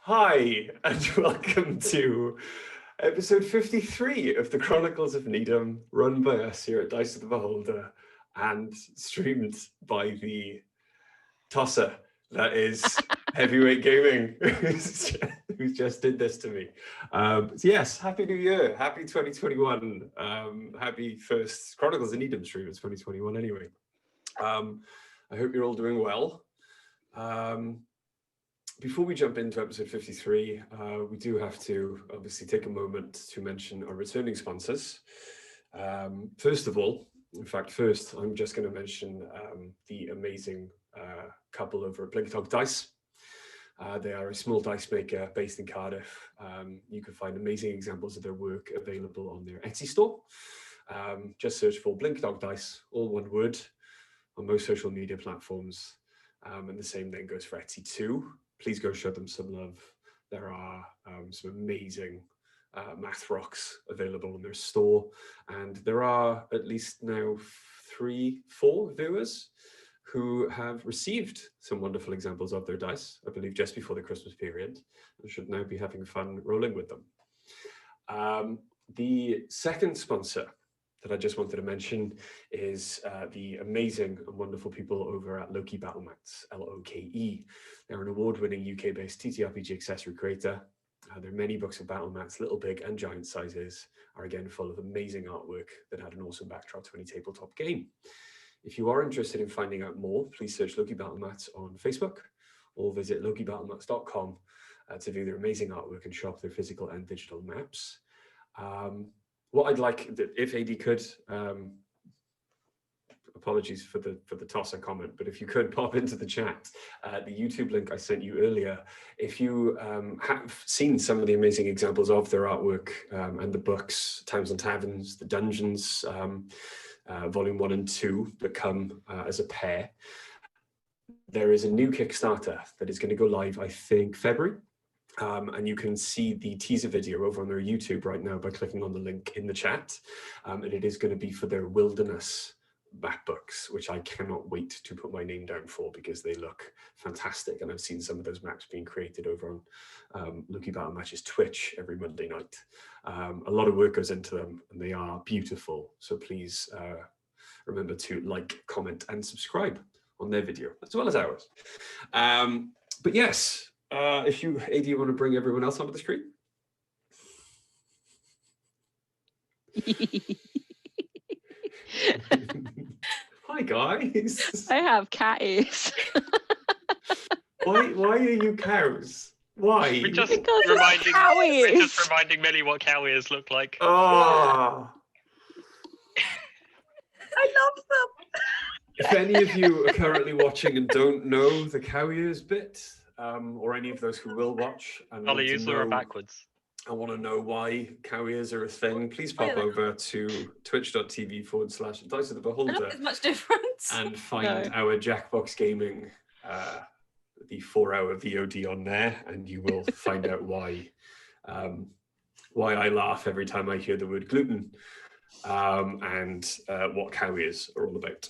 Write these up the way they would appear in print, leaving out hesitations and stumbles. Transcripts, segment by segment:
Hi, and welcome to episode 53 of the Chronicles of Nidum, run by us here at Dice of the Beholder and streamed by the tosser that is Heavyweight Gaming, who's just did this to me. So yes, Happy New Year, Happy 2021, happy first Chronicles of Nidum stream. It's 2021 anyway. I hope you're all doing well. Before we jump into episode 53, we do have to obviously take a moment to mention our returning sponsors. First of all, in fact, I'm just going to mention the amazing couple over at Blink Dog Dice. They are a small dice maker based in Cardiff. You can find amazing examples of their work available on their Etsy store. Just search for Blink Dog Dice, all one word, on most social media platforms. And the same then goes for Etsy too. Please go show them some love. There are some amazing math rocks available in their store. And there are at least now 4 viewers who have received some wonderful examples of their dice, I believe just before the Christmas period, and should now be having fun rolling with them. The second sponsor that I just wanted to mention is the amazing and wonderful people over at Loki Battle Mats, L-O-K-E. They're an award-winning UK-based TTRPG accessory creator. Their many books of battle mats, little, big, and giant sizes, are again full of amazing artwork that had an awesome backdrop to any tabletop game. If you are interested in finding out more, please search Loki Battle Mats on Facebook or visit lokibattlemats.com to view their amazing artwork and shop their physical and digital maps. What I'd like, if AD could, apologies for the tosser comment, but if you could pop into the chat, the YouTube link I sent you earlier, if you have seen some of the amazing examples of their artwork and the books, Towns and Taverns, the Dungeons, Volume 1 and 2 that come as a pair, there is a new Kickstarter that is going to go live, I think, February. And you can see the teaser video over on their YouTube right now by clicking on the link in the chat. And it is going to be for their Wilderness map books, which I cannot wait to put my name down for because they look fantastic. And I've seen some of those maps being created over on Loki Battle Match's Twitch every Monday night. A lot of work goes into them and they are beautiful. So please remember to like, comment and subscribe on their video as well as ours. But yes, if you, AD, you want to bring everyone else onto the screen? Hi, guys. I have cat ears. Why are you cows? Why? We're just reminding Millie what cow ears look like. Oh. I love them. If any of you are currently watching and don't know the cow ears bit, or any of those who will watch, and I'll use them backwards. I want to know why cow ears are a thing. Please pop over to twitch.tv/Dice of the Beholder. I don't think there's much difference. And find our Jackbox Gaming, the 4-hour VOD on there, and you will find out why I laugh every time I hear the word gluten, and what cow ears are all about.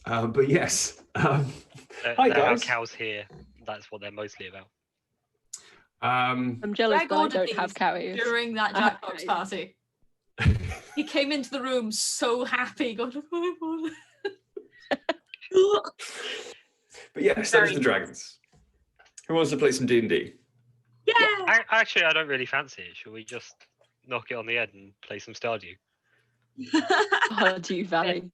But yes, hi guys. Cows here. That's what they're mostly about. I'm jealous that I don't have cow ears. During that Jackbox party. He came into the room so happy. God, But yes, Dungeons and Dragons. Who wants to play some D&D? Yeah! Actually, I don't really fancy it. Shall we just knock it on the head and play some Stardew? Stardew Valley.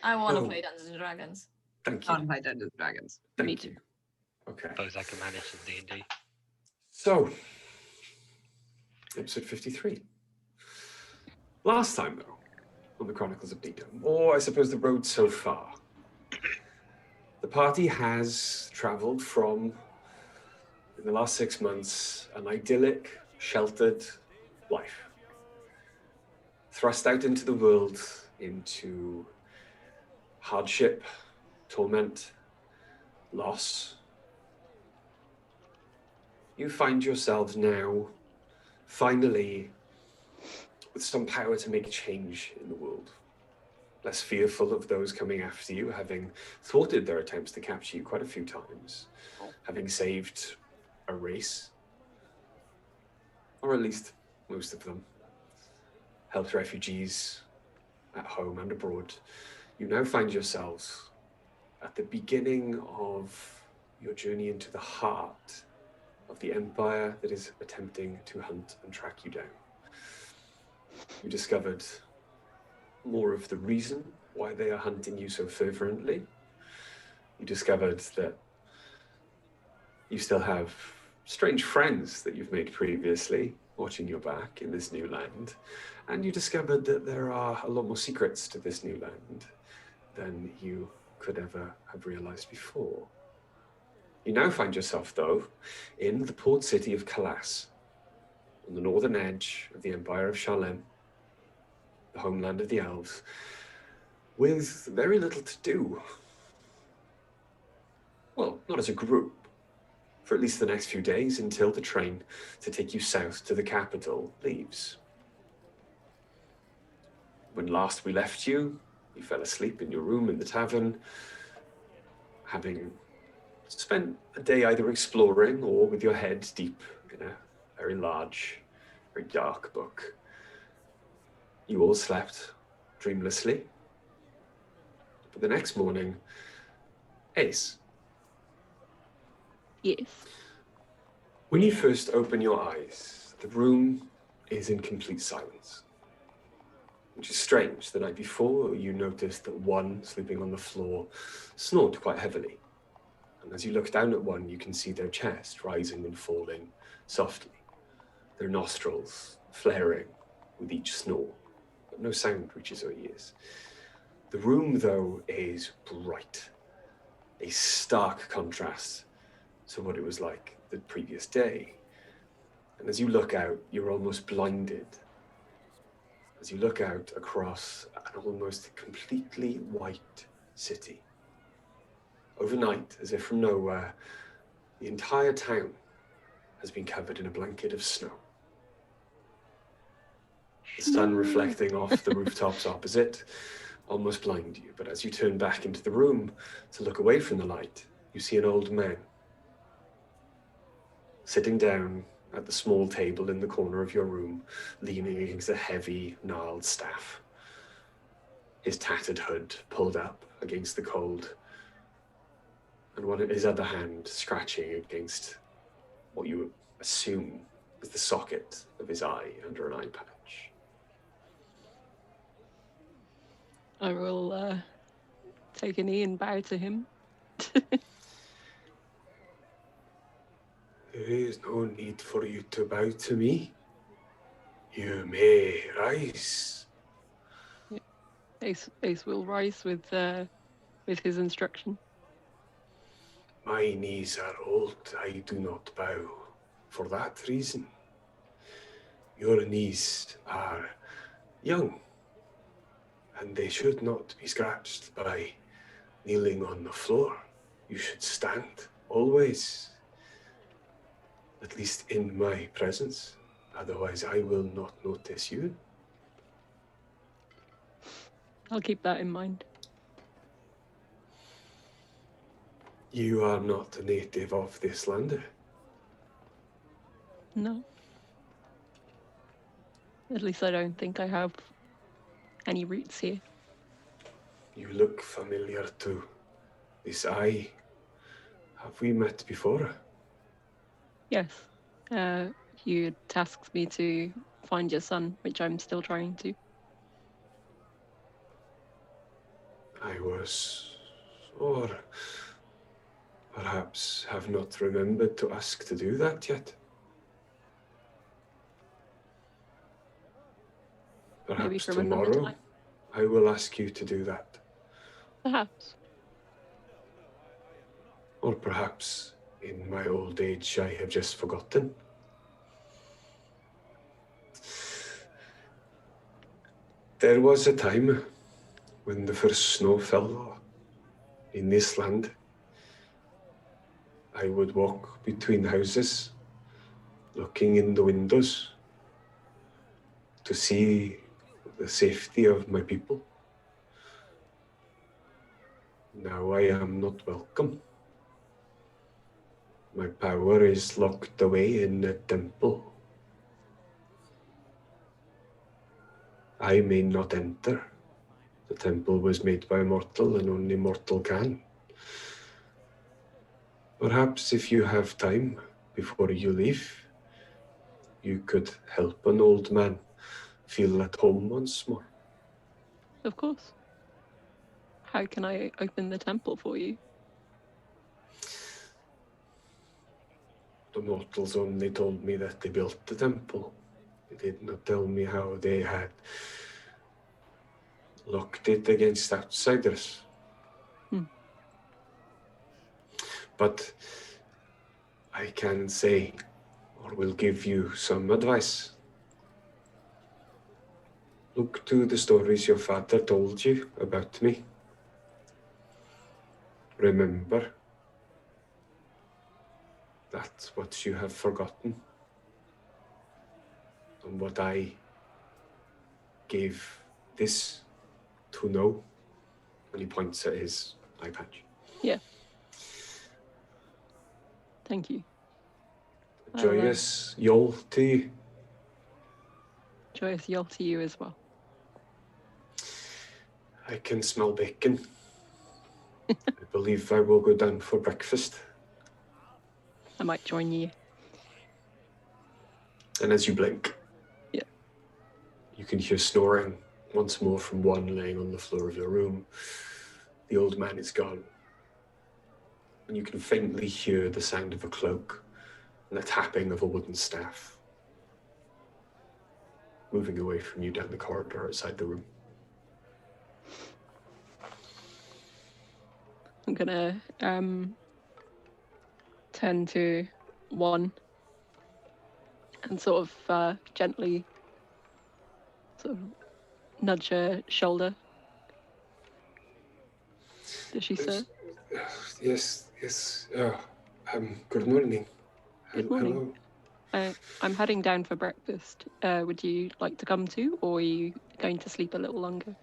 I want to play Dungeons and Dragons. Thank I you. want to play Dungeons and Dragons. Thank you. Okay. Suppose I can manage some D&D. So, episode 53. Last time, though, on the Chronicles of Nidum, or I suppose the road so far, the party has travelled from, in the last 6 months, an idyllic, sheltered life, thrust out into the world, into hardship, torment, loss. You find yourselves now, finally, with some power to make change in the world. less fearful of those coming after you, having thwarted their attempts to capture you quite a few times, having saved a race, or at least most of them, helped refugees at home and abroad. You now find yourselves at the beginning of your journey into the heart of the empire that is attempting to hunt and track you down. You discovered more of the reason why they are hunting you so fervently. You discovered that you still have strange friends that you've made previously watching your back in this new land. And you discovered that there are a lot more secrets to this new land than you could ever have realized before. You now find yourself, though, in the port city of Kalas, on the northern edge of the Empire of Shalem, the homeland of the elves, with very little to do. Well, not as a group, for at least the next few days until the train to take you south to the capital leaves. When last we left you, you fell asleep in your room in the tavern, having spent a day either exploring or with your head deep in a very large, very dark book. You all slept dreamlessly. But the next morning, Ace. Yes. When you first open your eyes, the room is in complete silence. Which is strange. The night before, you noticed that one sleeping on the floor snored quite heavily. And as you look down at one, you can see their chest rising and falling softly, their nostrils flaring with each snore, but no sound reaches your ears. The room, though, is bright, a stark contrast to what it was like the previous day. And as you look out, you're almost blinded. As you look out across an almost completely white city. Overnight, as if from nowhere, the entire town has been covered in a blanket of snow. The sun reflecting off the rooftops opposite almost blind you, but as you turn back into the room to look away from the light, you see an old man sitting down at the small table in the corner of your room, leaning against a heavy, gnarled staff. His tattered hood pulled up against the cold, and his other hand scratching against what you assume is the socket of his eye under an eye patch. I will take a knee and bow to him. There is no need for you to bow to me. You may rise. Ace will rise with his instruction. My knees are old. I do not bow for that reason. Your knees are young, and they should not be scratched by kneeling on the floor. You should stand always, at least in my presence. Otherwise, I will not notice you. I'll keep that in mind. You are not a native of this land. No. At least I don't think I have any roots here. You look familiar to this eye. Have we met before? Yes. You tasked me to find your son, which I'm still trying to. I was, or perhaps have not remembered to ask to do that yet. Maybe Perhaps from another tomorrow time. I will ask you to do that. Perhaps. Or perhaps in my old age I have just forgotten. There was a time when the first snow fell in this land. I would walk between houses, looking in the windows to see the safety of my people. Now I am not welcome. My power is locked away in a temple. I may not enter. The temple was made by a mortal, and only mortal can. Perhaps if you have time before you leave, you could help an old man feel at home once more. Of course. How can I open the temple for you? The mortals only told me that they built the temple. They did not tell me how they had locked it against outsiders. But I can say, or will give you some advice. Look to the stories your father told you about me. Remember, that's what you have forgotten. And what I gave this to know. And he points at his eye patch. Yeah. Thank you. Joyous Yol to you. Joyous Yol to you as well. I can smell bacon. I believe I will go down for breakfast. I might join you. And as you blink, Yeah. you can hear snoring once more from one laying on the floor of your room. The old man is gone. And you can faintly hear the sound of a cloak and the tapping of a wooden staff moving away from you down the corridor outside the room. I'm gonna turn to one and sort of gently sort of nudge her shoulder. Does she say? Yes. Good morning. Good morning. Hello. I'm heading down for breakfast. Would you like to come too, or are you going to sleep a little longer?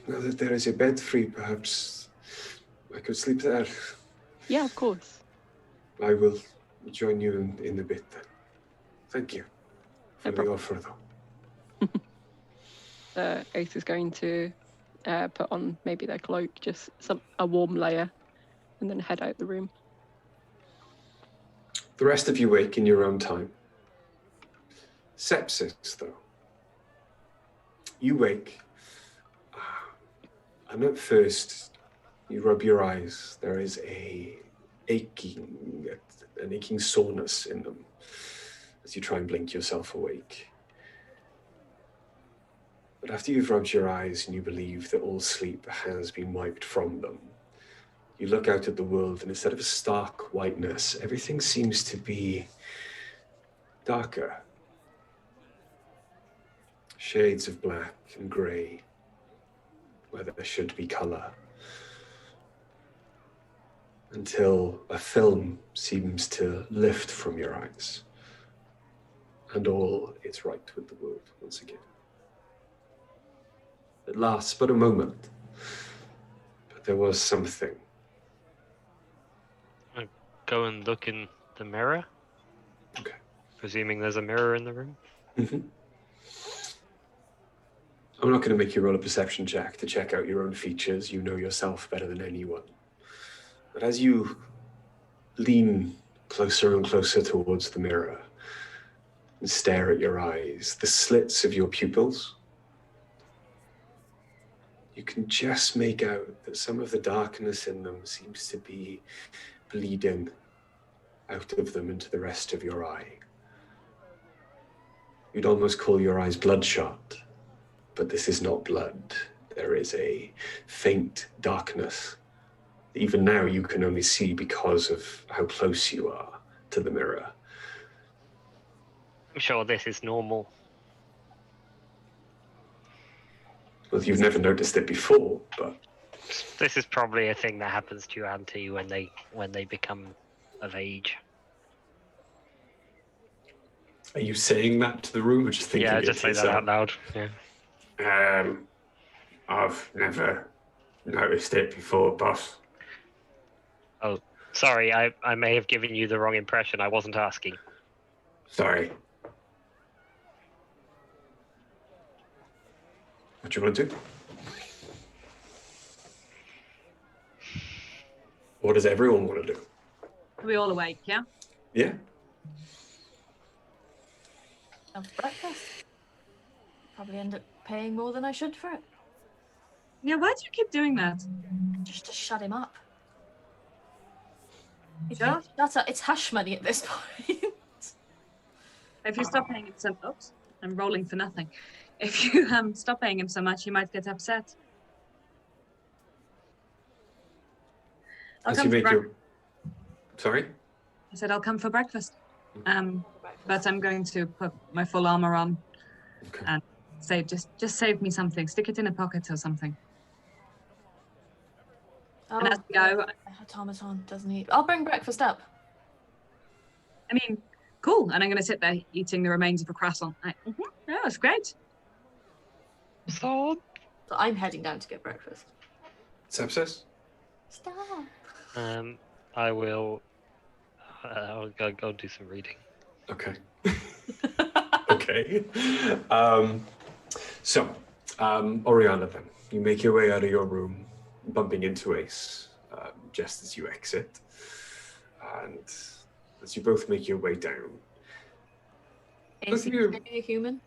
Now that there is a bed free, perhaps I could sleep there. Yeah, of course. I will join you in a bit then. Thank you for the offer, though. Ace is going to put on maybe their cloak, just a warm layer, and then head out the room. The rest of you wake in your own time. Sepsis, though. You wake, and at first, you rub your eyes. There is an aching soreness in them as you try and blink yourself awake. But after you've rubbed your eyes and you believe that all sleep has been wiped from them, you look out at the world, and instead of a stark whiteness, everything seems to be darker. Shades of black and grey, where there should be colour. Until a film seems to lift from your eyes, and all is right with the world once again. It lasts but a moment, but there was something. I go and look in the mirror. Okay. Presuming there's a mirror in the room. Mm-hmm. I'm not going to make you roll a perception check to check out your own features. You know yourself better than anyone. But as you lean closer and closer towards the mirror and stare at your eyes, the slits of your pupils, you can just make out that some of the darkness in them seems to be bleeding out of them into the rest of your eye. You'd almost call your eyes bloodshot, but this is not blood. There is a faint darkness. Even now you can only see because of how close you are to the mirror. I'm sure this is normal. Well, you've never noticed it before, but This is probably a thing that happens to your auntie when they become of age. are you saying that to the room or just thinking Yeah, it just to say that yourself? out loud. Yeah. I've never noticed it before, boss. Oh, sorry, I may have given you the wrong impression. I wasn't asking. Sorry. What do you want to do? What does everyone want to do? Are we all awake, yeah? Yeah. Have breakfast. Probably end up paying more than I should for it. Yeah, why do you keep doing that? Just to shut him up. Sure. It's hush money at this point. If you stop paying him so much, I'm rolling for nothing. If you stop paying him so much, he might get upset. I'll As come you for make breakfast. your... Sorry? I said I'll come for breakfast. But I'm going to put my full armor on Okay. and say, just save me something. Stick it in a pocket or something. Oh, And as we go, automaton doesn't eat. I'll bring breakfast up. I mean, cool. And I'm going to sit there eating the remains of a croissant. Oh, that's great. So, So I'm heading down to get breakfast. Sepsis? Stop. I will. I'll go do some reading. Okay. Okay. Oriana, then, you make your way out of your room, bumping into Ace just as you exit. And as you both make your way down. Is he you- staying a human?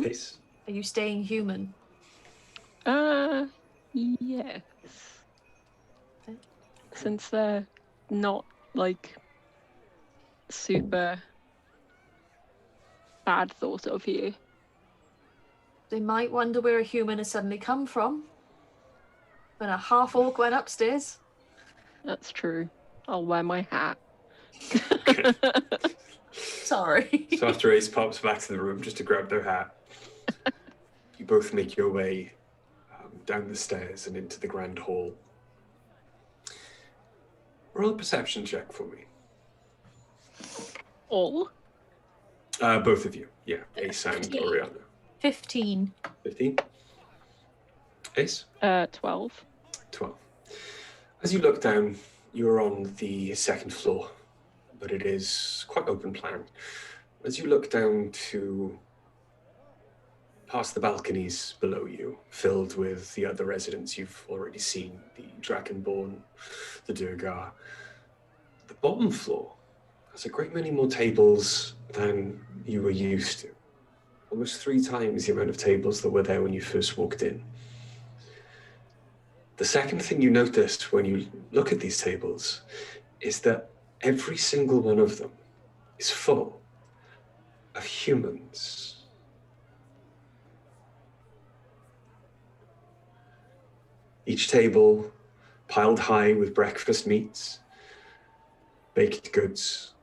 Ace? Are you staying human? Yes. Okay. Since they're not like super bad thought of you. They might wonder where a human has suddenly come from. When a half orc went upstairs. That's true. I'll wear my hat. Okay. Sorry. So after Ace pops back to the room just to grab their hat, you both make your way down the stairs and into the grand hall. Roll a perception check for me. All? Both of you. Yeah, Ace and 15. Oriana. 15. 15. Ace? 12. 12. As you look down, you're on the second floor, but it is quite open plan. As you look down to past the balconies below you, filled with the other residents you've already seen, the Dragonborn, the Durgar, the bottom floor has a great many more tables than you were used to. Almost 3 times the amount of tables that were there when you first walked in. The second thing you notice when you look at these tables is that every single one of them is full of humans. Each table piled high with breakfast meats, baked goods,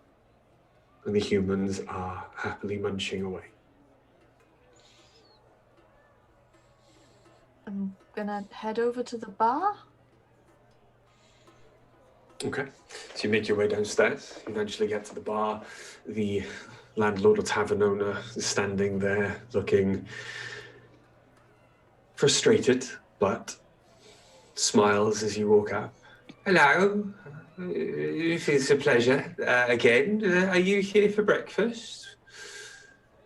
and the humans are happily munching away. I'm gonna head over to the bar. Okay, so you make your way downstairs. You eventually get to the bar. The landlord or tavern owner is standing there looking frustrated, but smiles as you walk up. Hello, it's a pleasure again. Are you here for breakfast?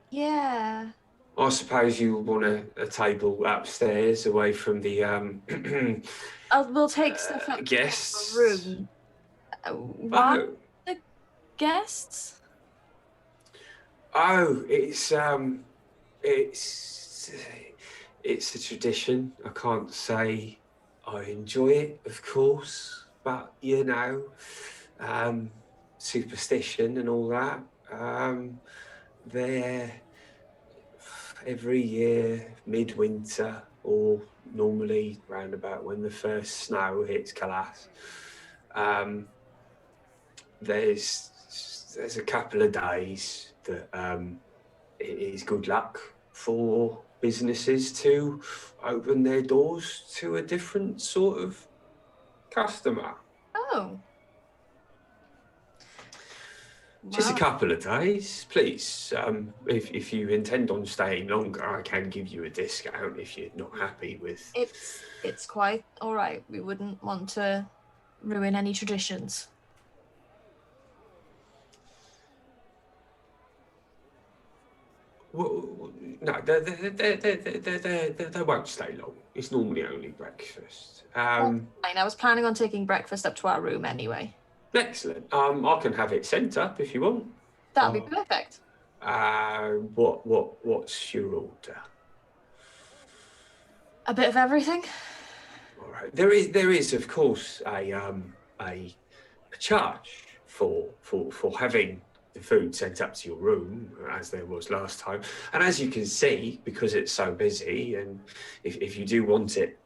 Yeah. I suppose you want a table upstairs away from the We'll take stuff up guests. to the room. Why Oh, the guests? oh, it's a tradition. I can't say I enjoy it, of course, but you know, superstition and all that. They're every year, midwinter, or normally round about when the first snow hits Calas. There's a couple of days that it is good luck for businesses to open their doors to a different sort of customer. Oh. Just a Wow. couple of days, please. If you intend on staying longer, I can give you a discount if you're not happy with. It's quite all right. We wouldn't want to ruin any traditions. Well, no, they won't stay long. It's normally only breakfast. Fine. I was planning on taking breakfast up to our room anyway. Excellent. I can have it sent up if you want. That'd be perfect. What's your order? A bit of everything. All right. There is of course a charge for having the food sent up to your room, as there was last time. And as you can see, because it's so busy, and if you do want it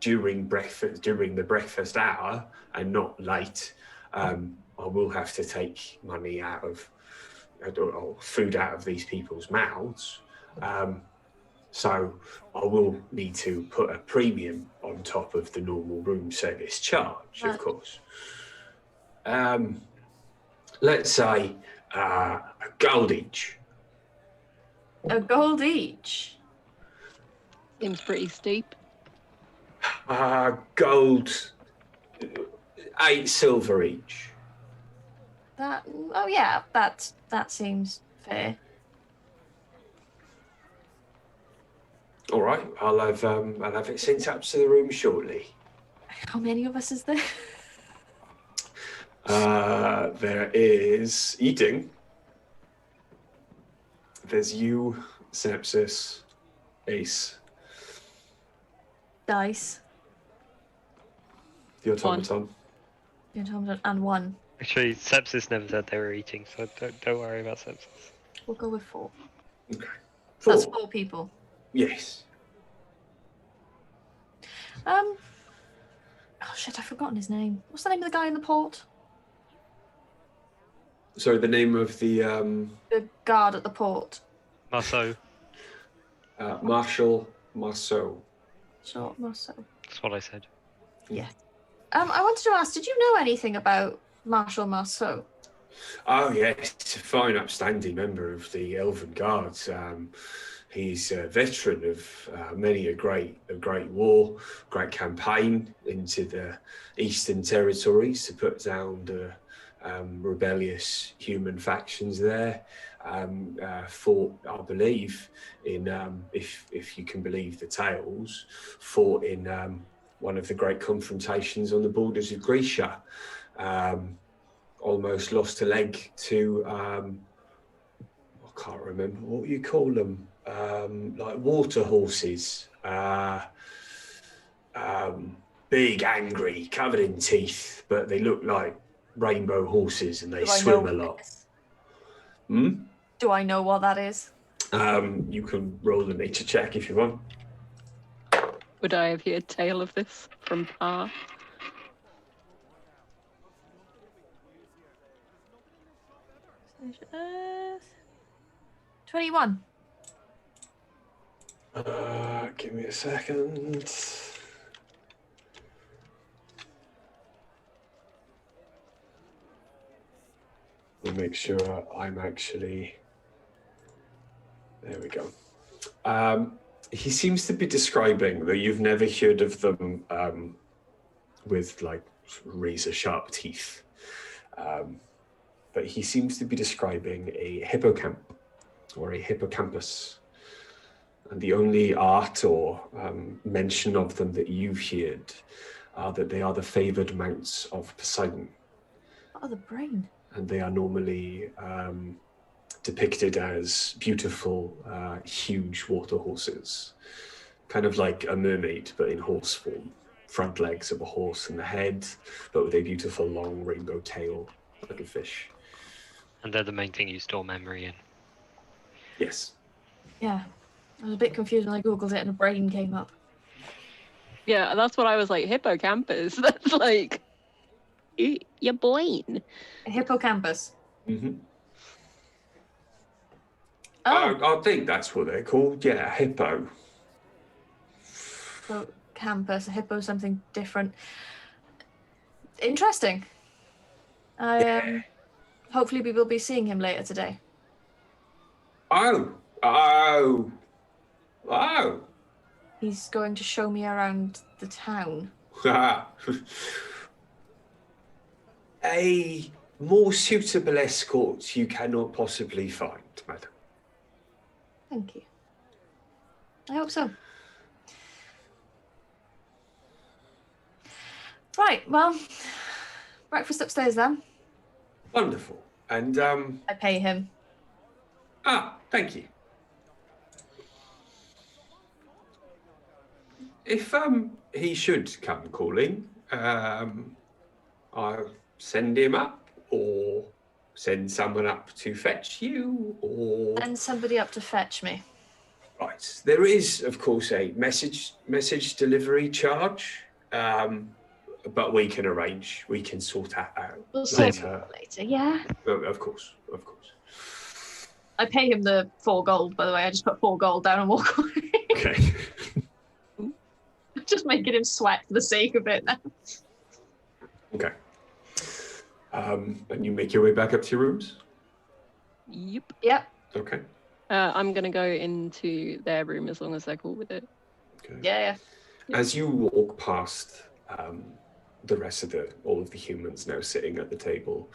during the breakfast hour and not late, I will have to take money out of or food out of these people's mouths. So I will need to put a premium on top of the normal room service charge, of course. Let's say a gold each. A gold each. Seems pretty steep. Gold, 8 silver each. That seems fair. All right, I'll have it sent up to the room shortly. How many of us is there? There is eating. There's you, Sepsis, Ace, Dice. the automaton. The automaton, and 1. Actually, Sepsis never said they were eating, so don't worry about Sepsis. We'll go with 4. Okay. That's 4. 4 people. Yes. Oh shit, I've forgotten his name. What's the name of the guy in the port? Sorry, the name of the The guard at the port. Marceau, Marshal Marceau. Short Marceau. that's what I said. Yeah. I wanted to ask, did you know anything about Marshal Marceau? Oh yes, a fine, upstanding member of the Elven Guards. He's a veteran of many a great war, great campaign into the Eastern Territories to put down the rebellious human factions there. Fought, I believe, in if you can believe the tales, fought in one of the great confrontations on the borders of Grisha. Almost lost a leg to I can't remember what you call them, like water horses, big, angry, covered in teeth, but they look like rainbow horses and they swim a lot. Do I know what that is? You can roll a nature check if you want. Would I have heard tale of this from Pa? 21. Give me a second. We'll make sure I'm actually. There we go. He seems to be describing, though you've never heard of them with like razor sharp teeth. But he seems to be describing a hippocamp or a hippocampus. And the only art or mention of them that you've heard are that they are the favored mounts of Poseidon. Oh, the brain. And they are normally depicted as beautiful, huge water horses. Kind of like a mermaid, but in horse form. Front legs of a horse and the head, but with a beautiful long rainbow tail, like a fish. And they're the main thing you store memory in. Yes. Yeah. I was a bit confused when I googled it and a brain came up. Yeah, that's what I was like, hippocampus. That's like your brain. A hippocampus. Mm-hmm. Oh, I think that's what they're called. Yeah, hippo. hippocampus. A hippo, something different. Interesting. Yeah. hopefully we will be seeing him later today. Oh. He's going to show me around the town. A more suitable escort you cannot possibly find, madam. Thank you. I hope so. Right, well, breakfast upstairs then. Wonderful. And, I pay him. thank you. If, he should come calling, I'll send him up, or send someone up to fetch you, or... Send somebody up to fetch me. Right. There is, of course, a message delivery charge, but we can arrange. We can sort that out We'll sort later. it later, yeah? Of course. I pay him the 4 gold, by the way. I just put 4 gold down and walk away. Okay. Just making him sweat for the sake of it now. Okay. And you make your way back up to your rooms? Yep. Yep. Okay. I'm gonna go into their room as long as they're cool with it. Okay. Yeah. As you walk past the rest of all of the humans now sitting at the table,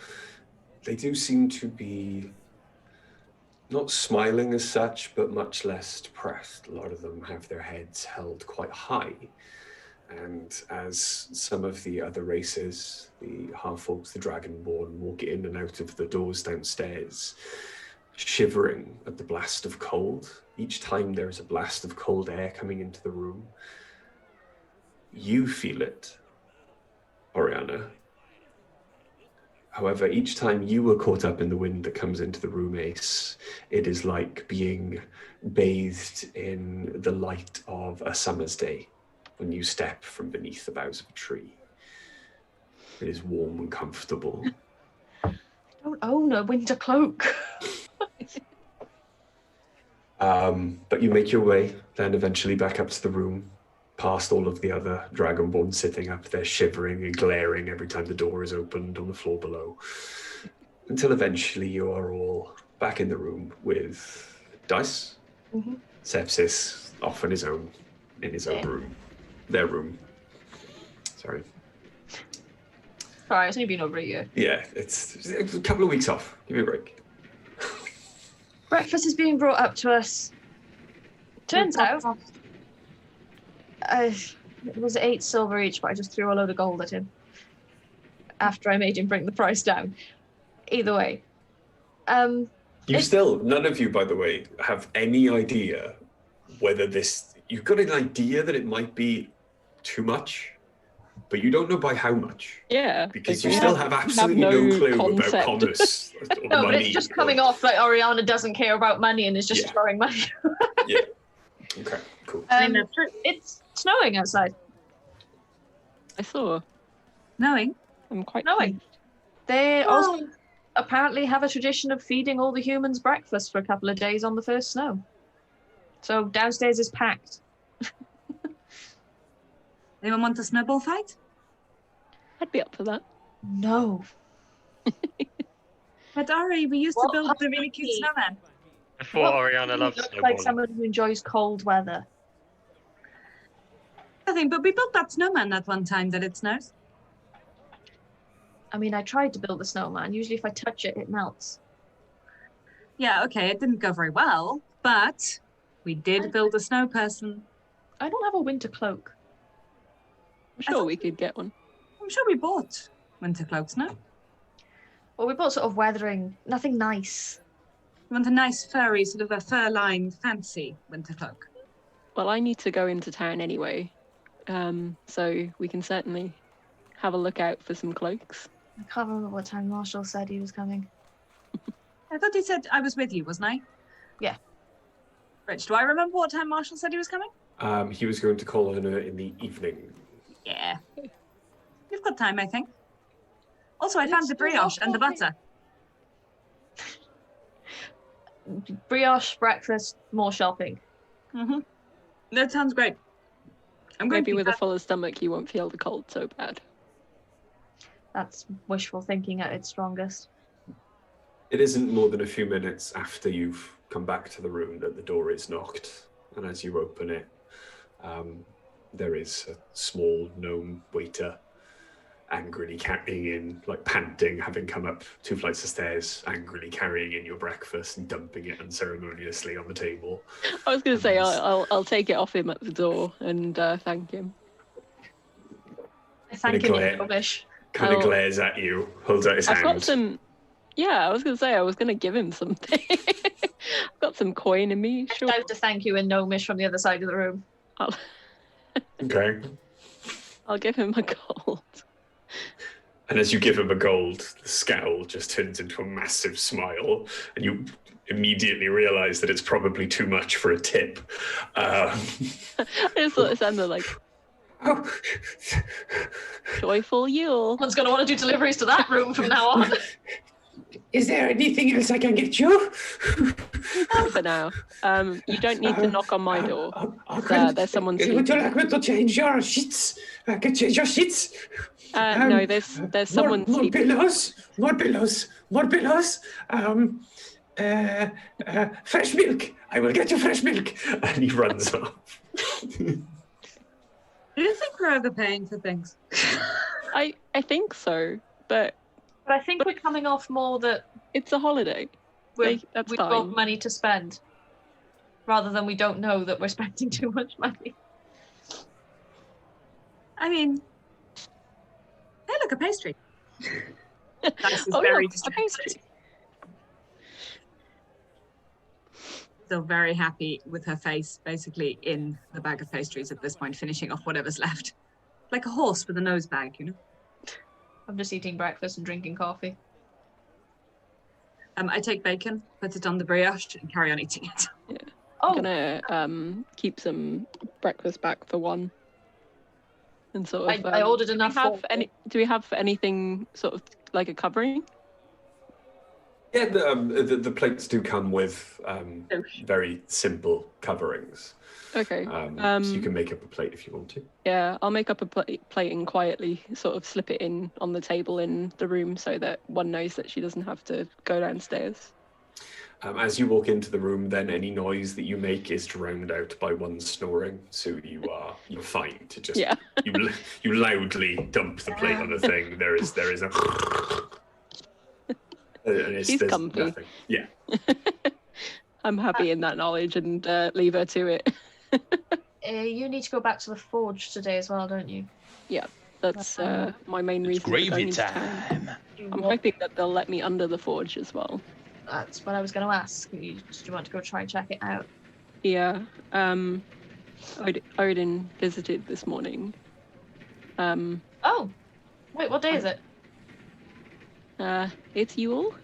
they do seem to be not smiling as such, but much less depressed. A lot of them have their heads held quite high. And as some of the other races, the half-orcs, the dragonborn, walk in and out of the doors downstairs, shivering at the blast of cold. Each time there is a blast of cold air coming into the room, you feel it, Oriana. However, each time you are caught up in the wind that comes into the room, Ace, it is like being bathed in the light of a summer's day when you step from beneath the boughs of a tree. It is warm and comfortable. I don't own a winter cloak. But you make your way then eventually back up to the room, past all of the other dragonborn sitting up there shivering and glaring every time the door is opened on the floor below, until eventually you are all back in the room with Dice, Sepsis off on his own, in his own room, their room. Sorry. Sorry, it's only been over a year. Yeah, it's a couple of weeks off. Give me a break. Breakfast is being brought up to us. Turns out, it was 8 silver each, but I just threw a load of gold at him after I made him bring the price down. Either way. None of you, by the way, have any idea whether this, you've got an idea that it might be too much, but you don't know by how much. Yeah. Because you still have absolutely no clue concept. about commerce or No, money. but it's just coming off like Oriana doesn't care about money and is just throwing money. Yeah. Okay, cool. That's true. It's snowing outside. I saw. Knowing. I'm quite Snowing. pleased. They also apparently have a tradition of feeding all the humans breakfast for a couple of days on the first snow. So downstairs is packed. Anyone want a snowball fight? I'd be up for that. No. But Ari, we used to What build the really happened? cute snowman. Before What Oriana loves looks snowballing. like someone who enjoys cold weather. Nothing, but we built that snowman that one time that it snows. I mean, I tried to build a snowman. Usually if I touch it, it melts. Yeah, okay, it didn't go very well, but we did build a snow person. I don't have a winter cloak. I'm sure we could get one. I'm sure we bought winter cloaks, no? You Well, we bought sort of weathering, nothing nice. want a nice furry, sort of a fur-lined, fancy winter cloak. Well, I need to go into town anyway, so we can certainly have a look out for some cloaks. I can't remember what time Marshall said he was coming. I thought he said I was with you, wasn't I? Yeah. Rich, do I remember what time Marshall said he was coming? He was going to call on her in the evening. Yeah. You've got time, I think. Also, I found the brioche and the butter. Brioche, breakfast, more shopping. Mm-hmm. That sounds great. I'm going Maybe to with a fuller stomach you won't feel the cold so bad. That's wishful thinking at its strongest. It isn't more than a few minutes after you've come back to the room that the door is knocked, and as you open it, there is a small gnome waiter angrily carrying in, like panting, having come up 2 flights of stairs, angrily carrying in your breakfast and dumping it unceremoniously on the table. I was going to say I'll take it off him at the door and thank him. I thank him in rubbish. Kind of glares at you, holds out his hand. I've got some. Yeah, I was going to say I was going to give him something. I've got some coin in me. Sure. I shout to thank you in gnomish from the other side of the room. Okay. I'll give him a gold. And as you give him a gold, the scowl just turns into a massive smile, and you immediately realise that it's probably too much for a tip. I just thought it sounded like joyful Yule. Someone's going to want to do deliveries to that room from now on. Is there anything else I can get you? No, for now. You don't need to knock on my door. There's someone sleeping. Would you like me to change your sheets? I can change your sheets. No, there's someone more sleeping. More pillows. Fresh milk. I will get you fresh milk. And he runs off. Do you think we're overpaying for things? I think so, but I think we're coming off more that it's a holiday. we've That's got fine. money to spend, rather than we don't know that we're spending too much money. I mean, hey, look, a pastry. Dice is Oh, very look, a pastry. distracted. Still very happy with her face, basically in the bag of pastries at this point, finishing off whatever's left. Like a horse with a nose bag, you know? I'm just eating breakfast and drinking coffee. I take bacon, put it on the brioche, and carry on eating it. Oh, I'm gonna keep some breakfast back for one. And sort of. I ordered enough. Do we have anything sort of like a covering? Yeah, the plates do come with very simple coverings. Okay. So you can make up a plate if you want to. Yeah, I'll make up a plate and quietly sort of slip it in on the table in the room so that one knows that she doesn't have to go downstairs. As you walk into the room, then any noise that you make is drowned out by one snoring. So you're fine to just you loudly dump the plate on the thing. There is a and She's comfy. Nothing. Yeah. I'm happy in that knowledge and leave her to it. You need to go back to the forge today as well, don't you? Yeah, that's my main reason. Gravy time. I'm hoping that they'll let me under the forge as well. That's what I was going to ask. Do you want to go try and check it out? Yeah. Odin visited this morning. Oh, wait, what day is it? It's Yule.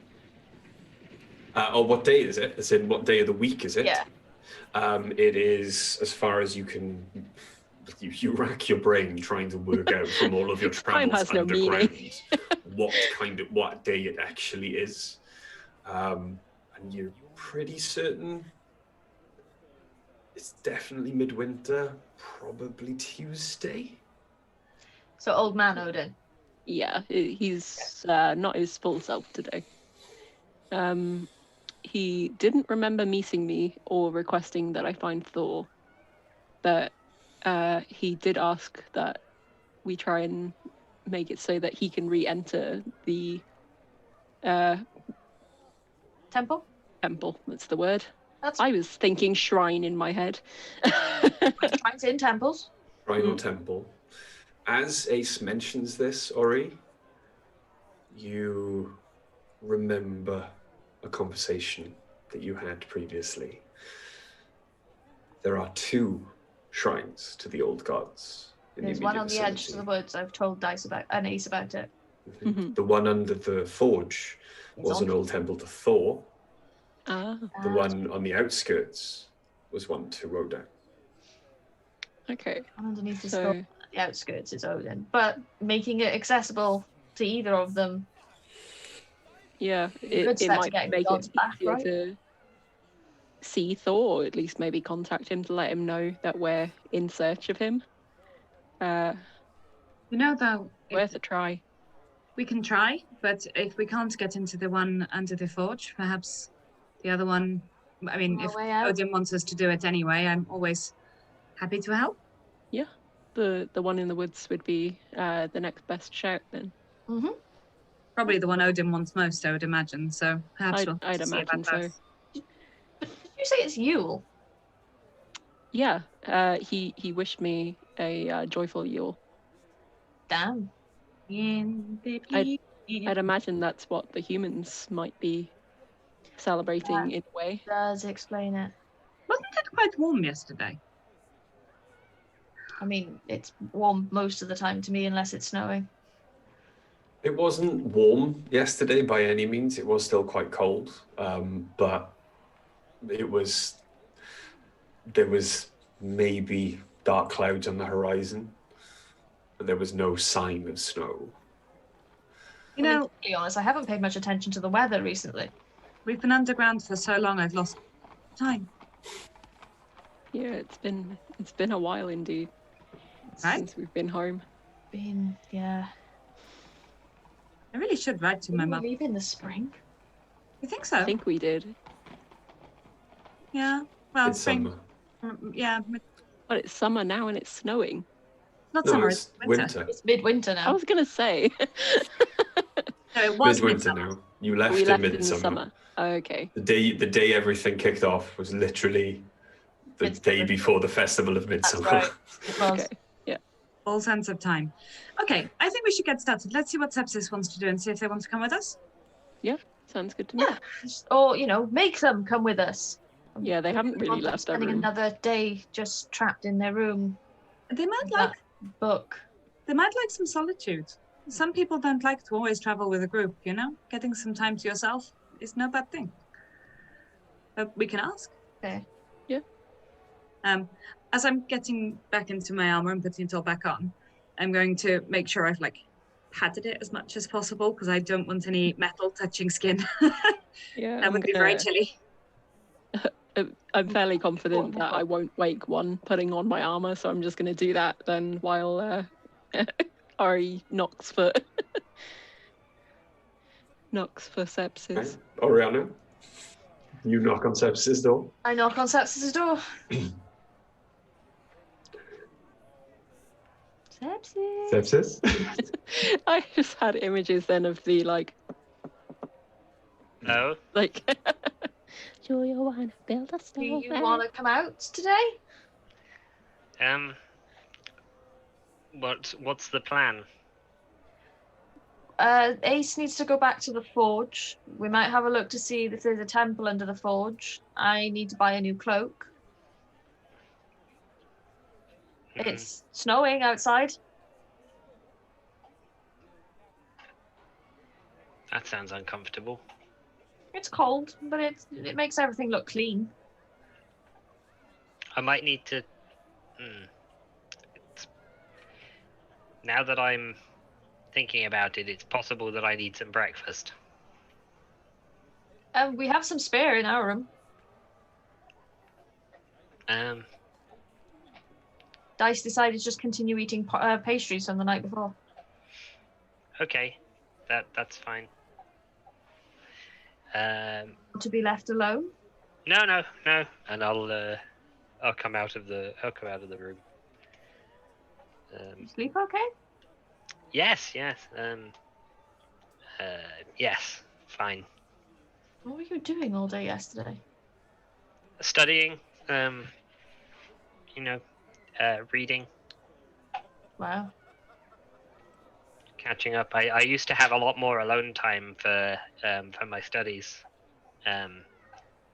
What day is it? As in, what day of the week is it? Yeah. It is, as far as you can. You rack your brain trying to work out from all of your Time travels has no underground meaning. what day it actually is, and you're pretty certain it's definitely midwinter, probably Tuesday. So old man Odin. Yeah, he's not his full self today. He didn't remember meeting me or requesting that I find Thor, but he did ask that we try and make it so that he can re-enter the Temple? temple. That's the word. That's I was thinking shrine in my head. shrines in temples. Shrine or temple. As Ace mentions this, Ori, you remember a conversation that you had previously. There are 2 shrines to the old gods. There's one on the edge of the woods. I've told Ace about it. Mhm. The one under the forge was an old temple to Thor. The one on the outskirts was one to Odin. Okay. Underneath the So- skull, at the outskirts is Odin, but making it accessible to either of them. Yeah, Good it step to might getting make the gods it back, easier right? to see Thor, or at least maybe contact him to let him know that we're in search of him. You know, though, Worth a try. We can try, but if we can't get into the one under the forge, perhaps the other one. I mean, if way out. Odin wants us to do it anyway, I'm always happy to help. Yeah, the one in the woods would be the next best shout then. Mm-hmm. Probably the one Odin wants most, I would imagine. So perhaps we'll I'd see about imagine so. that. But did you say it's Yule? Yeah, he wished me a joyful Yule. Damn. In the I'd imagine that's what the humans might be celebrating in a way. Does explain it. Wasn't it quite warm yesterday? I mean, it's warm most of the time to me unless it's snowing. It wasn't warm yesterday by any means. It was still quite cold, but there was maybe dark clouds on the horizon, but there was no sign of snow. You I mean, know, to be honest, I haven't paid much attention to the weather recently. we've been underground for so long, I've lost time. Yeah, it's been a while indeed Right? since we've been home. Yeah. I really should write to my Didn't we mum. leave in the spring? You think I so? think we did, Yeah. Well, It's spring. summer. Yeah, but it's summer now and it's snowing. not No, summer. it's Winter. winter. It's midwinter I now. was gonna say No, it was Midwinter midsummer. now. You left we in left in the midsummer. summer. Okay. The day everything kicked off was literally the Midsummer. day before the festival of midsummer. right. It was. Okay. All sense of time. Okay, I think we should get started. Let's see what Sepsis wants to do and see if they want to come with us. Sounds good to me. Yeah. Or, make them come with us. Yeah, they haven't really Want them left their spending room. another day just trapped in their room They might with like that book. some solitude. Some people don't like to always travel with a group, you know? Getting some time to yourself is no bad thing. But we can ask. Okay. As I'm getting back into my armor and putting it all back on, I'm going to make sure I've padded it as much as possible because I don't want any metal touching skin. Yeah, That would be very chilly. I'm fairly confident that I won't wake one putting on my armor, so I'm just going to do that then while Ari knocks for sepsis. Right. Oriana, you knock on Sepsis' door. I knock on Sepsis' door. Sepsis. Sepsis? I just had images then of the No. do you wanna build a Do snowman? you want to come out today? What's the plan? Ace needs to go back to the forge. We might have a look to see if there's a temple under the forge. I need to buy a new cloak. It's snowing outside. That sounds uncomfortable. It's cold, but it makes everything look clean. I might need to. Now that I'm thinking about it, it's possible that I need some breakfast. We have some spare in our room. Dice decided to just continue eating pastries from the night before. Okay, that's fine. To be left alone. No, and I'll come out of the room. Sleep okay? Yes, yes, fine. What were you doing all day yesterday? Studying, reading, Wow. catching up. I used to have a lot more alone time for my studies,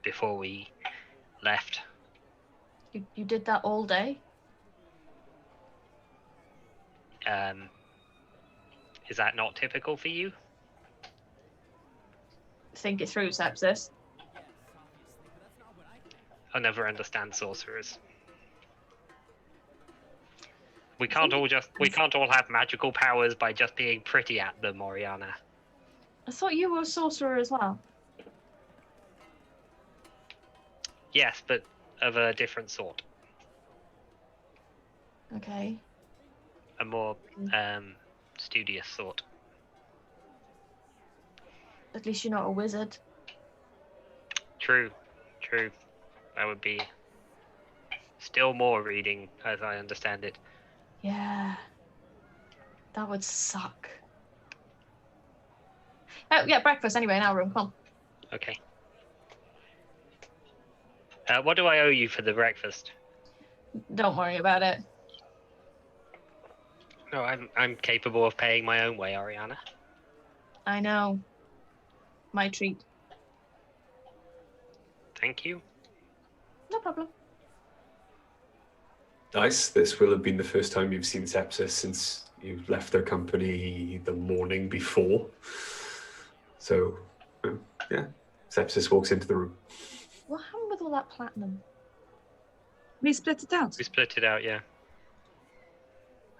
before we left. You did that all day? Is that not typical for you? Think it through, Sepsis. I never understand sorcerers. We can't all have magical powers by just being pretty at them, Oriana. I thought you were a sorcerer as well. Yes, but of a different sort. Okay. A more studious sort. At least you're not a wizard. True. That would be still more reading, as I understand it. Yeah. That would suck. Oh, yeah, breakfast anyway in our room. Come Okay. What do I owe you for the breakfast? on. Don't worry about it. No, I'm capable of paying my own way, Ariana. I know. My treat. Thank you. No problem. Nice. This will have been the first time you've seen Sepsis since you've left their company the morning before. So, yeah, Sepsis walks into the room. What happened with all that platinum? We split it out. We split it out, yeah.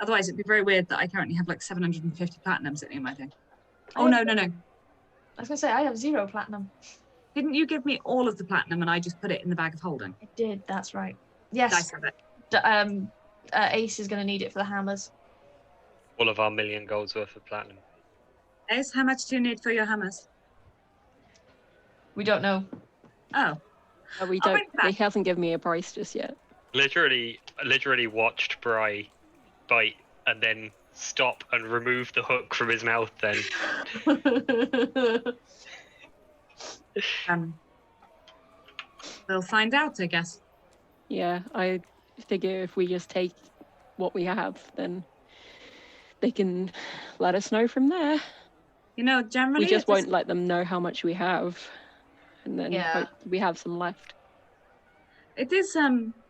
Otherwise, it'd be very weird that I currently have like 750 platinum sitting in my thing. I Oh, no. was gonna say, I have 0 platinum. Didn't you give me all of the platinum and I just put it in the bag of holding? I did, that's right. Yes. Dice have it. Ace is gonna need it for the hammers. All of our 1,000,000 golds worth of platinum. Ace, how much do you need for your hammers? We don't know. Oh, We I'll don't. bring it back. He hasn't given me a price just yet. Literally watched Bry bite and then stop and remove the hook from his mouth then. We'll find out, I guess. Yeah, I figure if we just take what we have, then they can let us know from there. You know, generally, We just it is- won't let them know how much we have, and then Yeah. hope we have some left. It is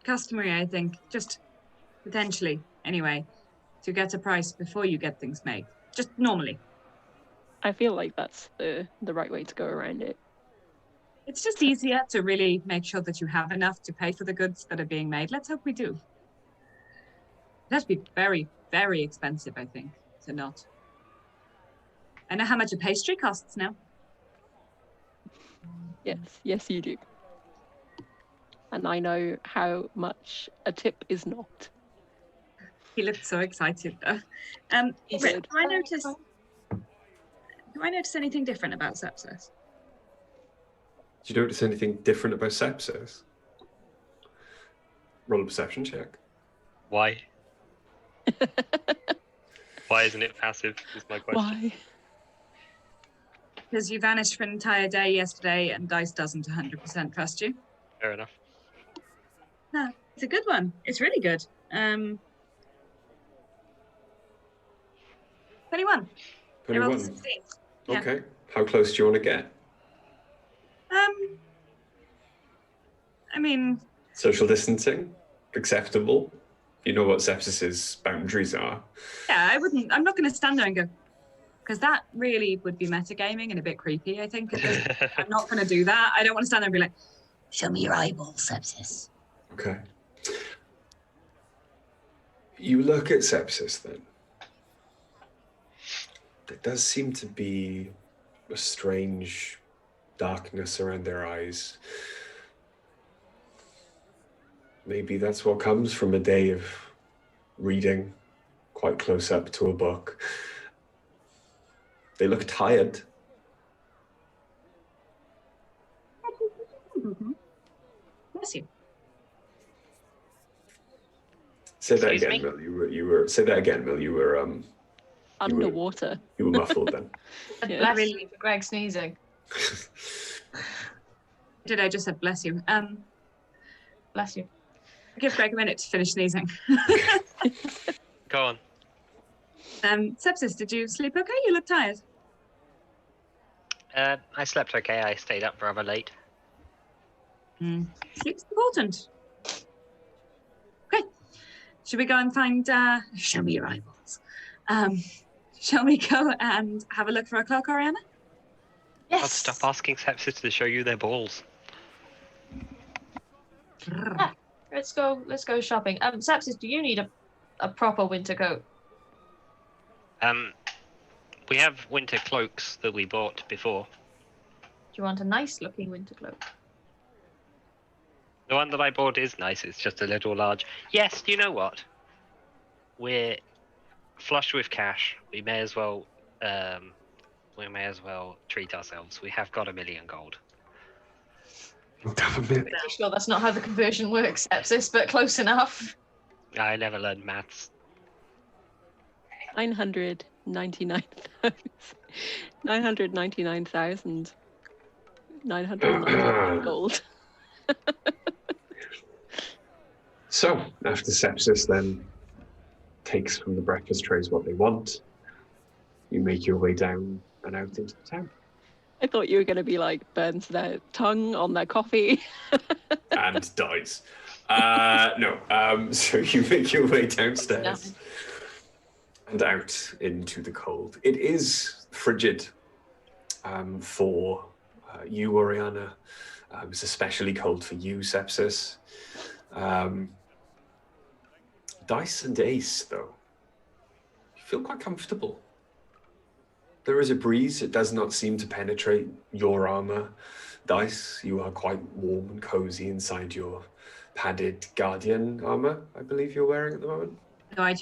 customary, I think, just potentially, anyway, to get a price before you get things made. Just normally. I feel like that's the right way to go around it. It's just easier to really make sure that you have enough to pay for the goods that are being made. Let's hope we do. That'd be very, very expensive, I think, to not. I know how much a pastry costs now. Yes, you do. And I know how much a tip is not. He looked so excited, though. He Rick, did. do I notice anything different about sepsis? Do you notice anything different about Sepsis? Roll a perception check. Why? Why isn't it passive is my question. Why? Because you vanished for an entire day yesterday and Dice doesn't 100% trust you. Fair enough. No, it's a good one. It's really good. 21. I rolled a 21. 16. Yeah. Okay. How close do you want to get? I mean, Social distancing? Acceptable? You know what Sepsis's boundaries are. yeah, I'm not going to stand there and go, because that really would be metagaming and a bit creepy, I think. I'm not going to do that. I don't want to stand there and be like, show me your eyeballs, Sepsis. Okay. You look at Sepsis then. There does seem to be a strange darkness around their eyes. Maybe that's what comes from a day of reading quite close up to a book. They look tired. Bless you. Say that Excuse again, me? Mill. You were. Say that again, Mill. You were Underwater. muffled then. Yeah. Bless Really- you for Greg sneezing. Did I just say bless you? Bless you. Give Greg a minute to finish sneezing. Go on. Sepsis, did you sleep okay? You look tired. I slept okay. I stayed up rather late. Sleep's important. Okay. Should we go and find, show me your eyeballs. Shall we go and have a look for a cloak, Ariana? Yes. God, stop asking Sepsis to show you their balls. Let's go shopping. Sepsis, do you need a proper winter coat? We have winter cloaks that we bought before. Do you want a nice looking winter cloak? The one that I bought is nice. It's just a little large. Yes, you know what? We're flush with cash. We may as well We may as well treat ourselves. We have got 1,000,000 gold. Pretty sure that's not how the conversion works, sepsis, but close enough. I never learned maths. 999,999 gold. So, after sepsis then takes from the breakfast trays what they want, you make your way down and out into the town. I thought you were going to be like, burns their tongue on their coffee. And dies. No, so you make your way downstairs and out into the cold. It is frigid for you, Oriana. It's especially cold for you, Sepsis. Dice and Ace, though, you feel quite comfortable. There is a breeze. It does not seem to penetrate your armor. Dice, you are quite warm and cozy inside your padded Guardian armor, I believe you're wearing at the moment. No, I'm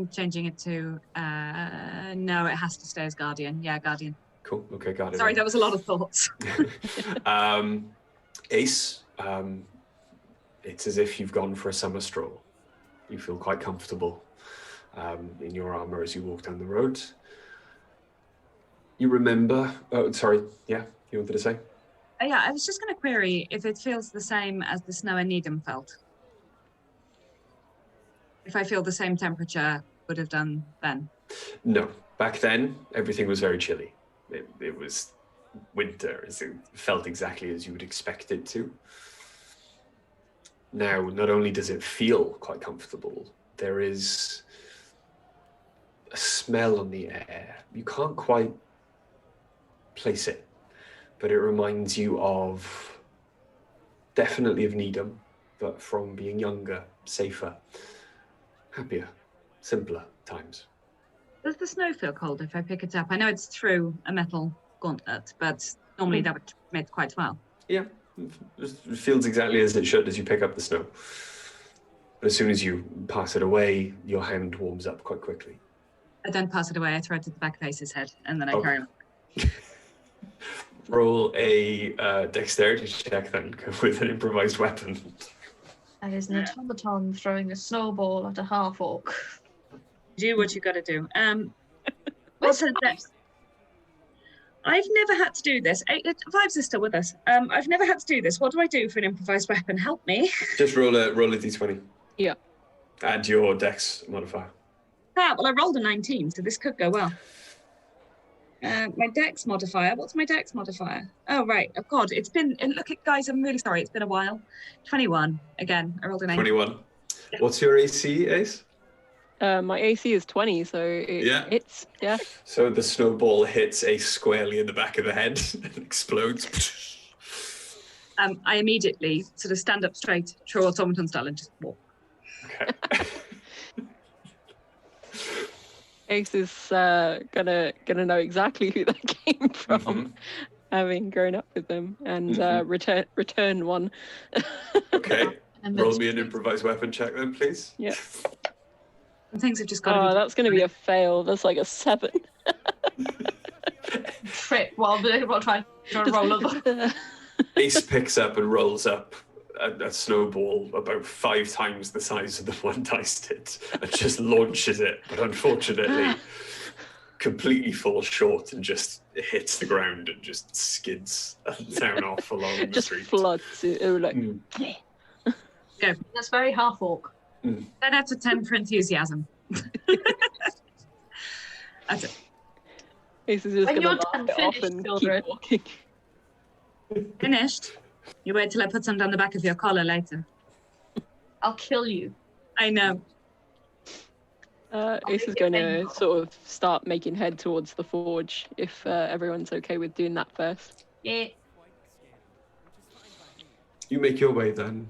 changing it to, no, it has to stay as Guardian. Yeah, Guardian. Cool, okay, Guardian. Sorry, that was a lot of thoughts. Ace, it's as if you've gone for a summer stroll. You feel quite comfortable in your armor as you walk down the road. You remember, you wanted to say? Yeah, I was just going to query if it feels the same as the snow in Nidum felt. If I feel the same temperature would have done then. No, back then everything was very chilly. It was winter. It felt exactly as you would expect it to. Now, not only does it feel quite comfortable, there is a smell on the air. You can't quite place it, but it reminds you of, definitely of Nidum, but from being younger, safer, happier, simpler times. Does the snow feel cold if I pick it up? I know it's through a metal gauntlet, but normally that would make quite well. Yeah, it feels exactly as it should as you pick up the snow. But as soon as you pass it away, your hand warms up quite quickly. I don't pass it away, I throw it to the back of Ace's head, and then I carry on. Roll a dexterity check then with an improvised weapon. That is an automaton throwing a snowball at a half-orc. Do what you got to do. Also, I've never had to do this. Vibes is still with us. I've never had to do this. What do I do for an improvised weapon? Help me. Just roll a d20. Yeah. Add your dex modifier. Well, I rolled a 19, so this could go well. My dex modifier. What's my dex modifier? Oh, right. Oh, God. It's been... Look, guys, I'm really sorry. It's been a while. 21. Again, I rolled a 19. 21. What's your AC, Ace? My AC is 20, so it hits. Yeah. So the snowball hits Ace squarely in the back of the head and explodes. I immediately sort of stand up straight, true automaton style, and just walk. Okay. Ace is gonna know exactly who that came from, having grown up with them, and return one. Okay. Roll me an improvised weapon check then, please. Yeah. Things have just got to be... that's going to be a fail. That's like a 7. Trip while trying to roll up. Ace picks up and rolls up a snowball about 5 times the size of the one dice did and just launches it, but unfortunately completely falls short and just hits the ground and just skids down off along the just street. Just floods it. Like, Go. That's very half-orc. 10 out of 10 for enthusiasm. That's it. Ace is just When going to you're laugh done, it off finish, and children. keep walking. Finished. You wait till I put some down the back of your collar later. I'll kill you. I know. Ace is going to sort of start making head towards the forge if everyone's okay with doing that first. Yeah. You make your way then,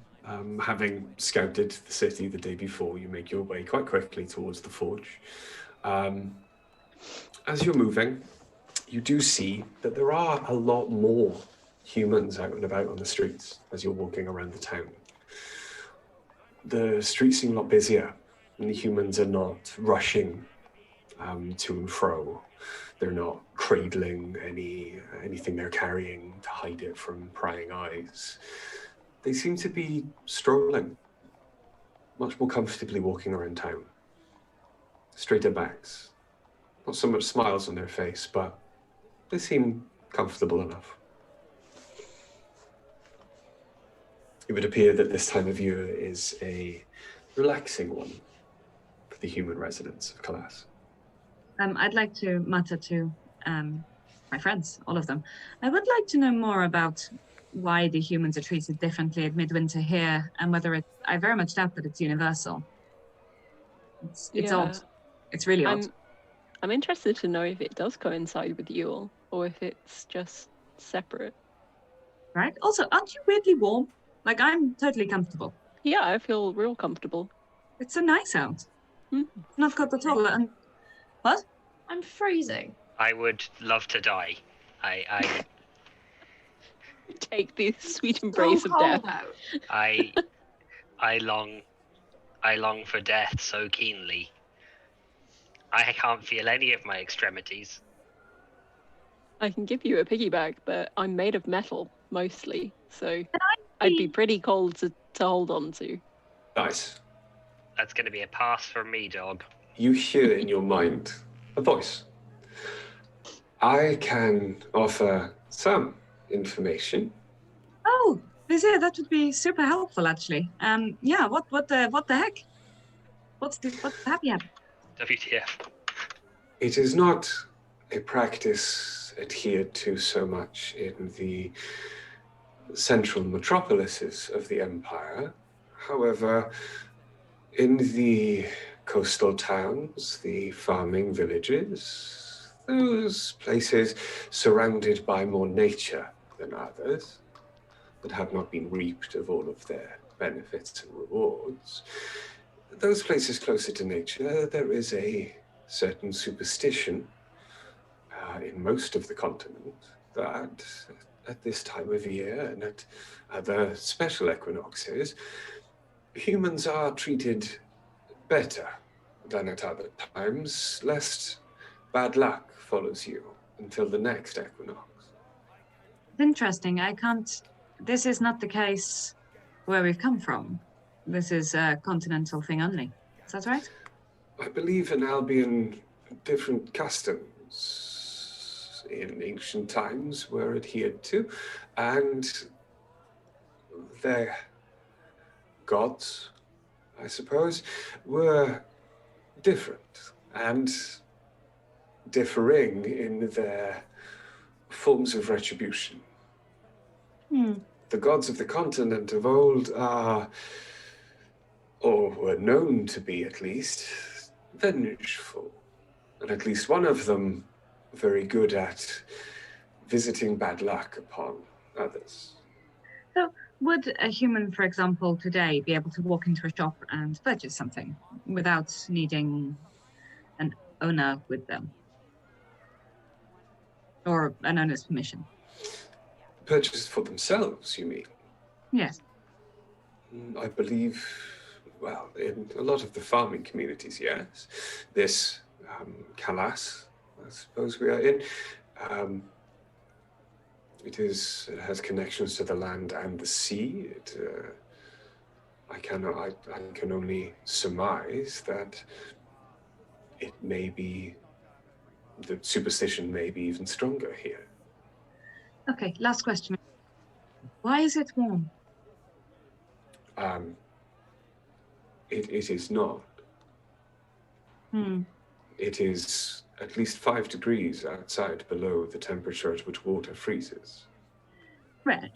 having scouted the city the day before, you make your way quite quickly towards the forge. As you're moving, you do see that there are a lot more humans out and about on the streets as you're walking around the town. The streets seem a lot busier, and the humans are not rushing to and fro. They're not cradling anything they're carrying to hide it from prying eyes. They seem to be strolling, much more comfortably walking around town. Straighter backs. Not so much smiles on their face, but they seem comfortable enough. It would appear that this time of year is a relaxing one for the human residents of Calas. I'd like to mutter to my friends, all of them. I would like to know more about why the humans are treated differently at midwinter here, and whether I very much doubt that it's universal. It's odd. It's really odd. I'm interested to know if it does coincide with Yule, or if it's just separate. Right? Also, aren't you weirdly warm? Like, I'm totally comfortable. Yeah, I feel real comfortable. It's so nice out. Hmm. Not cold at all. And what? I'm freezing. I would love to die. I Take the sweet embrace So of death. cold out. I long for death so keenly. I can't feel any of my extremities. I can give you a piggyback, but I'm made of metal, mostly, so I'd be pretty cold to hold on to. Nice. That's going to be a pass from me, dog. You hear in your mind a voice. I can offer some information. Oh, Vizier, that would be super helpful, actually. Yeah. What the heck? What happy happened? WTF. It is not a practice adhered to so much in the central metropolises of the Empire. However, in the coastal towns, the farming villages, those places surrounded by more nature than others, that have not been reaped of all of their benefits and rewards, those places closer to nature, there is a certain superstition in most of the continent that at this time of year and at other special equinoxes, humans are treated better than at other times, lest bad luck follows you until the next equinox. Interesting. This is not the case where we've come from. This is a continental thing only. Is that right? I believe in Albion, different customs in ancient times were adhered to, and their gods, I suppose, were different and differing in their forms of retribution. The gods of the continent of old are, or were known to be at least, vengeful. And at least one of them very good at visiting bad luck upon others. So, would a human, for example, today be able to walk into a shop and purchase something without needing an owner with them? Or an owner's permission? Purchased for themselves, you mean? Yes. I believe, well, in a lot of the farming communities, yes. This Calas, I suppose we are in, it has connections to the land and the sea. I can only surmise that it may be, the superstition may be even stronger here. Okay, last question. Why is it warm? It is not. It is at least 5 degrees outside below the temperature at which water freezes. Reg,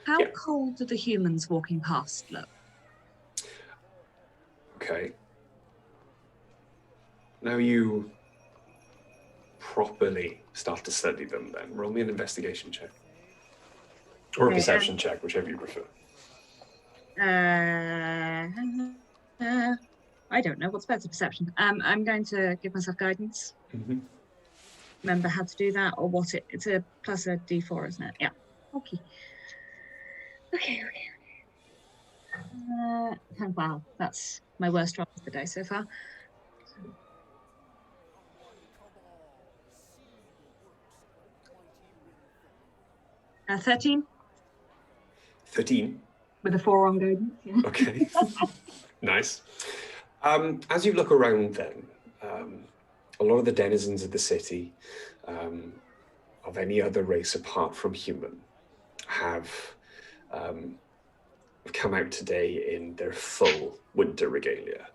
how Yeah. cold do the humans walking past look? Okay. Now you properly start to study them then. Roll me an investigation check. Or a Okay, perception check, whichever you prefer. I don't know. What's better, perception? I'm going to give myself guidance. Mm-hmm. Remember how to do that, or what it's a plus a d4, isn't it? Yeah. Okay. Wow, that's my worst roll of the day so far. 13 13. with a 4 on guidance. Yeah. Okay. Nice. As you look around then, a lot of the denizens of the city, of any other race apart from human, have come out today in their full winter regalia.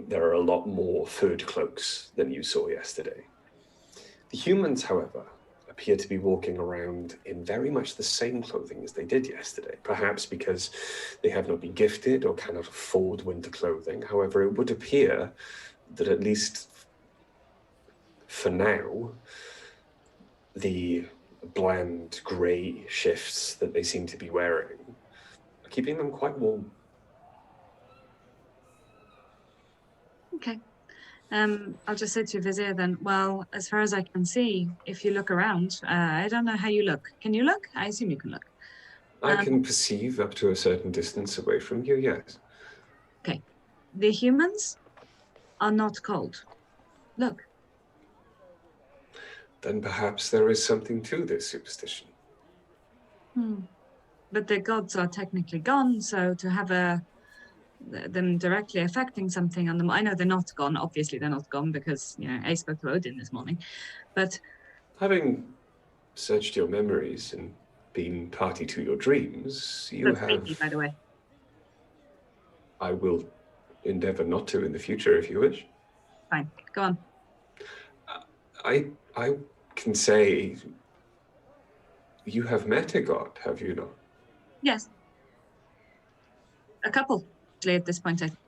There are a lot more furred cloaks than you saw yesterday. The humans, however, appear to be walking around in very much the same clothing as they did yesterday, perhaps because they have not been gifted or cannot afford winter clothing. However, it would appear that at least for now, the bland grey shifts that they seem to be wearing are keeping them quite warm. Okay. I'll just say to Vizier then, well, as far as I can see, if you look around, I don't know how you look. Can you look? I assume you can look. I can perceive up to a certain distance away from you, yes. Okay. The humans are not cold. Look. Then perhaps there is something to this superstition. But the gods are technically gone, so to have them directly affecting something on them, I know they're not gone. Obviously, they're not gone because, I spoke to Odin this morning. But having searched your memories and been party to your dreams, you that's have... creepy, by the way. I will endeavor not to in the future if you wish. Fine, go on. I can say you have met a god, have you not? Yes. A couple, actually, at this point, I think.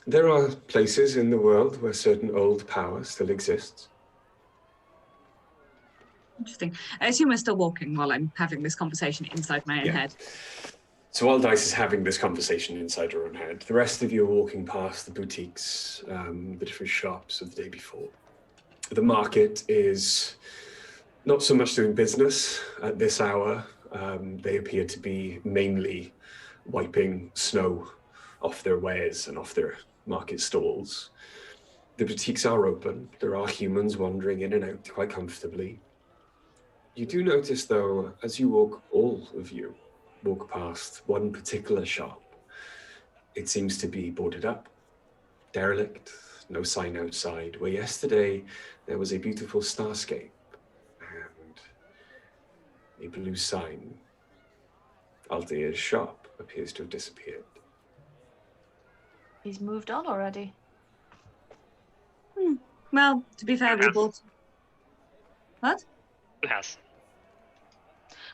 There are places in the world where certain old power still exists. Interesting. I assume we're still walking while I'm having this conversation inside my own head. So while Dice is having this conversation inside her own head, the rest of you are walking past the boutiques, the different shops of the day before. The market is not so much doing business at this hour. They appear to be mainly wiping snow off their wares and off their market stalls. The boutiques are open. There are humans wandering in and out quite comfortably. You do notice, though, as you walk, all of you walk past one particular shop, it seems to be boarded up, derelict, no sign outside, where yesterday there was a beautiful starscape and a blue sign. Altair's shop appears to have disappeared. He's moved on already. Well, to be fair, we bought... What? Who has?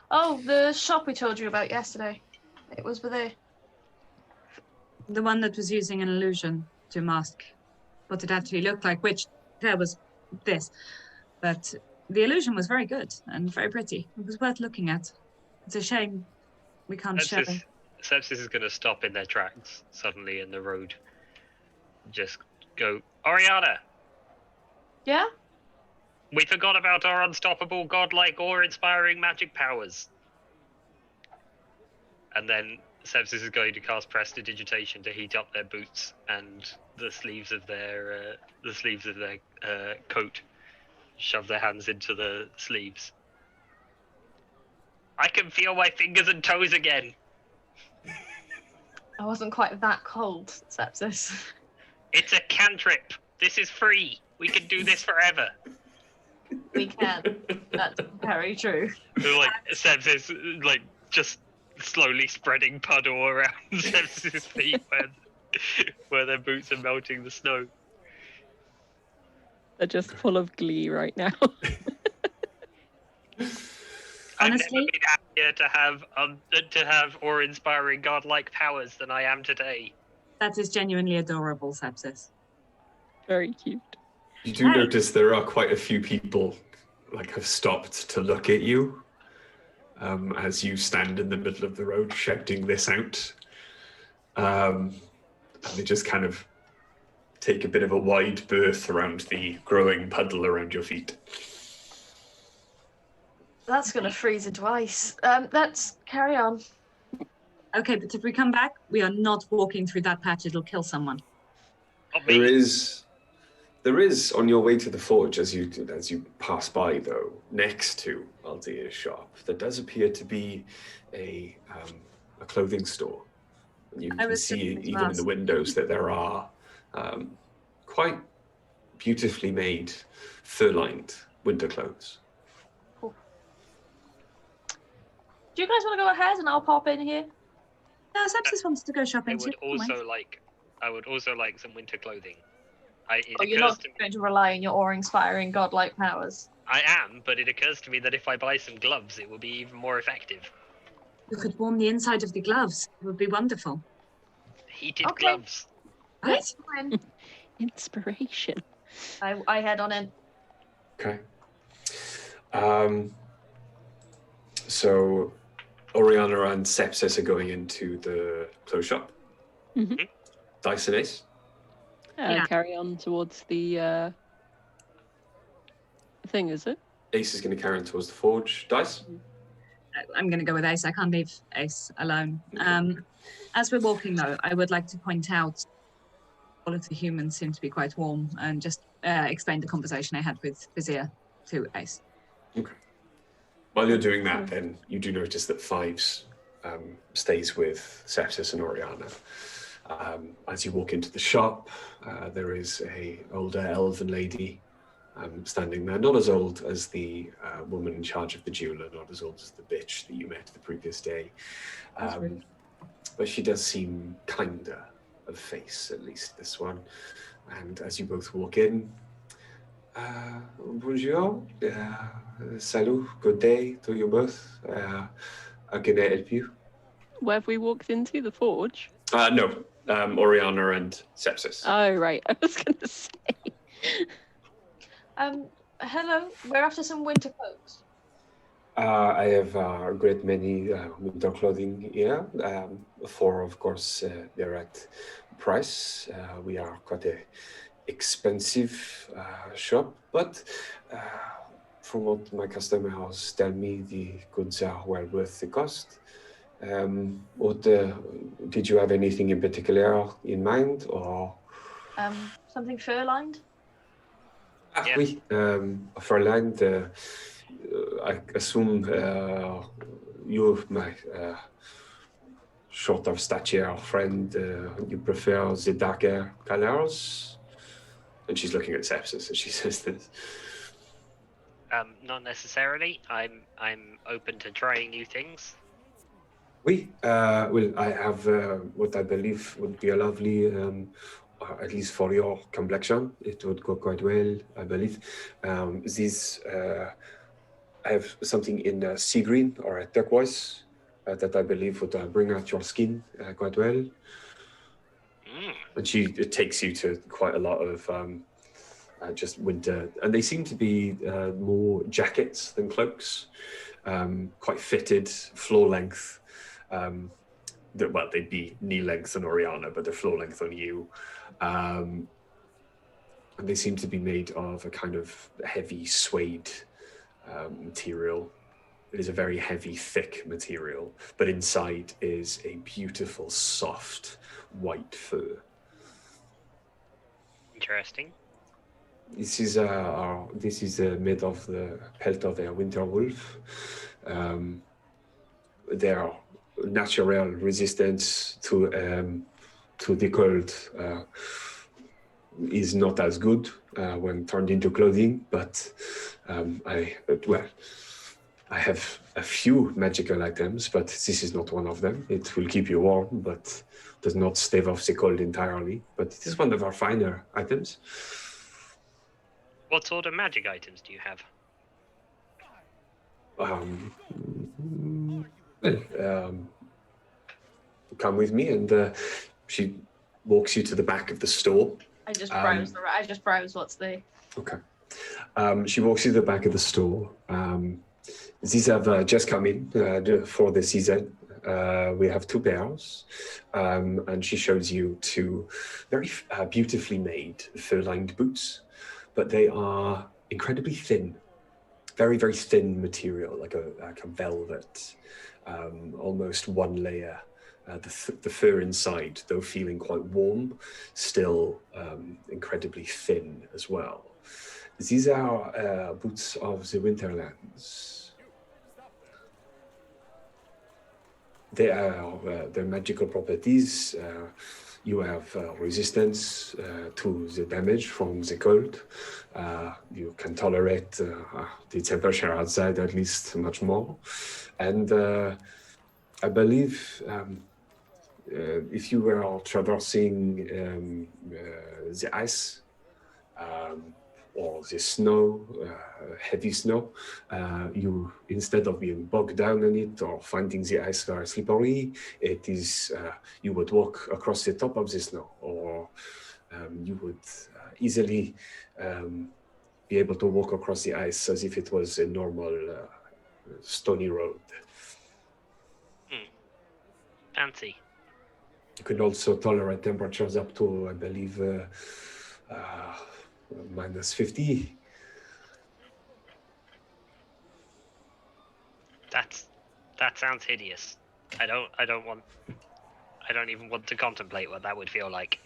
Oh, the shop we told you about yesterday. It was with a... The one that was using an illusion to mask what it actually looked like, which there was this. But the illusion was very good and very pretty. It was worth looking at. It's a shame we can't share it. Sepsis is going to stop in their tracks suddenly in the road. Just go, Oriana! Yeah? We forgot about our unstoppable, godlike, awe-inspiring magic powers. And then Sepsis is going to cast prestidigitation to heat up their boots and the sleeves of their coat. Shove their hands into the sleeves. I can feel my fingers and toes again. I wasn't quite that cold, Sepsis. It's a cantrip. This is free. We can do this forever. We can. That's very true. Like Sepsis, like just slowly spreading puddle around Sepsis' feet where their boots are melting the snow. They're just full of glee right now. I've Honestly? never been happier to have awe-inspiring godlike powers than I am today. That is genuinely adorable, Sepsis. Very cute. You do notice there are quite a few people have stopped to look at you as you stand in the middle of the road shouting this out. And they just kind of take a bit of a wide berth around the growing puddle around your feet. That's going to freeze into ice. Let's carry on. Okay, but if we come back, we are not walking through that patch. It'll kill someone. Not me. There is, on your way to the forge, as you pass by, though, next to Aldea's shop, there does appear to be a clothing store. And you I can was see, just going to even in the ask. windows, that there are quite beautifully made, fur-lined winter clothes. Cool. Do you guys want to go ahead and I'll pop in here? No, Sepsis wants to go I shopping too. would also like some winter clothing. You're not going to rely on your awe-inspiring godlike powers. I am, but it occurs to me that if I buy some gloves, it will be even more effective. You could warm the inside of the gloves. It would be wonderful. Heated Okay. gloves. Right? Yes, fine. Inspiration. I head on in. Okay. So Oriana and Sepsis are going into the clothes shop. Mm-hmm. Dice and Ace. Yeah. Carry on towards the thing, is it? Ace is going to carry on towards the forge. Dice. I'm going to go with Ace. I can't leave Ace alone. As we're walking, though, I would like to point out all of the humans seem to be quite warm and just explain the conversation I had with Vizier to Ace. Okay. While you're doing that, then you do notice that Fives stays with Sepsis and Oriana. As you walk into the shop, there is a older elven lady standing there, not as old as the woman in charge of the jeweler, not as old as the bitch that you met the previous day. But she does seem kinder of face, at least this one. And as you both walk in, bonjour, salut, good day to you both. How can I help you? Where have we walked into? The forge? No, Oriana and Sepsis. Oh, right. I was going to say. Hello. We're after some winter coats. I have a great many winter clothing here. For, of course, the right price. We are quite a expensive shop, but from what my customers tell me, the goods are well worth the cost. Did you have anything in particular in mind, or? Something fur-lined? Yeah. Oui, Fräulein, I assume you, my short of stature friend, you prefer the darker colors? And she's looking at Sepsis as she says this. Not necessarily. I'm open to trying new things. Oui, well, I have what I believe would be a lovely, at least for your complexion, it would go quite well, I believe. I have something in sea green or a turquoise that I believe would bring out your skin quite well. And it takes you to quite a lot of just winter, and they seem to be more jackets than cloaks, quite fitted, floor length. They'd be knee length on Oriana, but they're floor length on you. And they seem to be made of a kind of heavy suede material. It is a very heavy, thick material, but inside is a beautiful, soft, white fur. Interesting. This is made of the pelt of a winter wolf. Their natural resistance to the cold is not as good when turned into clothing, but I have a few magical items, but this is not one of them. It will keep you warm, but does not stave off the cold entirely. But it is one of our finer items. What sort of magic items do you have? Come with me, and she walks you to the back of the store. I just browse what's there. Okay. She walks you to the back of the store. These have just come in for the season. We have 2 pairs, and she shows you 2 very beautifully made fur-lined boots, but they are incredibly thin, very, very thin material, like a velvet, almost one layer the fur inside, though feeling quite warm, still incredibly thin as well. These are boots of the Winterlands. They are their magical properties. You have resistance to the damage from the cold. You can tolerate the temperature outside at least much more. And I believe if you were traversing the ice or the snow, heavy snow, you, instead of being bogged down in it or finding the ice very slippery, it is you would walk across the top of the snow, or you would easily be able to walk across the ice as if it was a normal stony road. Fancy. You could also tolerate temperatures up to, I believe, minus 50. That sounds hideous. I don't even want to contemplate what that would feel like.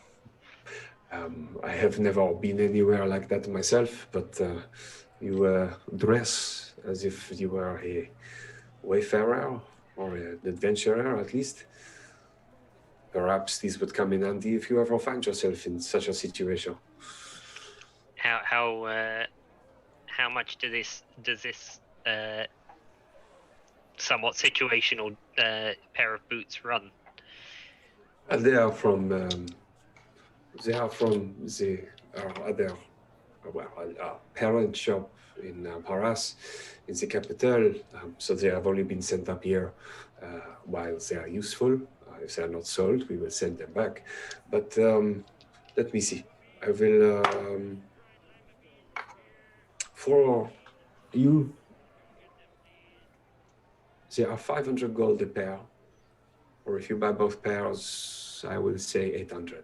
I have never been anywhere like that myself, but you dress as if you were a wayfarer or an adventurer at least. Perhaps this would come in handy if you ever find yourself in such a situation. How much does this somewhat situational pair of boots run? They are from the other parent shop in Paris, in the capital. So they have only been sent up here while they are useful. If they are not sold, we will send them back. But let me see. I will for you. They are 500 gold a pair, or if you buy both pairs, I will say 800.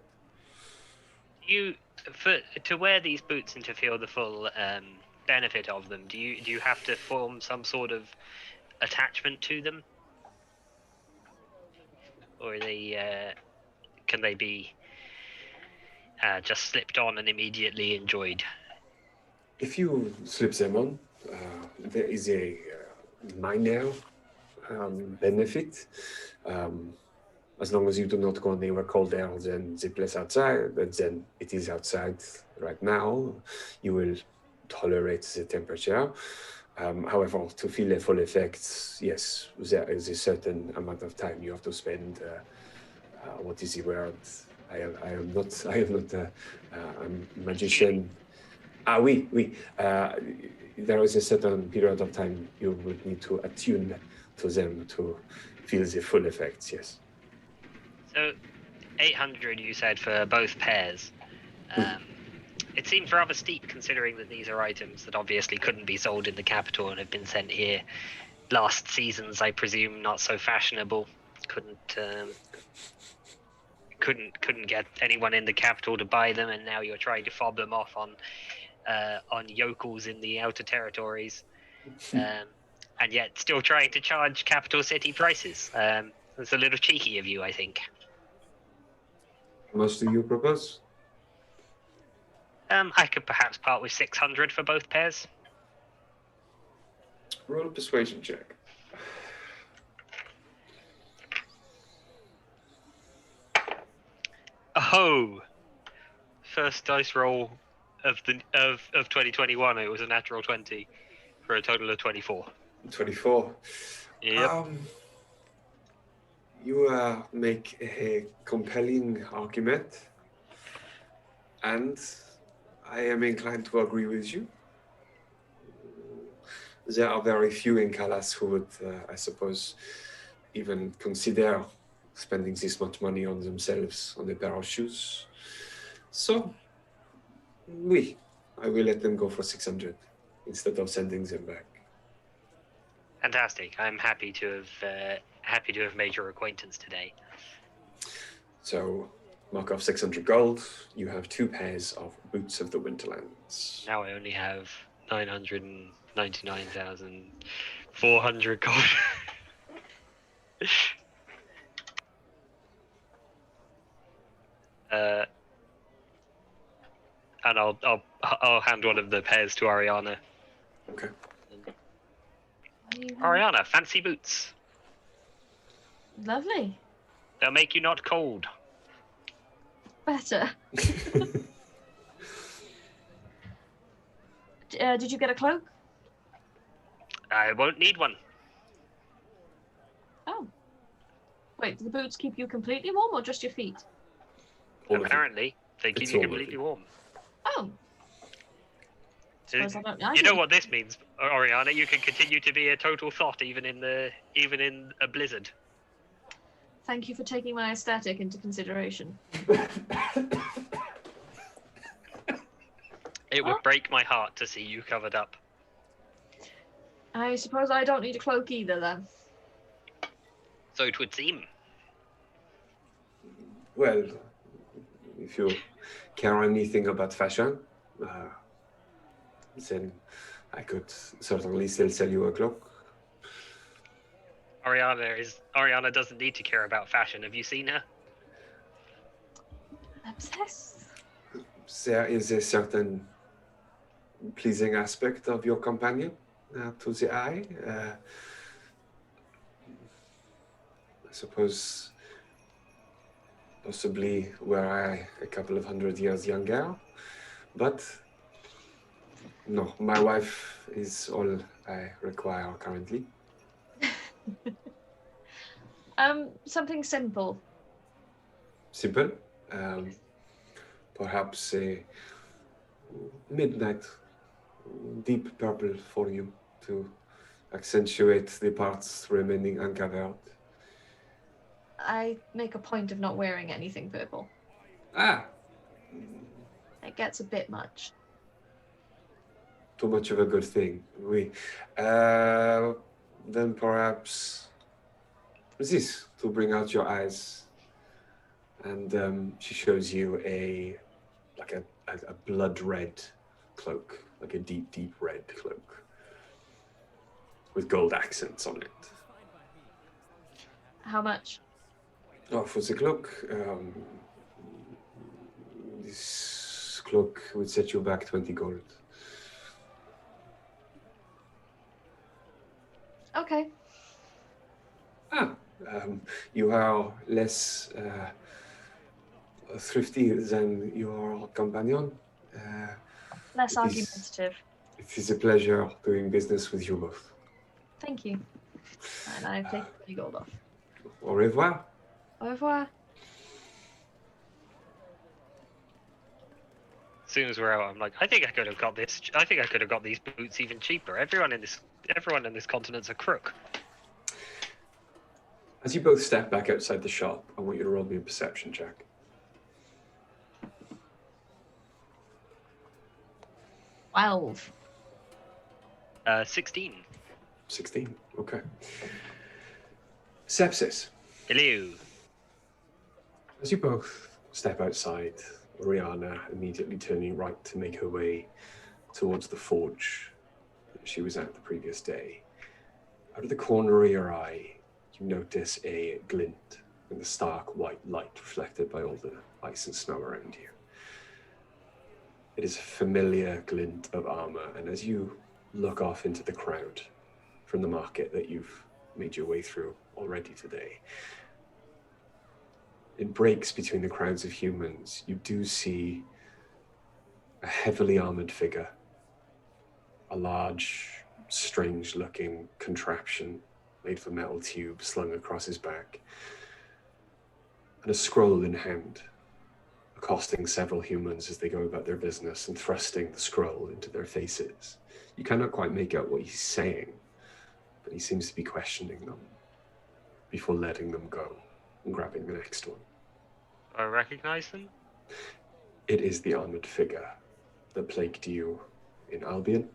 To wear these boots and to feel the full benefit of them, do you have to form some sort of attachment to them, or can they be just slipped on and immediately enjoyed? If you slip them on, there is a minor benefit. As long as you do not go anywhere colder than the place outside, but then it is outside right now, you will tolerate the temperature. However, to feel the full effects, yes, there is a certain amount of time you have to spend. What is the word? I am not a magician. Oui. There is a certain period of time you would need to attune to them to feel the full effects, yes. So, 800 you said for both pairs. It seems rather steep considering that these are items that obviously couldn't be sold in the capital and have been sent here. Last seasons, I presume, not so fashionable. Couldn't get anyone in the capital to buy them, and now you're trying to fob them off on yokels in the outer territories, and yet still trying to charge capital city prices. It's a little cheeky of you, I think. How much do you propose? I could perhaps part with 600 for both pairs. Roll a persuasion check. Oh, first dice roll of 2021. It was a natural 20 for a total of 24. 24. Yep. You make a compelling argument, and I am inclined to agree with you. There are very few in Kalas who would, I suppose, even consider spending this much money on themselves, on a pair of shoes. So, I will let them go for 600 instead of sending them back. Fantastic. I'm happy to have made your acquaintance today. So, mark off 600 gold. You have 2 pairs of boots of the Winterlands. Now I only have 999,400 gold. and I'll hand one of the pairs to Ariana. Okay. Ariana, fancy boots. Lovely. They'll make you not cold. Better. Did you get a cloak? I won't need one. Oh. Wait, do the boots keep you completely warm or just your feet? All of it. Apparently, they keep It's you all of completely it. warm. Oh. Suppose I You know do. what this means, Oriana? You can continue to be a total thought even in a blizzard. Thank you for taking my aesthetic into consideration. It would break my heart to see you covered up. I suppose I don't need a cloak either then. So it would seem. Well, if you care anything about fashion, then I could certainly still sell you a cloak. Ariana doesn't need to care about fashion. Have you seen her? Obsessed. There is a certain pleasing aspect of your companion to the eye. I suppose possibly were I a couple of 100 years younger, but no, my wife is all I require currently. Something simple. Simple. Perhaps a midnight deep purple for you to accentuate the parts remaining uncovered. I make a point of not wearing anything purple. Ah, It gets a bit much. too much of a good thing. Then perhaps this to bring out your eyes. And she shows you a blood red cloak, like a deep, deep red cloak with gold accents on it. How much? Oh, for the cloak, this cloak would set you back 20 gold. Okay. You are less thrifty than your companion. Less It is- argumentative. It is a pleasure doing business with you both. Thank you. And I take the gold off. Au revoir. Au revoir. As soon as we're out, I'm like, I think I could have got this. I think I could have got these boots even cheaper. Everyone in this continent's a crook. As you both step back outside the shop, I want you to roll me a perception check. 12. 16. 16. Okay. Sepsis. Hello. As you both step outside, Rihanna immediately turning right to make her way towards the forge that she was at the previous day. Out of the corner of your eye, you notice a glint in the stark white light reflected by all the ice and snow around you. It is a familiar glint of armor, and as you look off into the crowd from the market that you've made your way through already today, it breaks between the crowds of humans. You do see a heavily armored figure, a large, strange-looking contraption made of metal tube slung across his back, and a scroll in hand, accosting several humans as they go about their business and thrusting the scroll into their faces. You cannot quite make out what he's saying, but he seems to be questioning them before letting them go and grabbing the next one. I recognize them. It is the armored figure that plagued you in Albion,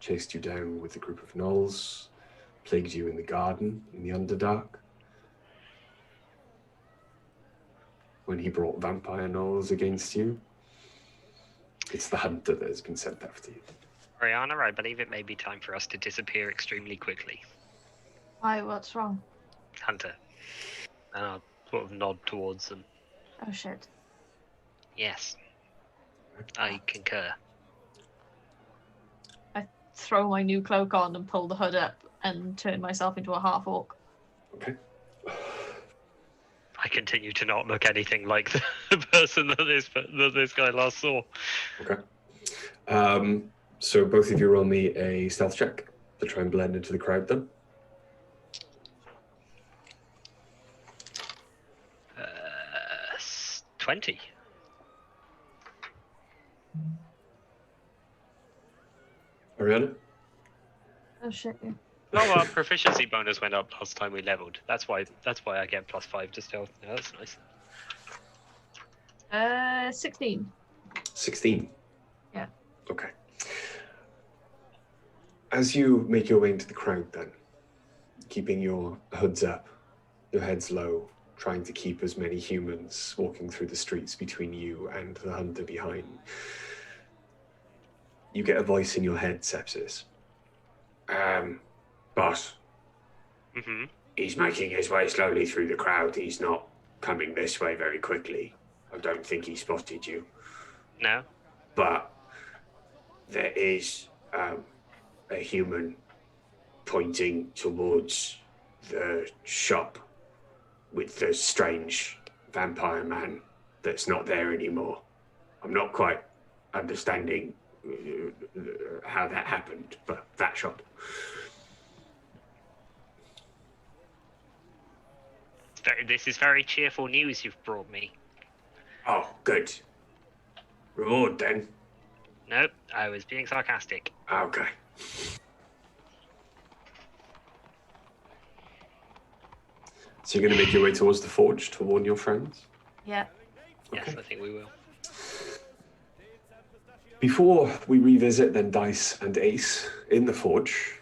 chased you down with a group of gnolls, plagued you in the garden in the Underdark, when he brought vampire gnolls against you. It's the hunter that has been sent after you. Ariana, I believe it may be time for us to disappear extremely quickly. Why, what's wrong? Hunter. And I'll sort of nod towards them. Oh shit. Yes, I concur. Throw my new cloak on and pull the hood up and turn myself into a half orc. Okay. I continue to not look anything like the person that this guy last saw. Okay. So both of you roll me a stealth check to try and blend into the crowd then. 20. Ariana? Oh shit. Yeah. Oh, our proficiency bonus went up last time we leveled. That's why I get +5 to stealth. No, that's nice. 16. 16. Yeah. Okay. As you make your way into the crowd then, keeping your hoods up, your heads low, trying to keep as many humans walking through the streets between you and the hunter behind, you get a voice in your head, Sepsis. Boss, Mm-hmm. he's making his way slowly through the crowd. He's not coming this way very quickly. I don't think he spotted you. No? But there is a human pointing towards the shop with the strange vampire man that's not there anymore. I'm not quite understanding how that happened, but that shop. This is very cheerful news you've brought me. Oh, good. Reward then. Nope, I was being sarcastic. Okay. So you're going to make your way towards the forge to warn your friends? Yeah. Yes, Okay. I think we will. Before we revisit then Dice and Ace in the forge,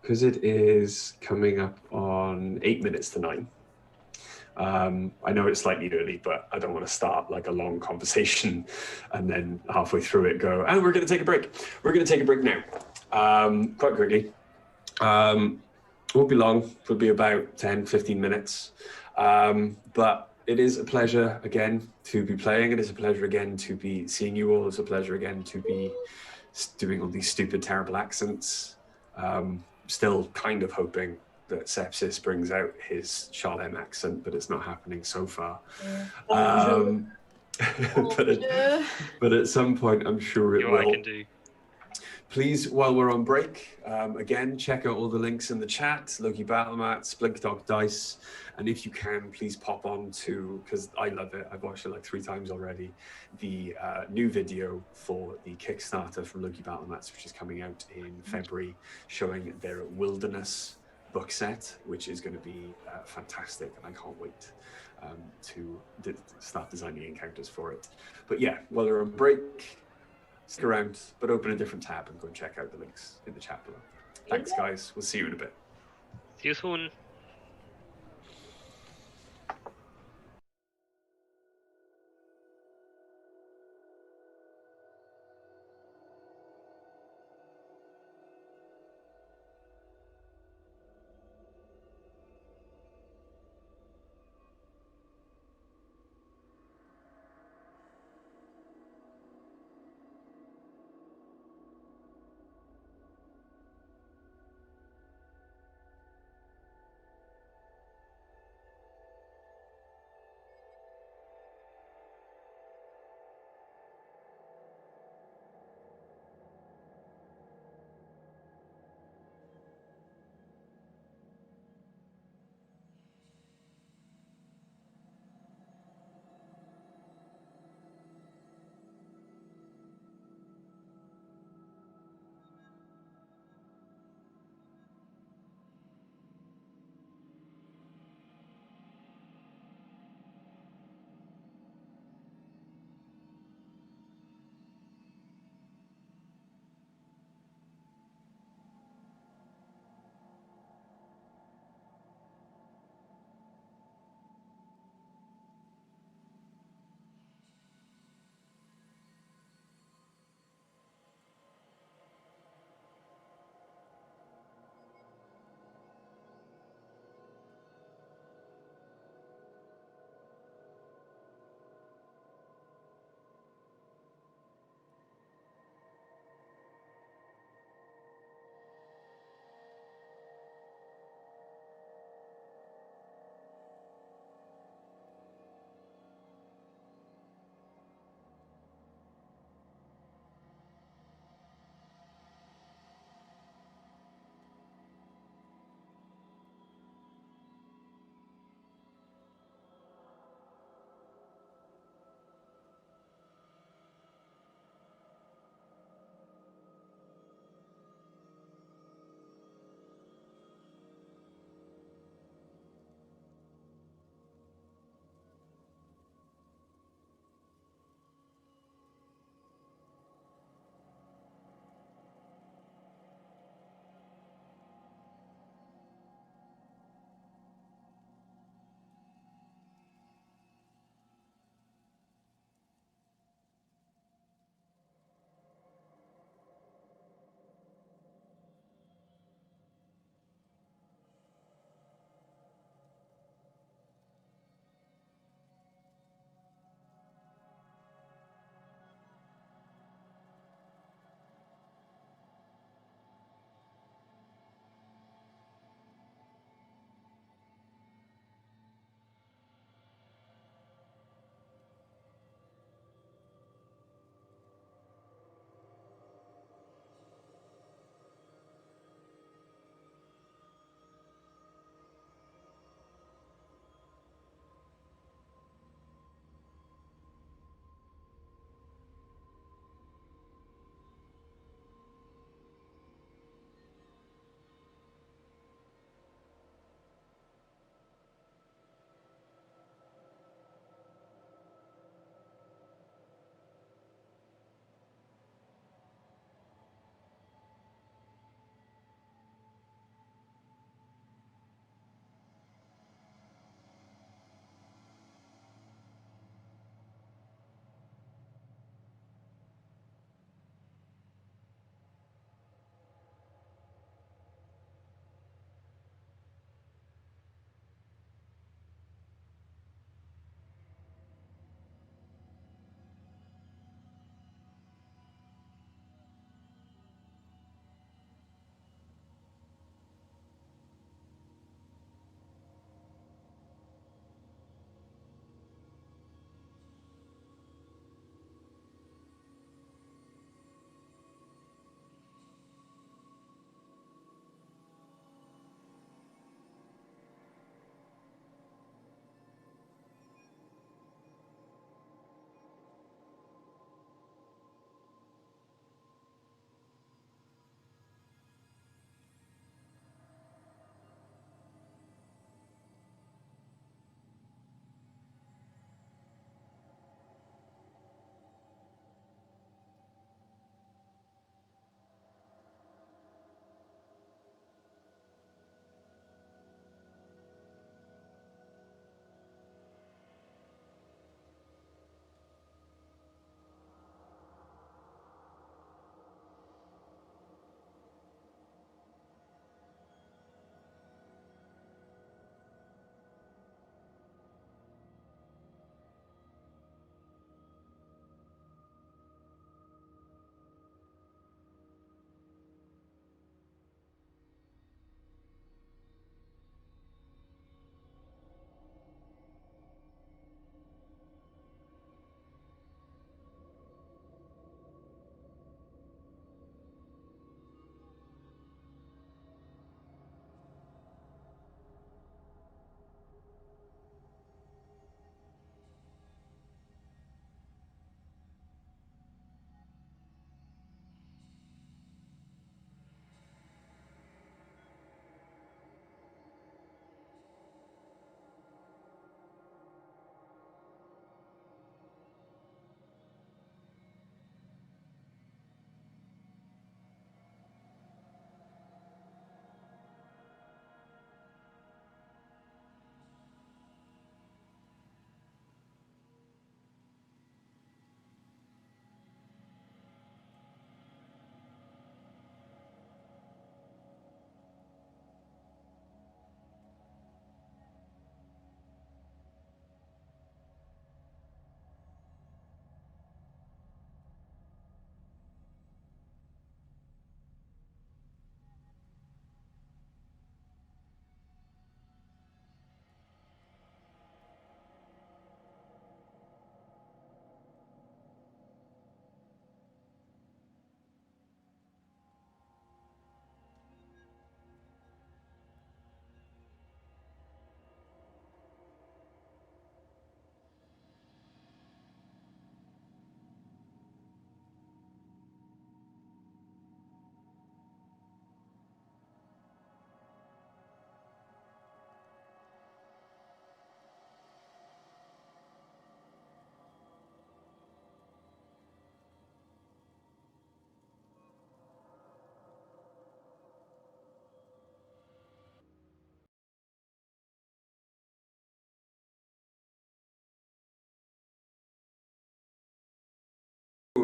because it is coming up on 8 minutes to 9. I know it's slightly early, but I don't want to start like a long conversation and then halfway through it go, and we're going to take a break. We're going to take a break now, quite quickly. Won't be long. It'll be about 10, 15 minutes. But it is a pleasure again to be playing. It is a pleasure again to be seeing you all. It's a pleasure again to be doing all these stupid, terrible accents. Still kind of hoping that Sepsis brings out his Charlem accent, but it's not happening so far. But at some point, I'm sure it What I will. can do. Please, while we're on break, again, check out all the links in the chat, Loki Battle Mats, Blink Dog Dice, and if you can, please pop on to, because I love it, I've watched it like 3 times already, the new video for the Kickstarter from Loki Battle Mats, which is coming out in February, showing their Wilderness book set, which is going to be fantastic, and I can't wait to start designing encounters for it. But yeah, while we're on break, stick around, but open a different tab and go and check out the links in the chat below. Thanks, guys. We'll see you in a bit. See you soon.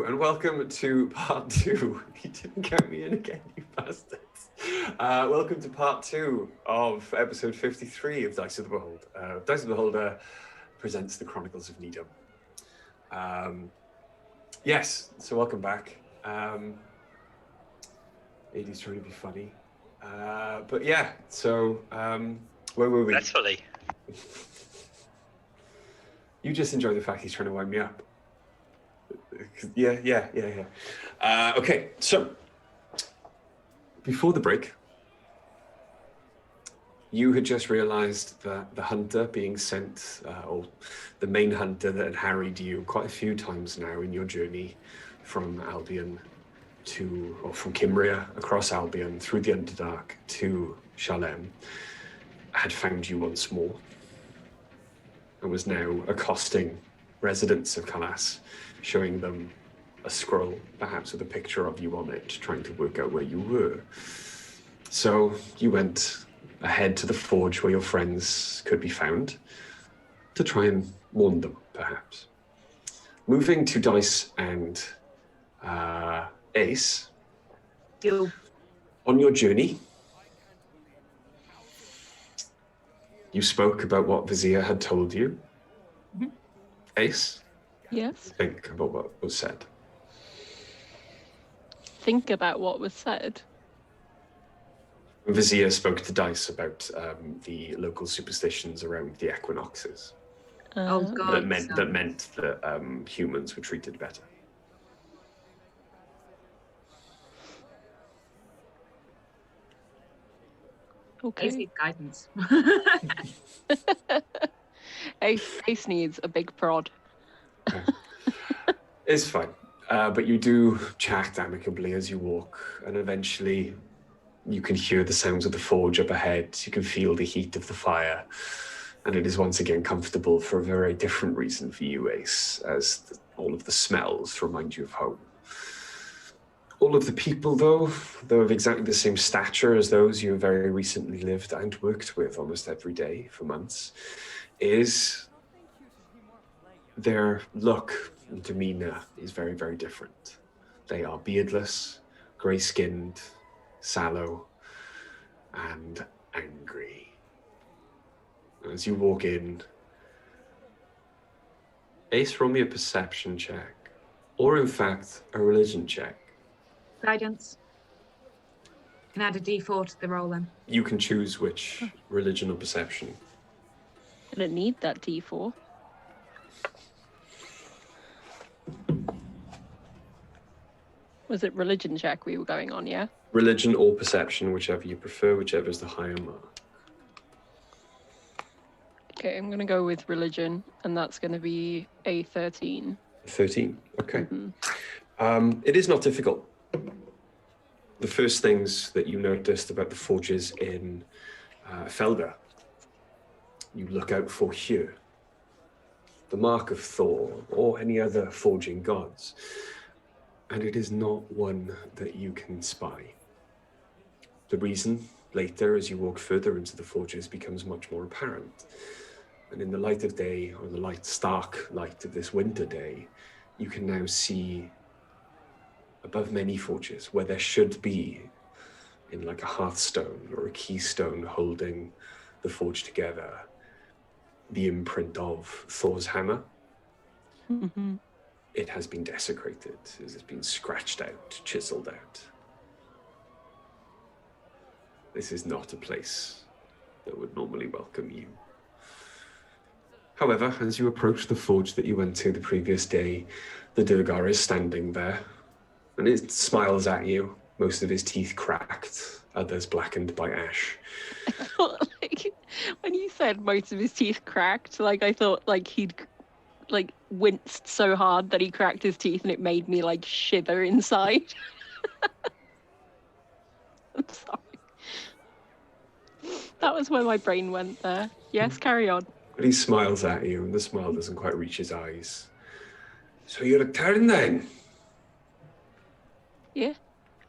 and welcome to part 2. You didn't count me in again, you bastards. Welcome to part 2 of episode 53 of Dice of the Behold. Dice of the Beholder presents the Chronicles of Nidum. Yes, so welcome back. AD's trying to be funny. But yeah, so where were we? That's funny. You just enjoy the fact he's trying to wind me up. Yeah. Okay, so before the break, you had just realized that the hunter being sent, or the main hunter that had harried you quite a few times now in your journey from Albion from Cimbria across Albion through the Underdark to Shalem, had found you once more and was now accosting residents of Kalas, showing them a scroll, perhaps with a picture of you on it, trying to work out where you were. So you went ahead to the forge where your friends could be found to try and warn them, perhaps. Moving to Dice and Ace, on your journey, you spoke about what Vizier had told you. Mm-hmm. Ace? Yes. Think about what was said. Think about what was said. Vizier spoke to Dice about the local superstitions around the equinoxes. Oh God! That meant that humans were treated better. Okay. Ace needs guidance. Ace needs a big prod. Okay. It's fine. But you do chat amicably as you walk, and eventually you can hear the sounds of the forge up ahead. You can feel the heat of the fire, and it is once again comfortable for a very different reason for you, Ace, as all of the smells remind you of home. All of the people, though of exactly the same stature as those you have very recently lived and worked with almost every day for months, is their look and demeanor is very, very different. They are beardless, grey-skinned, sallow, and angry. As you walk in, Ace, roll me a perception check, or in fact, a religion check. Guidance. Can add a D4 to the roll then. You can choose which religion or perception. I don't need that D4. Was it religion check we were going on, yeah? Religion or perception, whichever you prefer, whichever is the higher mark. Okay, I'm going to go with religion, and that's going to be a 13. 13, okay. Mm-hmm. It is not difficult. The first things that you noticed about the forges in Felder, you look out for here. The mark of Thor, or any other forging gods. And it is not one that you can spy. The reason, later, as you walk further into the forges, becomes much more apparent. And in the light of day, or the stark light of this winter day, you can now see above many forges where there should be, in like a hearthstone or a keystone holding the forge together, the imprint of Thor's hammer. Mm-hmm. It has been desecrated. It has been scratched out, chiseled out. This is not a place that would normally welcome you. However, as you approach the forge that you went to the previous day, the Durgar is standing there, and it smiles at you, most of his teeth cracked, others blackened by ash. I thought, like, when you said most of his teeth cracked, like, I thought, like, he'd, like, winced so hard that he cracked his teeth and it made me, like, shiver inside. I'm sorry. That was where my brain went there. Yes, carry on. But he smiles at you, and the smile doesn't quite reach his eyes. So you return then? Yeah.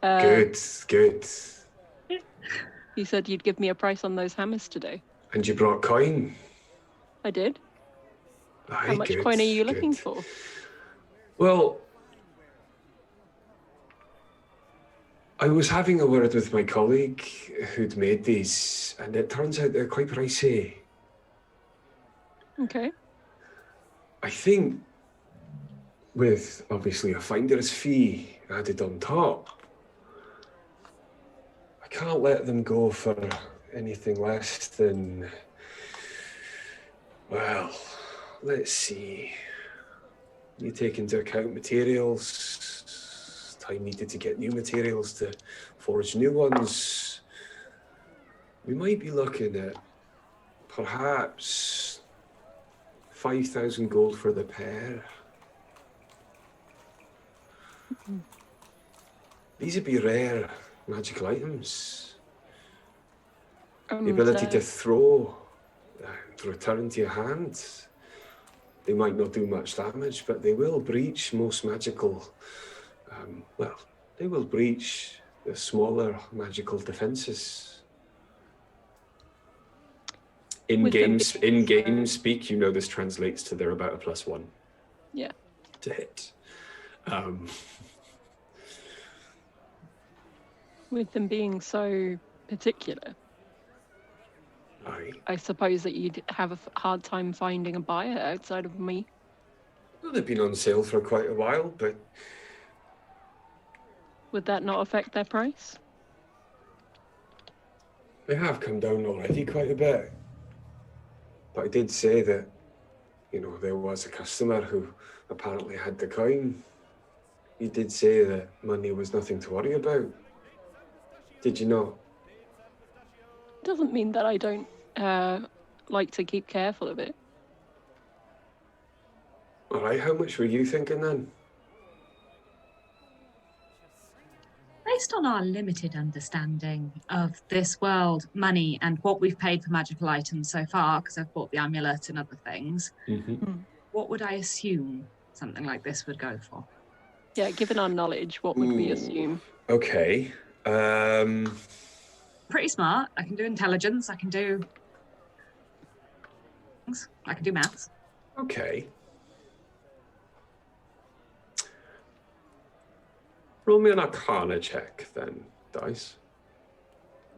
Good. You said you'd give me a price on those hammers today. And you brought coin? I did. Aye, How much good, coin are you looking good. for? Well, I was having a word with my colleague who'd made these, and it turns out they're quite pricey. Okay. I think with obviously a finder's fee added on top, I can't let them go for anything less than, well, let's see. You take into account materials, time needed to get new materials to forge new ones. We might be looking at perhaps 5,000 gold for the pair. These would be rare magical items. The ability to throw and return to your hand. They might not do much damage, but they will breach most magical, they will breach the smaller magical defenses. In game speak, you know this translates to they're about a +1. Yeah. To hit. With them being so particular, I suppose that you'd have a hard time finding a buyer outside of me. Well, they've been on sale for quite a while, but Would that not affect their price? they have come down already quite a bit. But I did say that, there was a customer who apparently had the coin. You did say that money was nothing to worry about. Did you not? Doesn't mean that I don't like to keep careful of it. All right, how much were you thinking then? Based on our limited understanding of this world, money, and what we've paid for magical items so far, because I've bought the amulet and other things, what would I assume something like this would go for? Yeah, given our knowledge, what would we assume? Okay. Pretty smart. I can do intelligence. I can do maths. Okay. Roll me an Arcana check then, dice.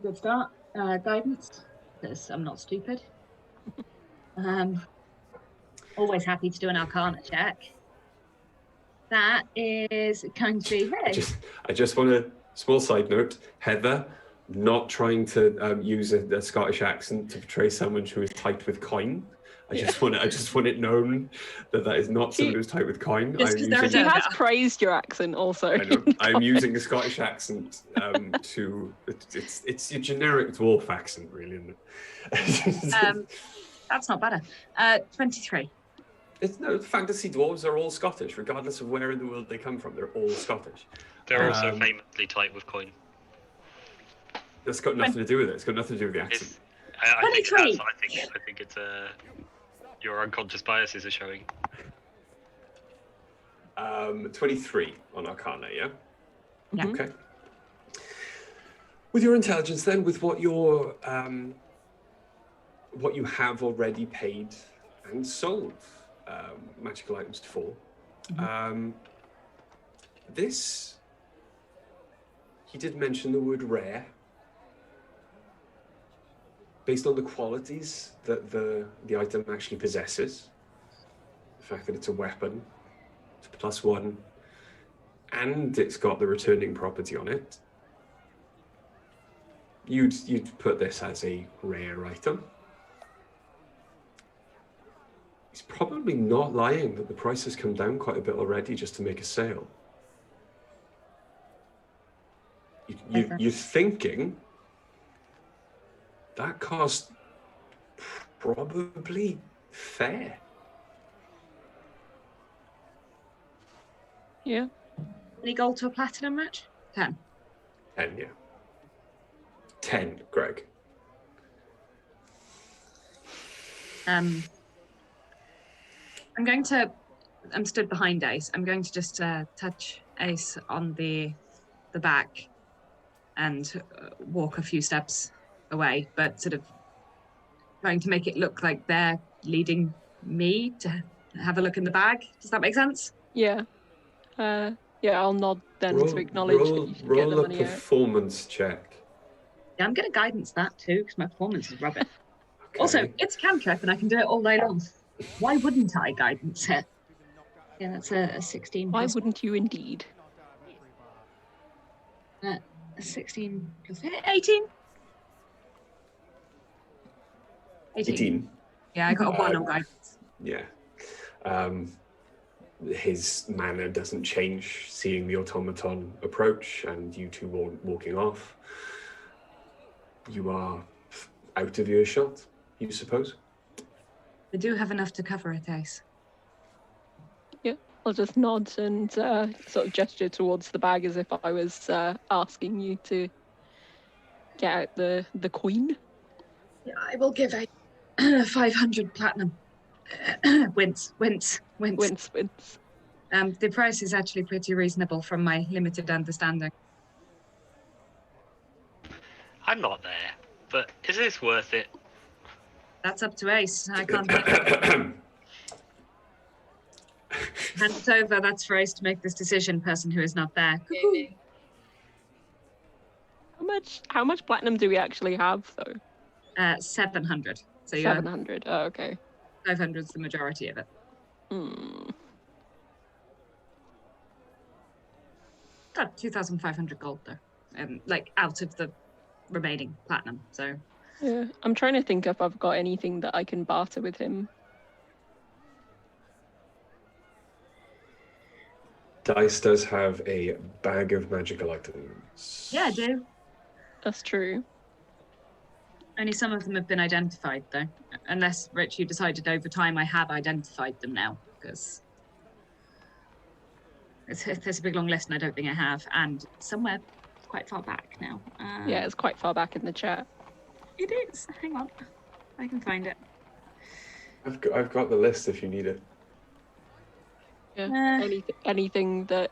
Good start. Guidance, because I'm not stupid. Always happy to do an Arcana check. That is going to be I just want a small side note. Heather, not trying to use a Scottish accent to portray someone who is tight with coin. I just want it known that is not someone who's tight with coin. She has praised your accent also. I know. I'm using a Scottish accent it's your generic dwarf accent, really, isn't it? That's not better. 23. No, fantasy dwarves are all Scottish, regardless of where in the world they come from. They're all Scottish. They're also famously tight with coin. That's got nothing to do with it. It's got nothing to do with the accent. I think it's your unconscious biases are showing. 23 on Arcana, yeah? Yeah. Okay. With your intelligence then, with what you have already paid and sold magical items for, this, he did mention the word rare. Based on the qualities that the item actually possesses, the fact that it's a weapon, it's +1, and it's got the returning property on it, you'd put this as a rare item. He's probably not lying that the price has come down quite a bit already just to make a sale. You're thinking that cost probably fair. Yeah. Any gold to a platinum match? 10. 10, yeah. 10, Greg. I'm stood behind Ace. I'm going to just touch Ace on the back and walk a few steps away, but sort of trying to make it look like they're leading me to have a look in the bag. Does that make sense? Yeah. Yeah, I'll nod then to acknowledge that you should get roll the a money out. performance check. Yeah, I'm going to guidance that too, because my performance is rubbish. Okay. Also, it's cantrip and I can do it all day long. Why wouldn't I guidance it? Yeah, that's a 16 Why plus wouldn't you indeed? a 16 plus 18. 18. Yeah, I got a 1 on guidance. Yeah. His manner doesn't change, seeing the automaton approach and you two walking off. You are out of earshot, you suppose? They do have enough to cover it, Ace. Yeah, I'll just nod and sort of gesture towards the bag as if I was asking you to get out the coin. Yeah, I will give a 500 platinum. Wince. Wince. The price is actually pretty reasonable from my limited understanding. I'm not there, but is this worth it? That's up to Ace. I can't hand it over. That's for Ace to make this decision, person who is not there. How much platinum do we actually have though? 700. So 700. Oh, okay. 500 is the majority of it. Got 2,500 gold though. Like out of the remaining platinum. So Yeah, I'm trying to think if I've got anything that I can barter with him. Dice does have a bag of magical items. yeah, I do. That's true. Only some of them have been identified though. Unless, Rich, you decided over time I have identified them now. Because there's a big long list and I don't think I have. And somewhere quite far back now. Yeah, it's quite far back in the chat. It is. Hang on. I can find it. I've got the list if you need it. Yeah. Anything that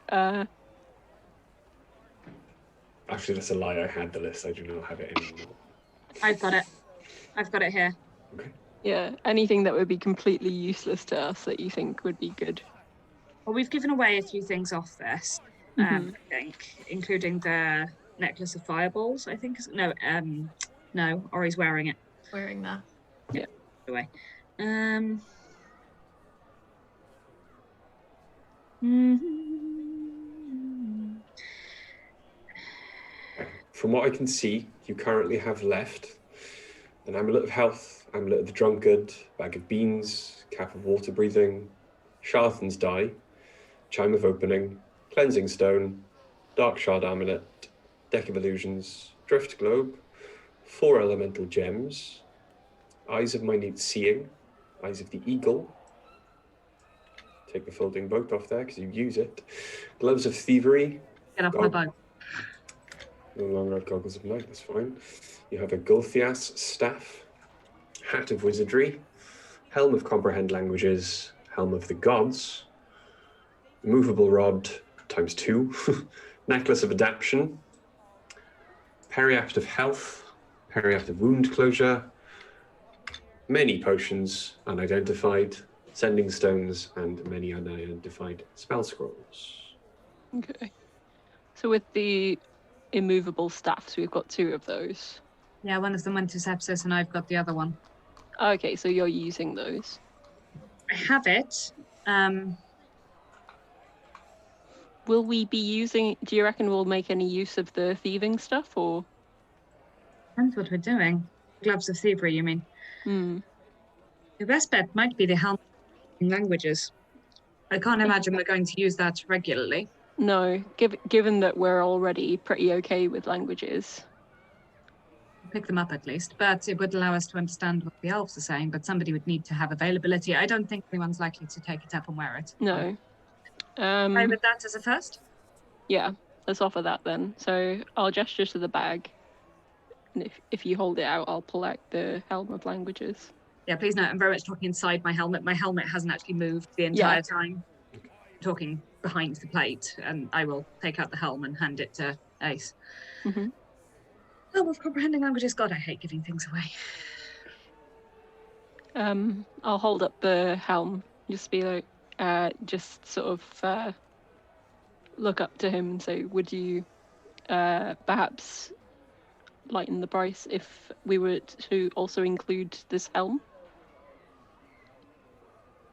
Actually, that's a lie. I had the list. I do not have it anymore. I've got it. I've got it here. Okay. yeah, anything that would be completely useless to us that you think would be good. Well, we've given away a few things off this, I think, including the necklace of fireballs. I think no, Ori's wearing it. Wearing that. Yeah, away. From what I can see, you currently have left an amulet of health, amulet of the drunkard, bag of beans, cap of water breathing, Sharthan's die, chime of opening, cleansing stone, dark shard amulet, deck of illusions, drift globe, 4 elemental gems, eyes of minute seeing, eyes of the eagle. Take the folding boat off there because you use it. Gloves of thievery. Get off my boat. No longer have goggles of night, that's fine. You have a Gulthias staff, hat of wizardry, helm of comprehend languages, helm of the gods, movable rod ×2, necklace of adaption, periapt of health, periapt of wound closure, many potions unidentified, sending stones, and many unidentified spell scrolls. Okay. So with the immovable staffs, we've got 2 of those. Yeah, one of them went to sepsis and I've got the other one. Okay, so you're using those. I have it. Will we be using, do you reckon we'll make any use of the thieving stuff, or? Depends what we're doing. Gloves of thievery, you mean? The best bet might be the helm in languages. I can't imagine we're going to use that regularly. No, given that we're already pretty okay with languages. Pick them up at least, but it would allow us to understand what the elves are saying, but somebody would need to have availability. I don't think anyone's likely to take it up and wear it. No. Play with that as a first? Yeah, let's offer that then. So I'll gesture to the bag. And if you hold it out, I'll pull out the helm of languages. Yeah, please note, I'm very much talking inside my helmet. My helmet hasn't actually moved the entire time. I'm talking behind the plate, and I will take out the helm and hand it to Ace. Oh, with comprehending languages, God, I hate giving things away. I'll hold up the helm, just be like, just sort of look up to him and say, would you perhaps lighten the price if we were to also include this helm?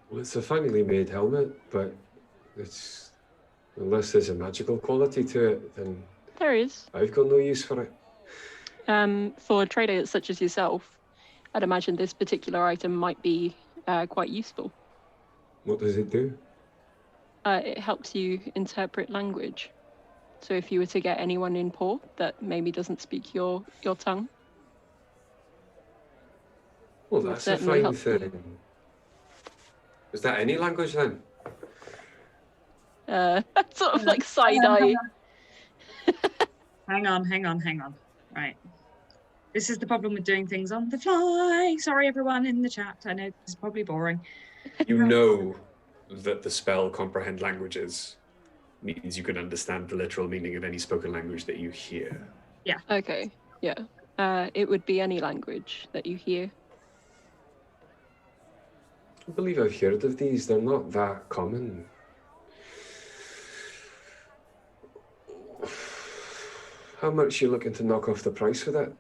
Well, it's a finely made helmet, but it's unless there's a magical quality to it, then There is. I've got no use for it. For a trader such as yourself, I'd imagine this particular item might be quite useful. What does it do? It helps you interpret language. So if you were to get anyone in port that maybe doesn't speak your tongue. Well, It would that's a certainly fine help you. thing. Is that any language then? Sort of like side eye. Hang on. Right. This is the problem with doing things on the fly. Sorry, everyone in the chat. I know this is probably boring. You know that the spell comprehend languages means you can understand the literal meaning of any spoken language that you hear. Okay, yeah. It would be any language that you hear. I believe I've heard of these. They're not that common. How much you looking to knock off the price for that?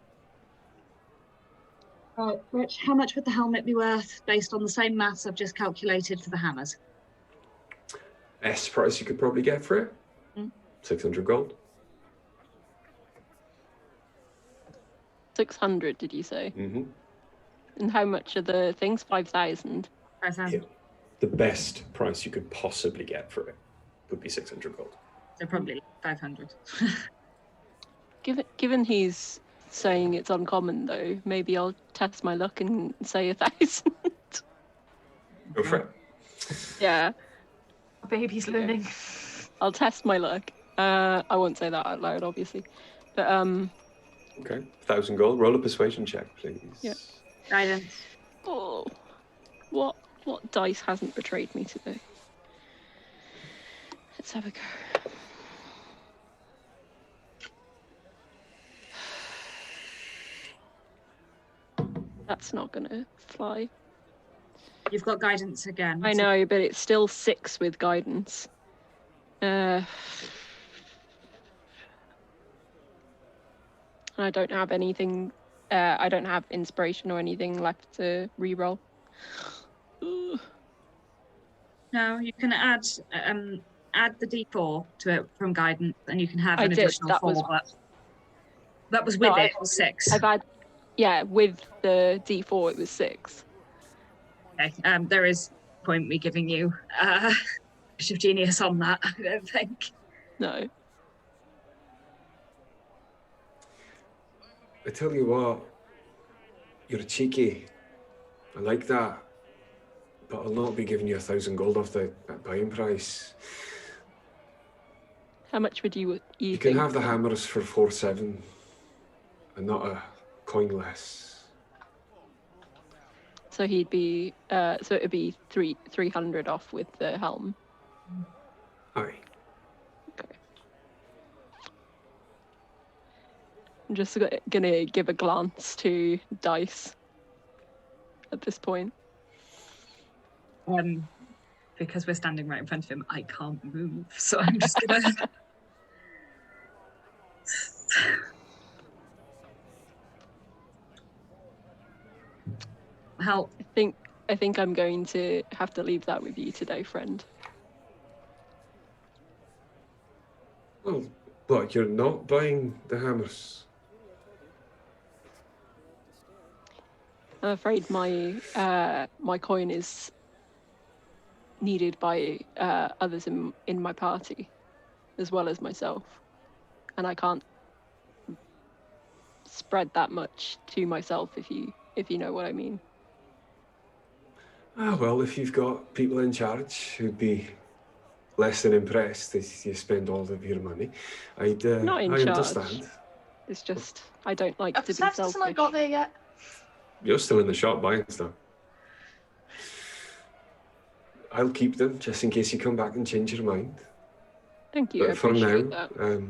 Right, Rich, how much would the helmet be worth based on the same maths I've just calculated for the hammers? Best price you could probably get for it? 600 gold. 600, did you say? Mm-hmm. And how much are the things? 5,000. 5,000. Yeah. The best price you could possibly get for it would be 600 gold. So probably 500. Given he's saying it's uncommon, though, maybe I'll test my luck and say 1,000. Go for it. Yeah, Baby's learning. I'll test my luck. I won't say that out loud, obviously. But, Okay. 1,000 gold. Roll a persuasion check, please. Yeah. Guidance. oh, what dice hasn't betrayed me today? Let's have a go. That's not gonna fly. You've got guidance again. I know, but it's still 6 with guidance. I don't have anything. I don't have inspiration or anything left to reroll. No, you can add the D4 to it from guidance, and you can have I an did, additional that 4. was- But that was with No, it, 6. I've had, yeah, with the D4 it was 6. Okay. There is point me giving you of genius on that. I don't think. No. I tell you what, you're cheeky. I like that. But I'll not be giving you 1,000 gold off the buying price. How much would you You think? can have the hammers for 4,700 and not a coin less. So he'd be so it'd be 300 off with the helm. Aye. Okay. I'm just gonna give a glance to dice at this point. Because we're standing right in front of him, I can't move, so I'm just gonna. Help. I think I'm going to have to leave that with you today, friend. Well, what, you're not buying the hammers? I'm afraid my coin is needed by others in my party, as well as myself, and I can't spread that much to myself if you know what I mean. Ah, well, if you've got people in charge who'd be less than impressed if you spend all of your money, I Not in charge. understand. It's just I don't like to be Perhaps selfish. hasn't I got there yet? You're still in the shop buying stuff. I'll keep them just in case you come back and change your mind. Thank you. I But for appreciate now, that.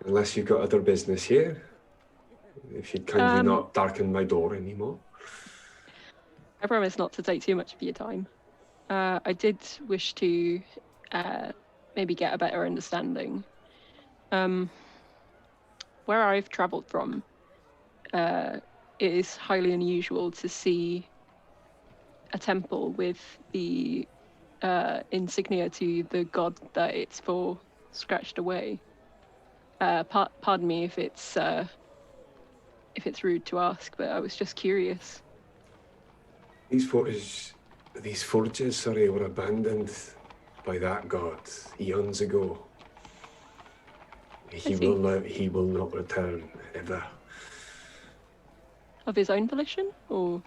unless you've got other business here, if you'd kindly Um, not darken my door anymore. I promise not to take too much of your time. I did wish to maybe get a better understanding. Where I've travelled from, it is highly unusual to see a temple with the insignia to the god that it's for scratched away. Pardon me if it's rude to ask, but I was just curious. These forges, were abandoned by that god eons ago. He will not return ever. Of his own volition, or?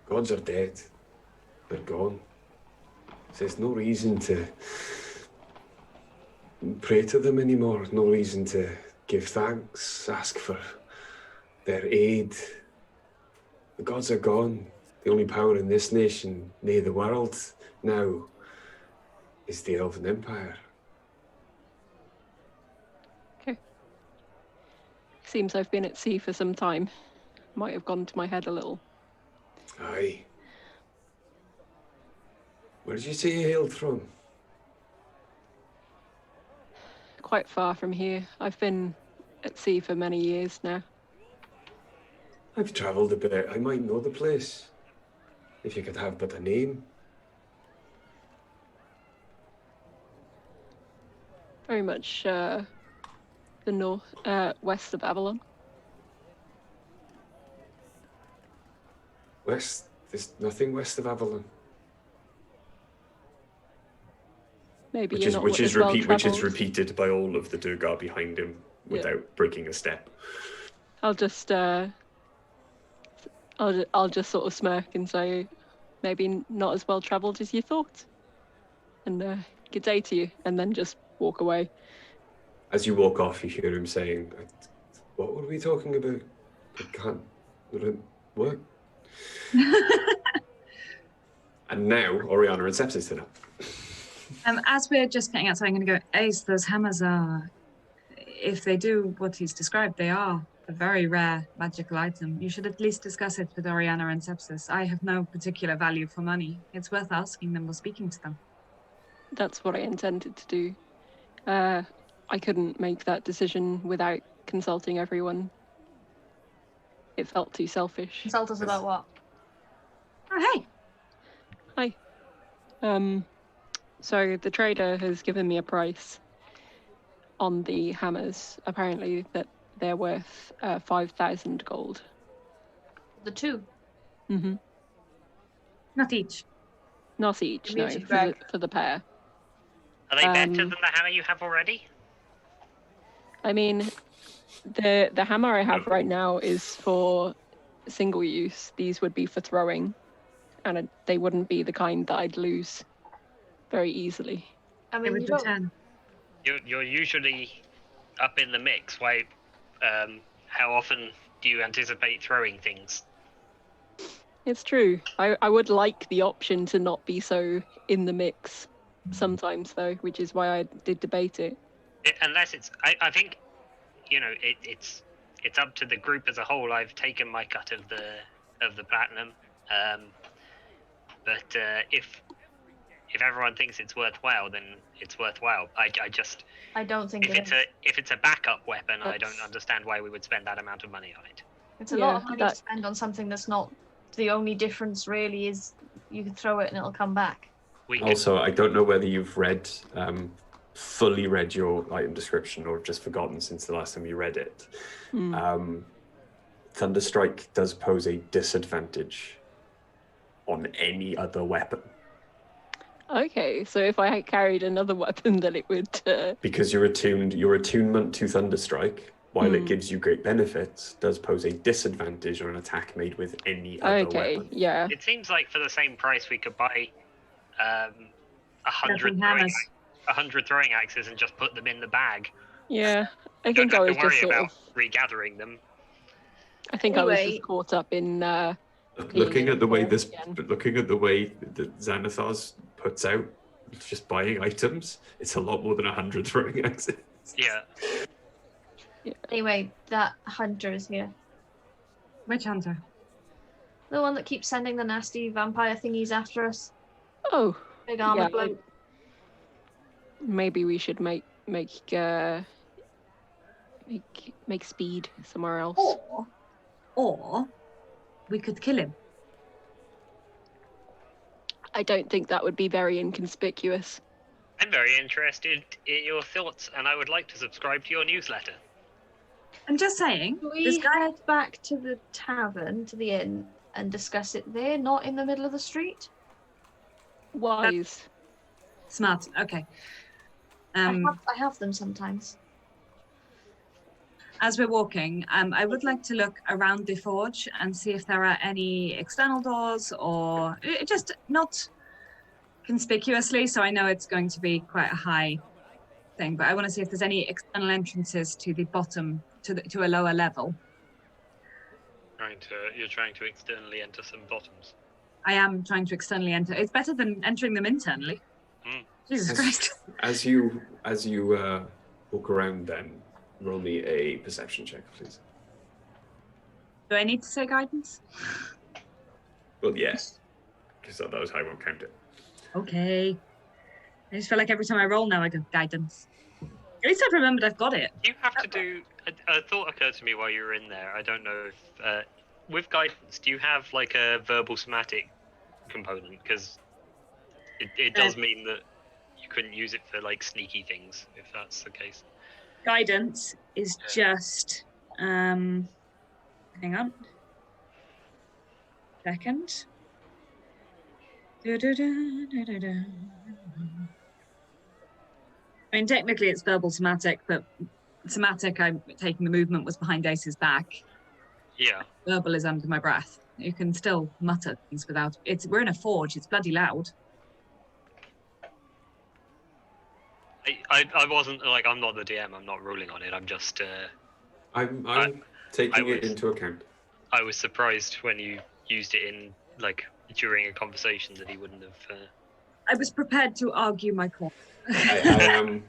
Gods are dead. They're gone. So there's no reason to pray to them anymore. No reason to give thanks, ask for their aid. The gods are gone. The only power in this nation, nay, the world now, is the Elven Empire. Okay. Seems I've been at sea for some time. Might have gone to my head a little. Aye. Where did you say you hailed from? Quite far from here. I've been at sea for many years now. I've travelled a bit. I might know the place. If you could have but a name. Very much the west of Avalon. West? There's nothing west of Avalon. Maybe Which you're is not which is as well repeat which is travelled. repeated by all of the Durgar behind him without breaking a step. I'll just sort of smirk and say, maybe not as well travelled as you thought. And good day to you, and then just walk away. As you walk off, you hear him saying, "What were we talking about? I can't. What?" And now, Oriana and Sepsis turn up. As we're just getting outside, I'm going to go, Ace, those hammers are, if they do what he's described, they are a very rare magical item. You should at least discuss it with Oriana and Sepsis. I have no particular value for money. It's worth asking them or speaking to them. That's what I intended to do. I couldn't make that decision without consulting everyone. It felt too selfish. Consult us about what? Oh, hey. Hi. So the trader has given me a price on the hammers. Apparently that they're worth 5,000 gold. The two? Mm-hmm. Not each. Not each, The no, music bag. for the pair. Are they better than the hammer you have already? I mean, the hammer I have right now is for single use. These would be for throwing, and they wouldn't be the kind that I'd lose very easily. I It mean, would you be don't... 10. You're usually up in the mix. Why? How often do you anticipate throwing things? It's true. I would like the option to not be so in the mix sometimes, though, which is why I did debate it. Unless it's, I think, it's up to the group as a whole. I've taken my cut of the platinum, but if everyone thinks it's worthwhile, then it's worthwhile. I don't think if it's a backup weapon, I don't understand why we would spend that amount of money on it. It's a lot of money to spend on something that's not. The only difference really is you can throw it and it'll come back. Also, I don't know whether you've fully read your item description or just forgotten since the last time you read it. Thunderstrike does pose a disadvantage on any other weapon. Okay, so if I carried another weapon, then it would... Because your attunement to Thunderstrike, while it gives you great benefits, does pose a disadvantage on an attack made with any other weapon. Yeah. It seems like for the same price we could buy 100 throwing axes and just put them in the bag. Yeah, I think I was just sort of regathering them. I think I was just caught up in looking at the way that Xanathar's puts out just buying items, it's a lot more than 100 throwing axes. Yeah. Anyway, that hunter is here. Which hunter? The one that keeps sending the nasty vampire thingies after us. Oh. Big armor bloke. Maybe we should make speed somewhere else. Or we could kill him. I don't think that would be very inconspicuous. I'm very interested in your thoughts, and I would like to subscribe to your newsletter. I'm just saying. Do we This guy. head back to the tavern, to the inn, and discuss it there, not in the middle of the street? Wise. Smart. Okay. I have them sometimes. As we're walking, I would like to look around the forge and see if there are any external doors or just not conspicuously. So I know it's going to be quite a high thing, but I want to see if there's any external entrances to the bottom, to a lower level. You're trying to externally enter some bottoms. I am trying to externally enter. It's better than entering them internally. Jesus Christ. As you walk around, then roll me a perception check, please. Do I need to say guidance? Well, yes, because otherwise I won't count it. Okay. I just feel like every time I roll now I get guidance. At least I've remembered I've got it. You have to do. A thought occurred to me while you were in there. I don't know if with guidance, do you have like a verbal somatic component? Because it does mean that you couldn't use it for like sneaky things, if that's the case. Guidance is just hang on. Second. I mean, technically it's verbal somatic, but somatic, I'm taking the movement was behind Ace's back. Yeah. Verbal is under my breath. You can still mutter things without. We're in a forge. It's bloody loud. I wasn't like, I'm not the DM. I'm not ruling on it. I'm just. I'm taking it into account. I was surprised when you used it in like during a conversation that he wouldn't have. I was prepared to argue my point. I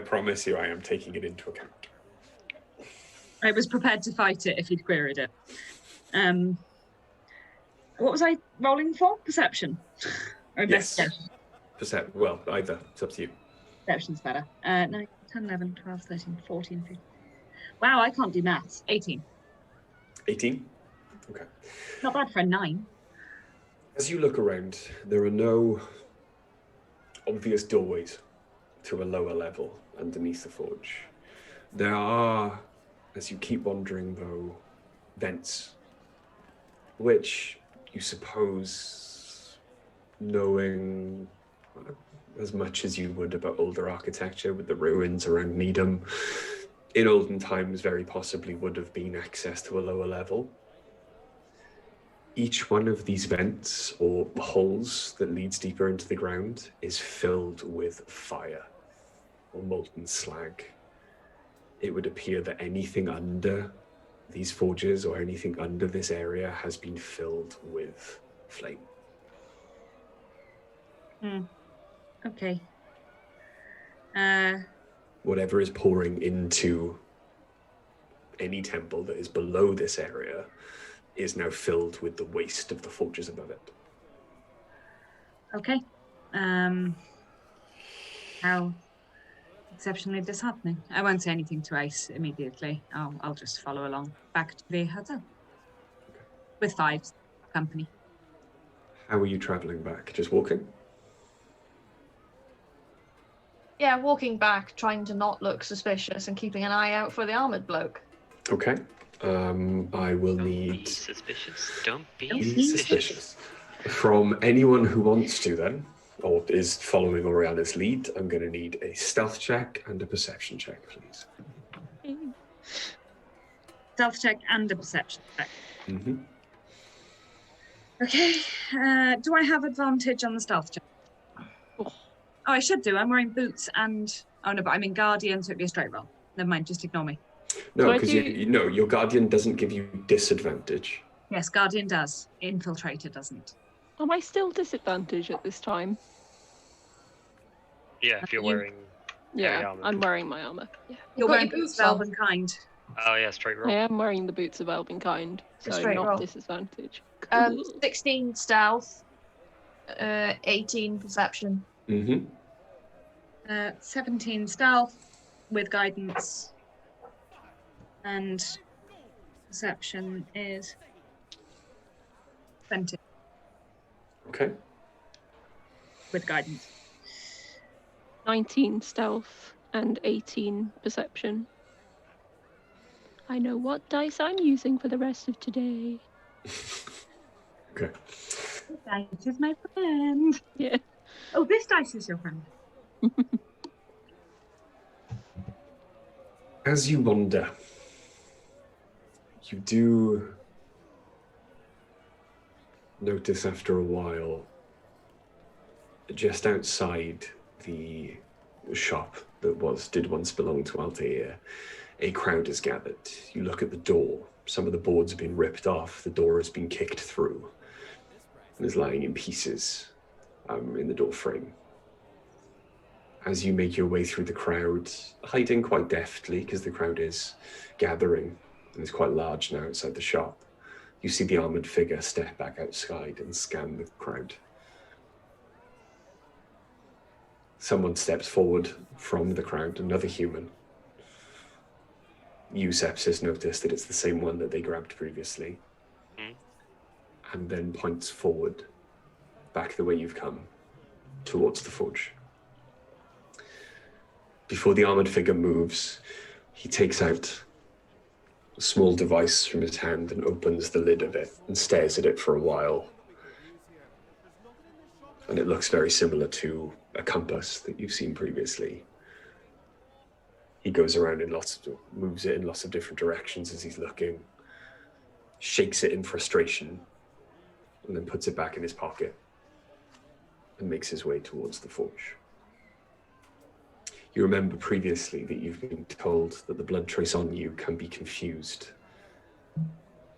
promise you, I am taking it into account. I was prepared to fight it if he'd queried it. What was I rolling for? Perception? Or investigation? Yes. Well, either. It's up to you. Perception's better. 9, 10, 11, 12, 13, 14, 15. Wow, I can't do maths. 18. 18? Okay. Not bad for a 9. As you look around, there are no obvious doorways to a lower level underneath the forge. There are, as you keep wandering though, vents, which you suppose, knowing as much as you would about older architecture with the ruins around Nidum, in olden times very possibly would have been access to a lower level. Each one of these vents or holes that leads deeper into the ground is filled with fire or molten slag. It would appear that anything under these forges or anything under this area has been filled with flame. Okay. Whatever is pouring into any temple that is below this area is now filled with the waste of the forges above it. Okay. How exceptionally disheartening. I won't say anything to Ace immediately. I'll just follow along back to the hotel. Okay. With Fives company. How are you traveling back? Just walking? Yeah, walking back, trying to not look suspicious and keeping an eye out for the armored bloke. Okay. I will Don't need... be suspicious. Don't be Be suspicious. From anyone who wants to then, or is following Oriana's lead, I'm going to need a stealth check and a perception check, please. Stealth check and a perception check. Mm-hmm. Okay. Do I have advantage on the stealth check? Oh, I should do. I'm wearing boots and... Oh, no, but I'm in Guardian, so it'd be a straight roll. Never mind, just ignore me. No, because you know, your Guardian doesn't give you disadvantage. Yes, Guardian does. Infiltrator doesn't. Am I still disadvantaged at this time? Yeah, if you're wearing heavy Yeah, armor. I'm wearing my armor. Yeah. You're got wearing your boots boots of on. Elvenkind. Oh yeah, straight roll. I am wearing the boots of Elvenkind, so straight not roll. disadvantage. Cool. 16 stealth, 18 perception. Mm-hmm. 17 stealth with guidance. And perception is 20 Okay. with guidance. 19 stealth and 18 perception. I know what dice I'm using for the rest of today. Okay. This dice is my friend. Yeah. Oh, this dice is your friend. As you wander, you do notice after a while, just outside the shop that did once belong to Altair, a crowd is gathered. You look at the door. Some of the boards have been ripped off. The door has been kicked through and is lying in pieces in the door frame. As you make your way through the crowd, hiding quite deftly because the crowd is gathering and is quite large now outside the shop, you see the armored figure step back outside and scan the crowd. Someone steps forward from the crowd, another human. You, Sepsis, notice that it's the same one that they grabbed previously, and then points forward, back the way you've come, towards the forge. Before the armored figure moves, he takes out a small device from his hand and opens the lid of it and stares at it for a while. And it looks very similar to a compass that you've seen previously. He goes around moves it in lots of different directions as he's looking, shakes it in frustration, and then puts it back in his pocket and makes his way towards the forge. You remember previously that you've been told that the blood trace on you can be confused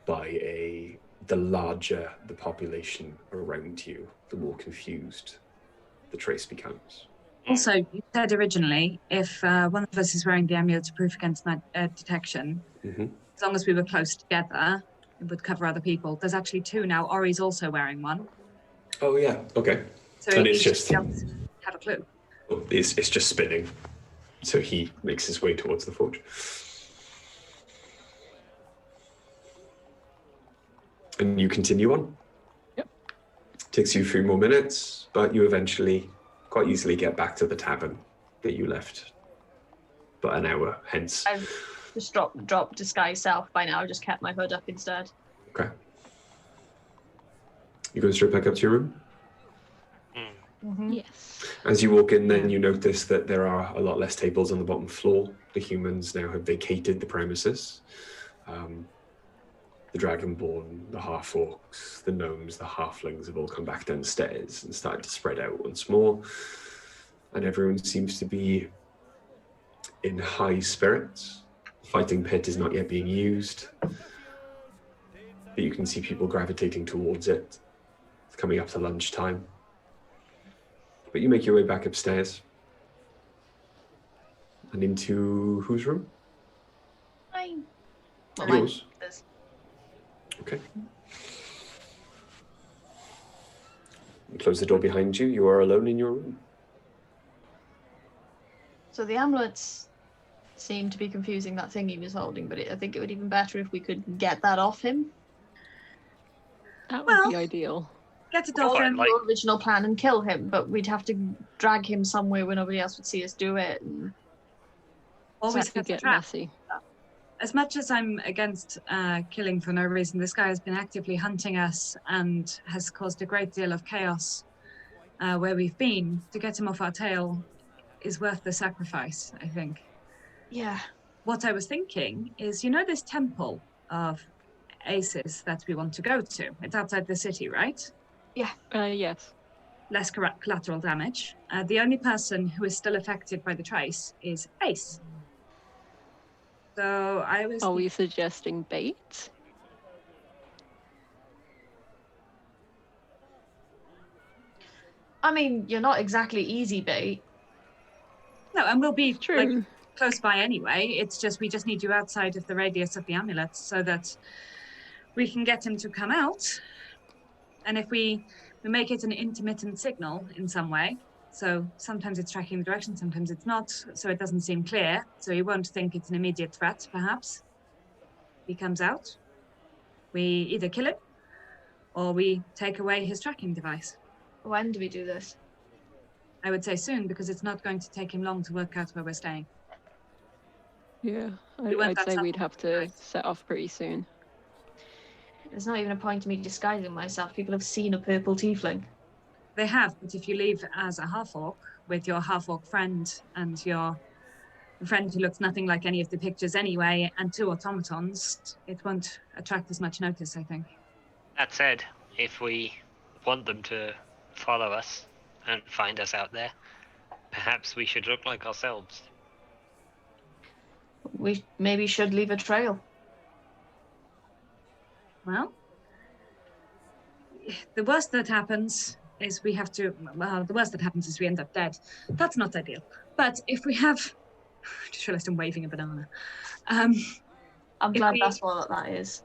by the larger the population around you, the more confused the trace becomes. Also, you said originally, if one of us is wearing the amulet to proof against detection, as long as we were close together, it would cover other people. There's actually two now. Ori's also wearing one. Oh yeah, okay. So And he it's just have a clue. it's just spinning. So he makes his way towards the forge. And you continue on. Yep. Takes you a few more minutes, but you eventually quite easily get back to the tavern that you left but an hour hence. I've just dropped disguise self by now. I just kept my hood up instead. Okay. You go straight back up to your room? Mm-hmm. Yes. As you walk in, then you notice that there are a lot less tables on the bottom floor. The humans now have vacated the premises. The Dragonborn, the half-orcs, the gnomes, the halflings have all come back downstairs and started to spread out once more. And everyone seems to be in high spirits. The fighting pit is not yet being used, but you can see people gravitating towards it. It's coming up to lunchtime. But you make your way back upstairs. And into whose room? Mine. Well, Yours. mine is. Okay. You close the door behind you. You are alone in your room. So the amulets seem to be confusing that thing he was holding, but I think it would be even better if we could get that off him. That would be ideal. Get it Or off him. your original plan and kill him, but we'd have to drag him somewhere where nobody else would see us do it. And... Always That could get a get trap. messy. As much as I'm against killing for no reason, this guy has been actively hunting us and has caused a great deal of chaos where we've been. To get him off our tail is worth the sacrifice, I think. Yeah. What I was thinking is, you know this temple of Aces that we want to go to? It's outside the city, right? Yes. Less collateral damage. The only person who is still affected by the trace is Ace. So I was... Are we suggesting bait? I mean, you're not exactly easy bait. No, and we'll be True. like close by anyway. It's just we just need you outside of the radius of the amulet so that we can get him to come out. And if we make it an intermittent signal in some way, So sometimes it's tracking the direction, sometimes it's not, so it doesn't seem clear. So you won't think it's an immediate threat, perhaps. He comes out, we either kill him or we take away his tracking device. When do we do this? I would say soon, because it's not going to take him long to work out where we're staying. Yeah, We went I'd that say we'd subtle, have to right? set off pretty soon. There's not even a point to me disguising myself. People have seen a purple tiefling. They have, but if you leave as a half-orc with your half-orc friend and your friend who looks nothing like any of the pictures anyway, and 2 automatons, it won't attract as much notice, I think. That said, if we want them to follow us and find us out there, perhaps we should look like ourselves. We maybe should leave a trail. Well, the worst that happens is we have to, well, the worst that happens is we end up dead. That's not ideal. But if we have, I just realized I'm waving a banana. I'm If glad we- that's what that is.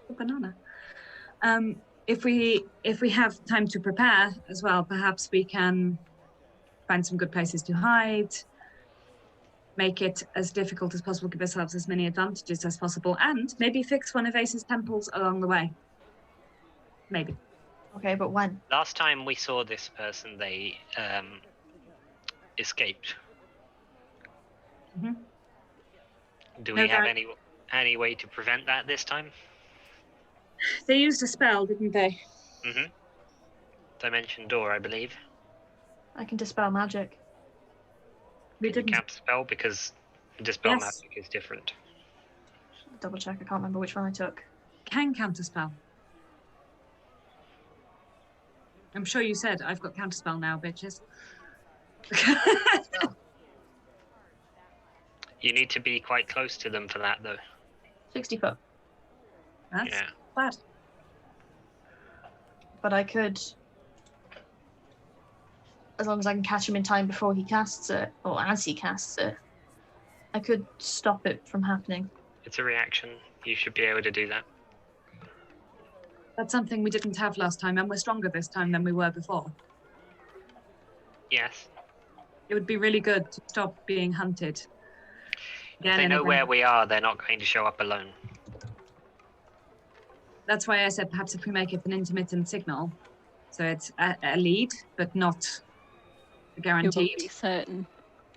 A banana. If we have time to prepare as well, perhaps we can find some good places to hide, make it as difficult as possible, give ourselves as many advantages as possible, and maybe fix one of Ace's temples along the way. Maybe. Okay, but when? Last time we saw this person, they escaped. Mhm. Do No we have doubt. any way to prevent that this time? They used a spell, didn't they? Mm-hmm. Dimension door, I believe. I can dispel magic. We Can you didn't. cast spell, because dispel Yes. magic is different. Double check. I can't remember which one I took. Can counterspell. I'm sure you said I've got counterspell now, bitches. You need to be quite close to them for that, though. 60 foot. That's Yeah. bad. But I could, as long as I can catch him in time before he casts it, or as he casts it, I could stop it from happening. It's a reaction. You should be able to do that. That's something we didn't have last time, and we're stronger this time than we were before. Yes. It would be really good to stop being hunted. If Again they and know again. where we are, they're not going to show up alone. That's why I said perhaps if we make it an intermittent signal, so it's a lead, but not It won't guaranteed. be certain.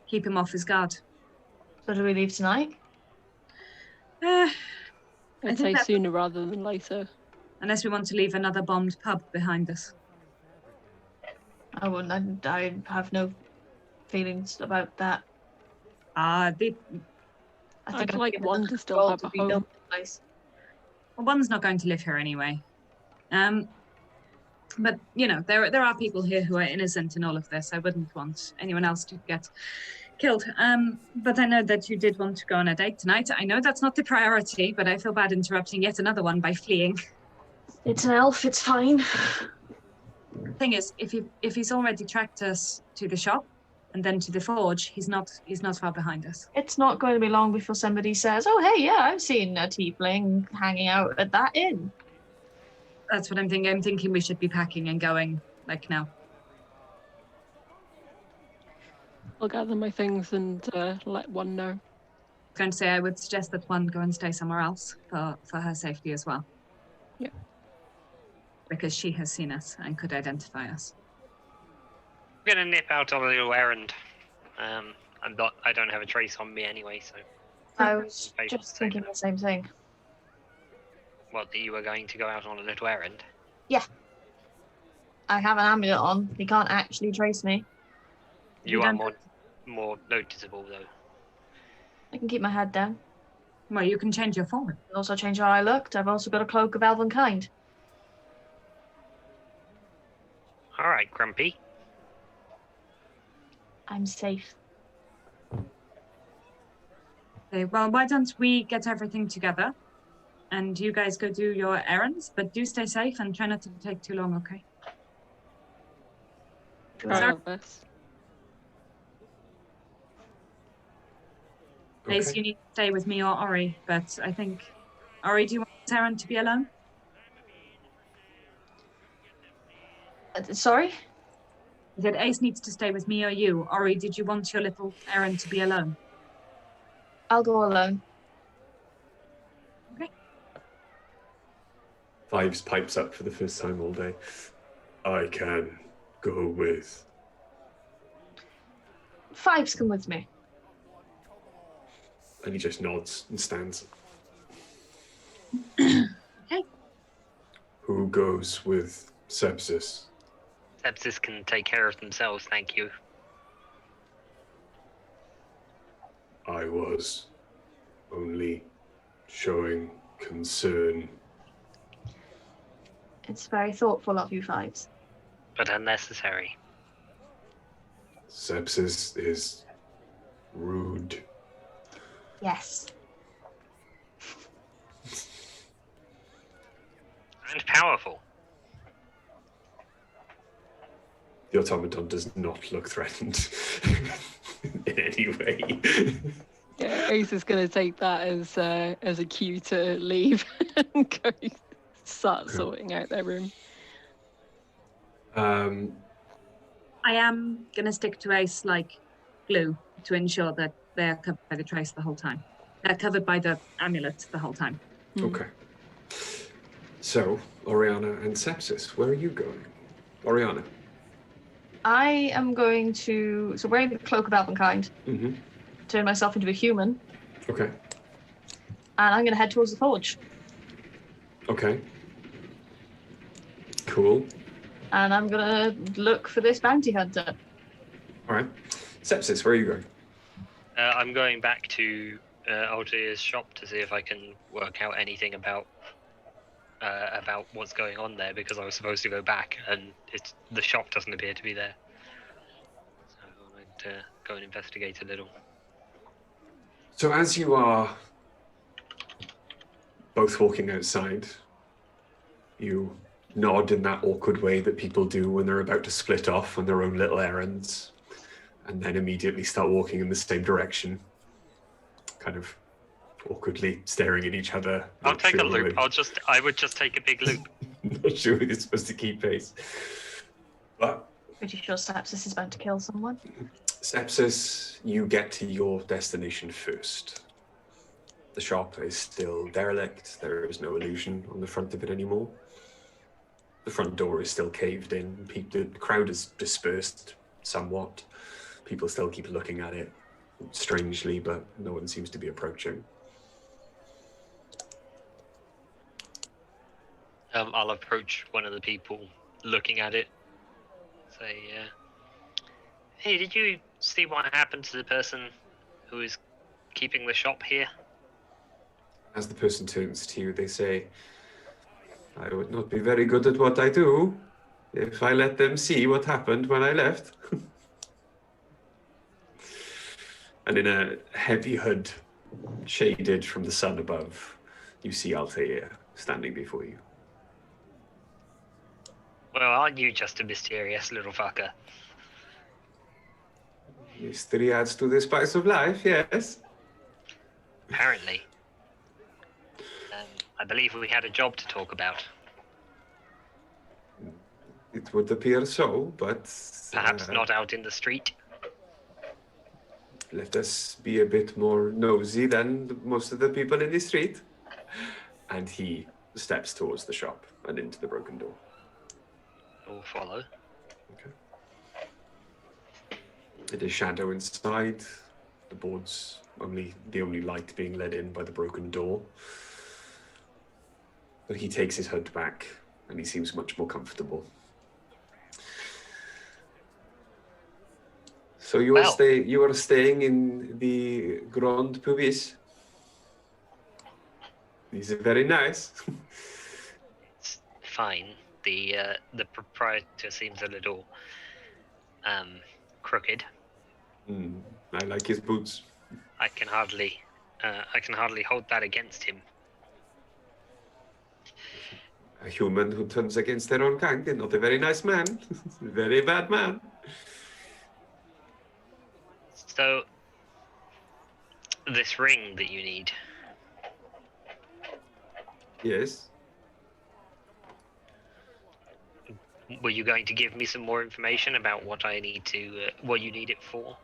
Keep him off his guard. So do we leave tonight? I I'd think say that- sooner rather than later. Unless we want to leave another bombed pub behind us. I wouldn't. I have no feelings about that. I'd I've like given one the to still control have to a rebuild home. the place. Well, one's not going to live here anyway. But you know, there are people here who are innocent in all of this. I wouldn't want anyone else to get killed. But I know that you did want to go on a date tonight. I know that's not the priority, but I feel bad interrupting yet another one by fleeing. It's an elf. It's fine. Thing is, if he's already tracked us to the shop and then to the forge, he's not far behind us. It's not going to be long before somebody says, "Oh, hey, yeah, I've seen a tiefling hanging out at that inn." That's what I'm thinking. I'm thinking we should be packing and going like now. I'll gather my things and let one know. I was going to say I would suggest that one go and stay somewhere else for her safety as well. Yeah. Because she has seen us and could identify us. I'm gonna nip out on a little errand. I don't have a trace on me anyway, so I was Right, just same thinking enough. the same thing. what, that you were going to go out on a little errand? I have an amulet on. He can't actually trace me. You You are don't- more noticeable though. I can keep my head down. Well, you can change your form. I also change how I looked. I've also got a cloak of elven kind. All right, Grumpy. I'm safe. Okay, well, why don't we get everything together and you guys go do your errands, but do stay safe and try not to take too long, okay? Try Sorry? our best. Ace, Okay. you need to stay with me or Ori, but I think, Ori, do you want Taryn to be alone? Sorry? Is it Ace needs to stay with me or you? Ori, did you want your little errand to be alone? I'll go alone. Okay. Fives pipes up for the first time all day. I can go with. Fives, come with me. And he just nods and stands. Okay. Who goes with Sepsis? Sepsis can take care of themselves, thank you. I was only showing concern. It's very thoughtful of you, Fives. But unnecessary. Sepsis is rude. Yes. And powerful. The automaton does not look threatened in any way. Yeah, Ace is going to take that as a cue to leave and go start sorting out their room. I am going to stick to Ace like glue to ensure that they're covered by the trace the whole time. They're covered by the amulet the whole time. Okay. So, Oriana and Sepsis, where are you going? Oriana. I am going to, so wearing the cloak of Elvenkind, turn myself into a human, Okay. and I'm going to head towards the forge. Okay. Cool. And I'm going to look for this bounty hunter. All right. Sepsis, where are you going? I'm going back to Altair's shop to see if I can work out anything about what's going on there, because I was supposed to go back and the shop doesn't appear to be there. So I wanted to go and investigate a little. So as you are both walking outside, you nod in that awkward way that people do when they're about to split off on their own little errands, and then immediately start walking in the same direction, kind of awkwardly staring at each other. I'll take a loop. I would just take a big loop. Not sure who is supposed to keep pace. But Pretty sure Sepsis is about to kill someone. Sepsis, you get to your destination first. The shop is still derelict. There is no illusion on the front of it anymore. The front door is still caved in. The crowd is dispersed somewhat. People still keep looking at it strangely, but no one seems to be approaching. I'll approach one of the people looking at it. Say, hey, did you see what happened to the person who is keeping the shop here? As the person turns to you, they say, I would not be very good at what I do if I let them see what happened when I left. And in a heavy hood, shaded from the sun above, you see Altair standing before you. Well, aren't you just a mysterious little fucker? Mystery adds to the spice of life, yes. Apparently. I believe we had a job to talk about. It would appear so, but... Perhaps not out in the street. Let us be a bit more nosy than most of the people in the street. And he steps towards the shop and into the broken door. We'll follow. Okay. It is shadow inside. The boards, the only light being let in by the broken door. But he takes his hood back and he seems much more comfortable. So you are staying in the Grand Pubis. These are very nice. It's fine. The proprietor seems a little crooked. I like his boots. I can hardly hold that against him. A human who turns against their own kind is not a very nice man. Very bad man. So, this ring that you need, Yes. Were you going to give me some more information about what I need to, what you need it for?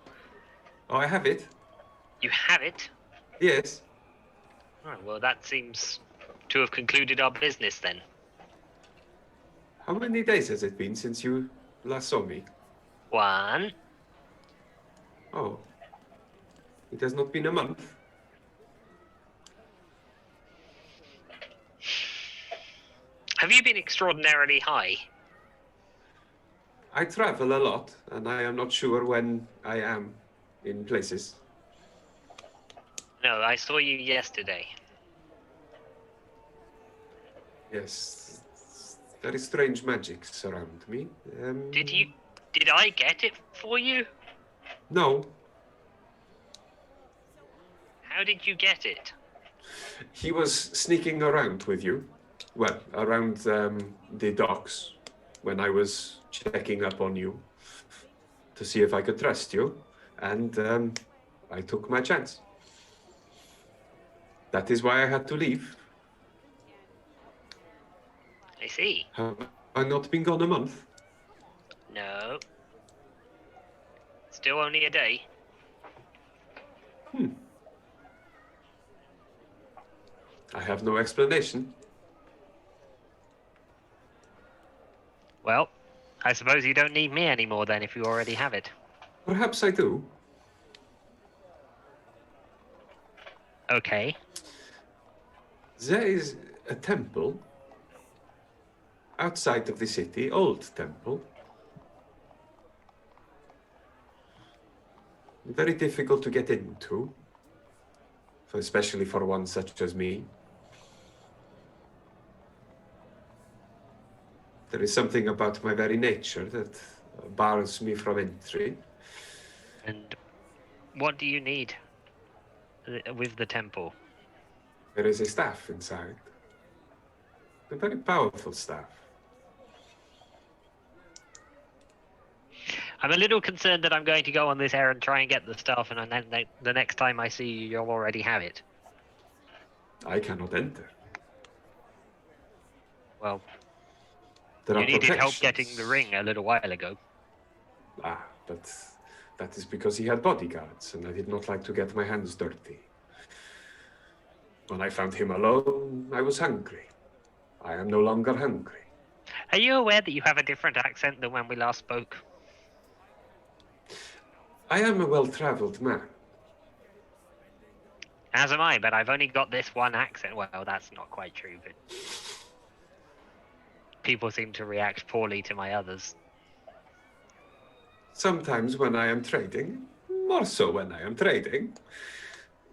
Oh, I have it. You have it? Yes. Oh, well, that seems to have concluded our business then. How many days has it been since you last saw me? 1. Oh. It has not been a month. Have you been extraordinarily high? I travel a lot, and I am not sure when I am in places. No, I saw you yesterday. Yes. Very strange magic surround me. Did I get it for you? No. How did you get it? He was sneaking around with you. Well, around the docks when I was checking up on you to see if I could trust you. And I took my chance. That is why I had to leave. I see. Have I not been gone a month? No. Still only a day. I have no explanation. Well, I suppose you don't need me anymore then if you already have it. Perhaps I do. Okay. There is a temple outside of the city, old temple. Very difficult to get into, especially for one such as me. There is something about my very nature that bars me from entry. And what do you need with the temple? There is a staff inside. A very powerful staff. I'm a little concerned that I'm going to go on this errand, try and get the stuff, and then the next time I see you, you'll already have it. I cannot enter. Well, There you are needed help protections. getting the ring a little while ago. Ah, but that is because he had bodyguards, and I did not like to get my hands dirty. When I found him alone, I was hungry. I am no longer hungry. Are you aware that you have a different accent than when we last spoke? I am a well-traveled man. As am I, but I've only got this one accent. Well, that's not quite true, but people seem to react poorly to my others. Sometimes when I am trading, more so when I am trading,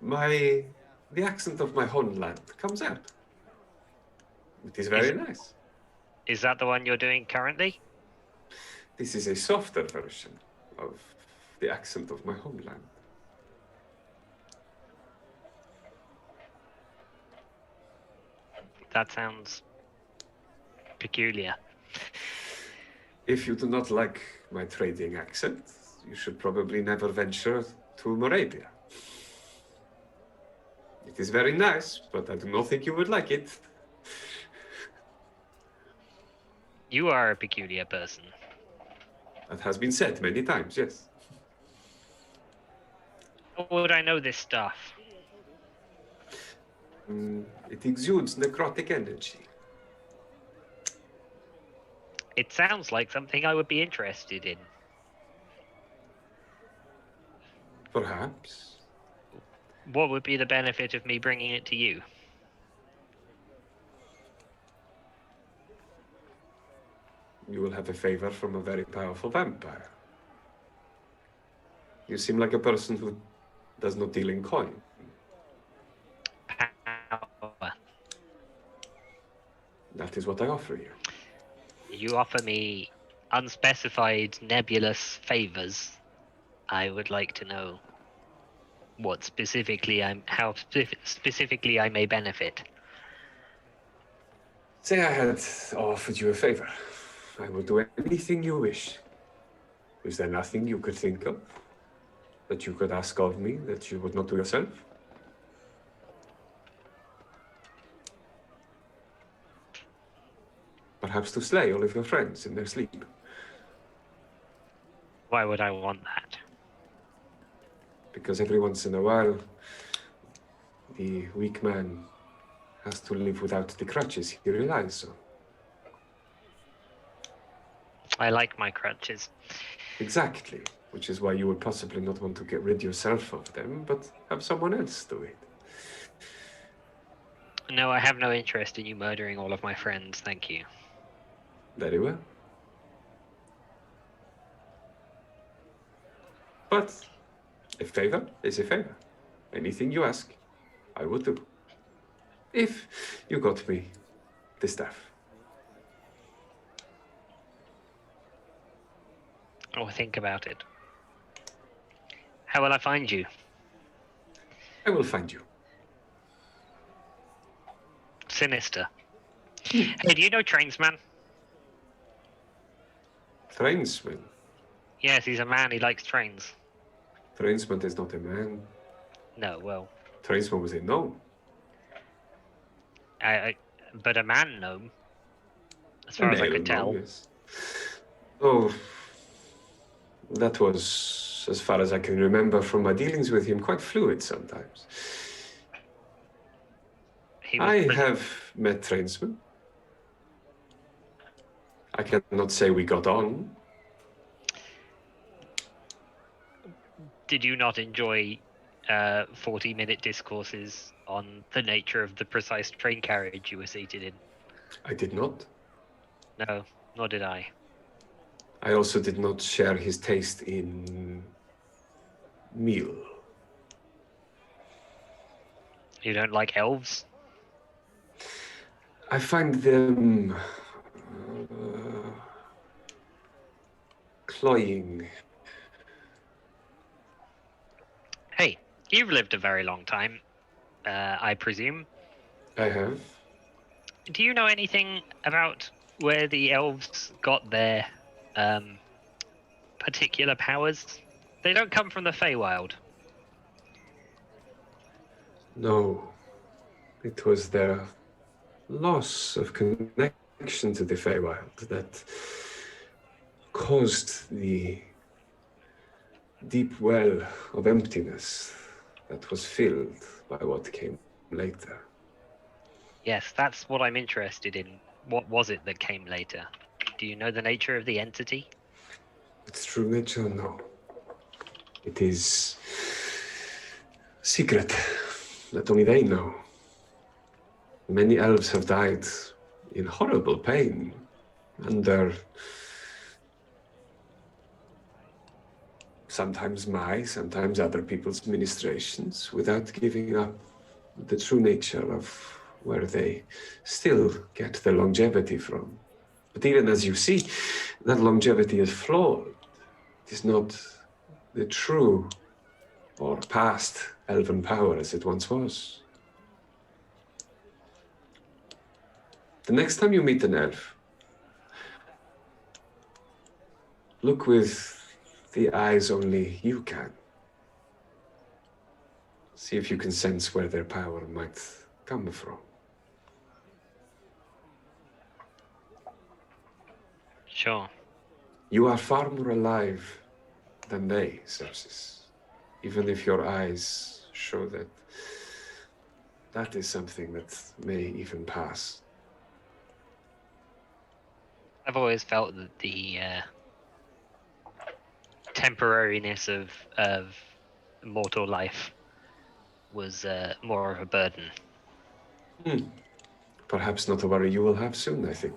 the accent of my homeland comes out. It is very nice. Is that the one you're doing currently? This is a softer version of the accent of my homeland. That sounds peculiar. If you do not like my trading accent, you should probably never venture to Moravia. It is very nice, but I do not think you would like it. You are a peculiar person. That has been said many times, yes. How would I know this stuff? It exudes necrotic energy. It sounds like something I would be interested in. Perhaps. What would be the benefit of me bringing it to you? You will have a favor from a very powerful vampire. You seem like a person who does not deal in coin. Power. That is what I offer you. You offer me unspecified nebulous favors. I would like to know what specifically how specifically I may benefit. Say I had offered you a favor. I will do anything you wish. Is there nothing you could think of that you could ask of me that you would not do yourself? perhaps to slay all of your friends in their sleep. Why would I want that? Because every once in a while, the weak man has to live without the crutches he relies on. I like my crutches. Exactly, which is why you would possibly not want to get rid yourself of them, but have someone else do it. No, I have no interest in you murdering all of my friends, thank you. Very well. But a favor is a favor. Anything you ask, I would do. If you got me the staff. I'll think about it. How will I find you? I will find you. Sinister. Hey, do you know Trainsman? Trainsman. Yes, he's a man. He likes trains. Trainsman is not a man. No, well, Trainsman was a gnome. but a man gnome, as far as I could tell. Yes. Oh, that was, as far as I can remember from my dealings with him, quite fluid sometimes. He was I pretty- have met Trainsman. I cannot say we got on. Did you not enjoy 40-minute discourses on the nature of the precise train carriage you were seated in? I did not. No, nor did I. I also did not share his taste in meal. You don't like elves? I find them cloying. Hey, you've lived a very long time, I presume. I have. Do you know anything about where the elves got their particular powers? They don't come from the Feywild. No. It was their loss of connection to the Feywild that caused the deep well of emptiness that was filled by what came later. Yes, that's what I'm interested in. What was it that came later? Do you know the nature of the entity? Its true nature, no. It is secret that only they know. Many elves have died in horrible pain under sometimes my, sometimes other people's ministrations without giving up the true nature of where they still get their longevity from. But even as you see, that longevity is flawed. It is not the true or past elven power as it once was. The next time you meet an elf, look with the eyes only you can. See if you can sense where their power might come from. Sure. You are far more alive than they, Sepsis. Even if your eyes show that that is something that may even pass. I've always felt that the temporariness of mortal life was more of a burden. Perhaps not a worry you will have soon, I think.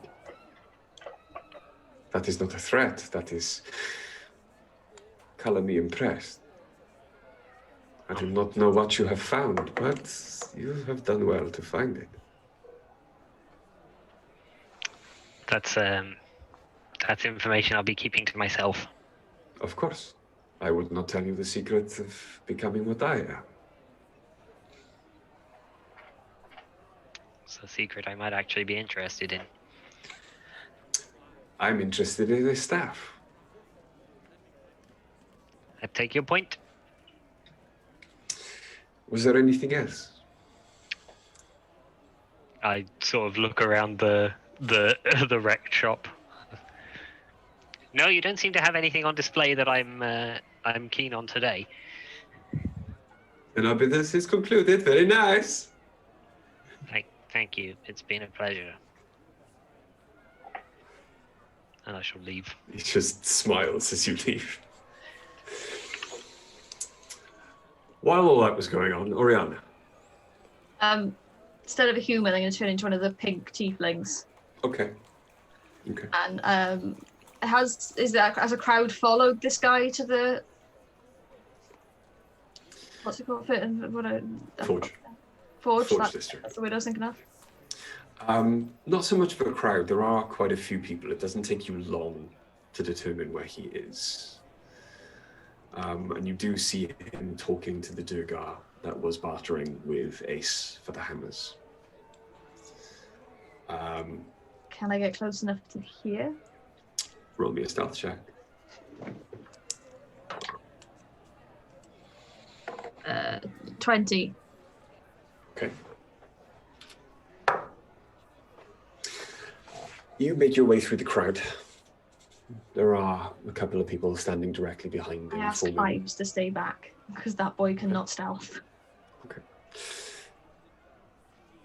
That is not a threat, that is color me impressed. I do not know what you have found, but you have done well to find it. That's information I'll be keeping to myself. Of course. I would not tell you the secret of becoming what I am. It's a secret I might actually be interested in. I'm interested in the staff. I take your point. Was there anything else? I sort of look around the the wrecked shop. No, you don't seem to have anything on display that I'm keen on today. And our business is concluded. Very nice. Thank you. It's been a pleasure. And I shall leave. He just smiles as you leave. While all that was going on, Oriana. Instead of a human, I'm going to turn into one of the pink tieflings. Okay. Okay. And has a crowd followed this guy to the what's it called? Forge. Forge District. That's the word I was thinking of. Not so much of a crowd. There are quite a few people. It doesn't take you long to determine where he is. And you do see him talking to the Durgar that was bartering with Ace for the hammers. Can I get close enough to hear? Roll me a stealth check. 20. Okay. You make your way through the crowd. There are a couple of people standing directly behind him. I asked Ives to stay back because that boy cannot stealth. Okay.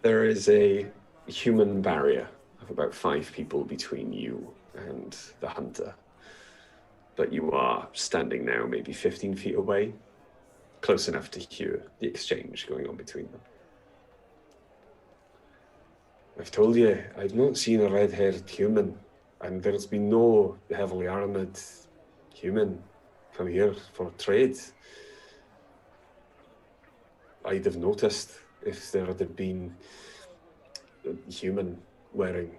There is a human barrier of about 5 people between you and the hunter. But you are standing now maybe 15 feet away, close enough to hear the exchange going on between them. I've told you, I've not seen a red-haired human, and there's been no heavily armored human come here for trade. I'd have noticed if there had been a human wearing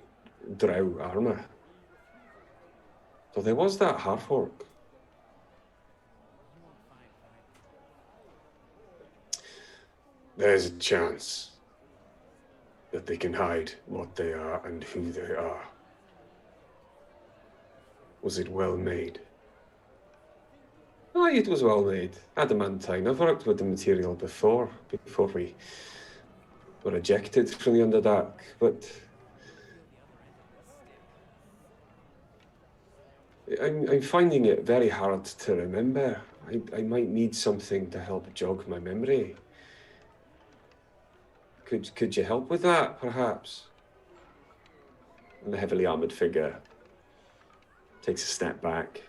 drow armor. So there was that half-orc. There's a chance that they can hide what they are and who they are. Was it well made? Aye, it was well made. Adamantine. I've worked with the material before we were ejected from the Underdark, but I'm finding it very hard to remember. I might need something to help jog my memory. Could you help with that, perhaps? And the heavily armored figure takes a step back,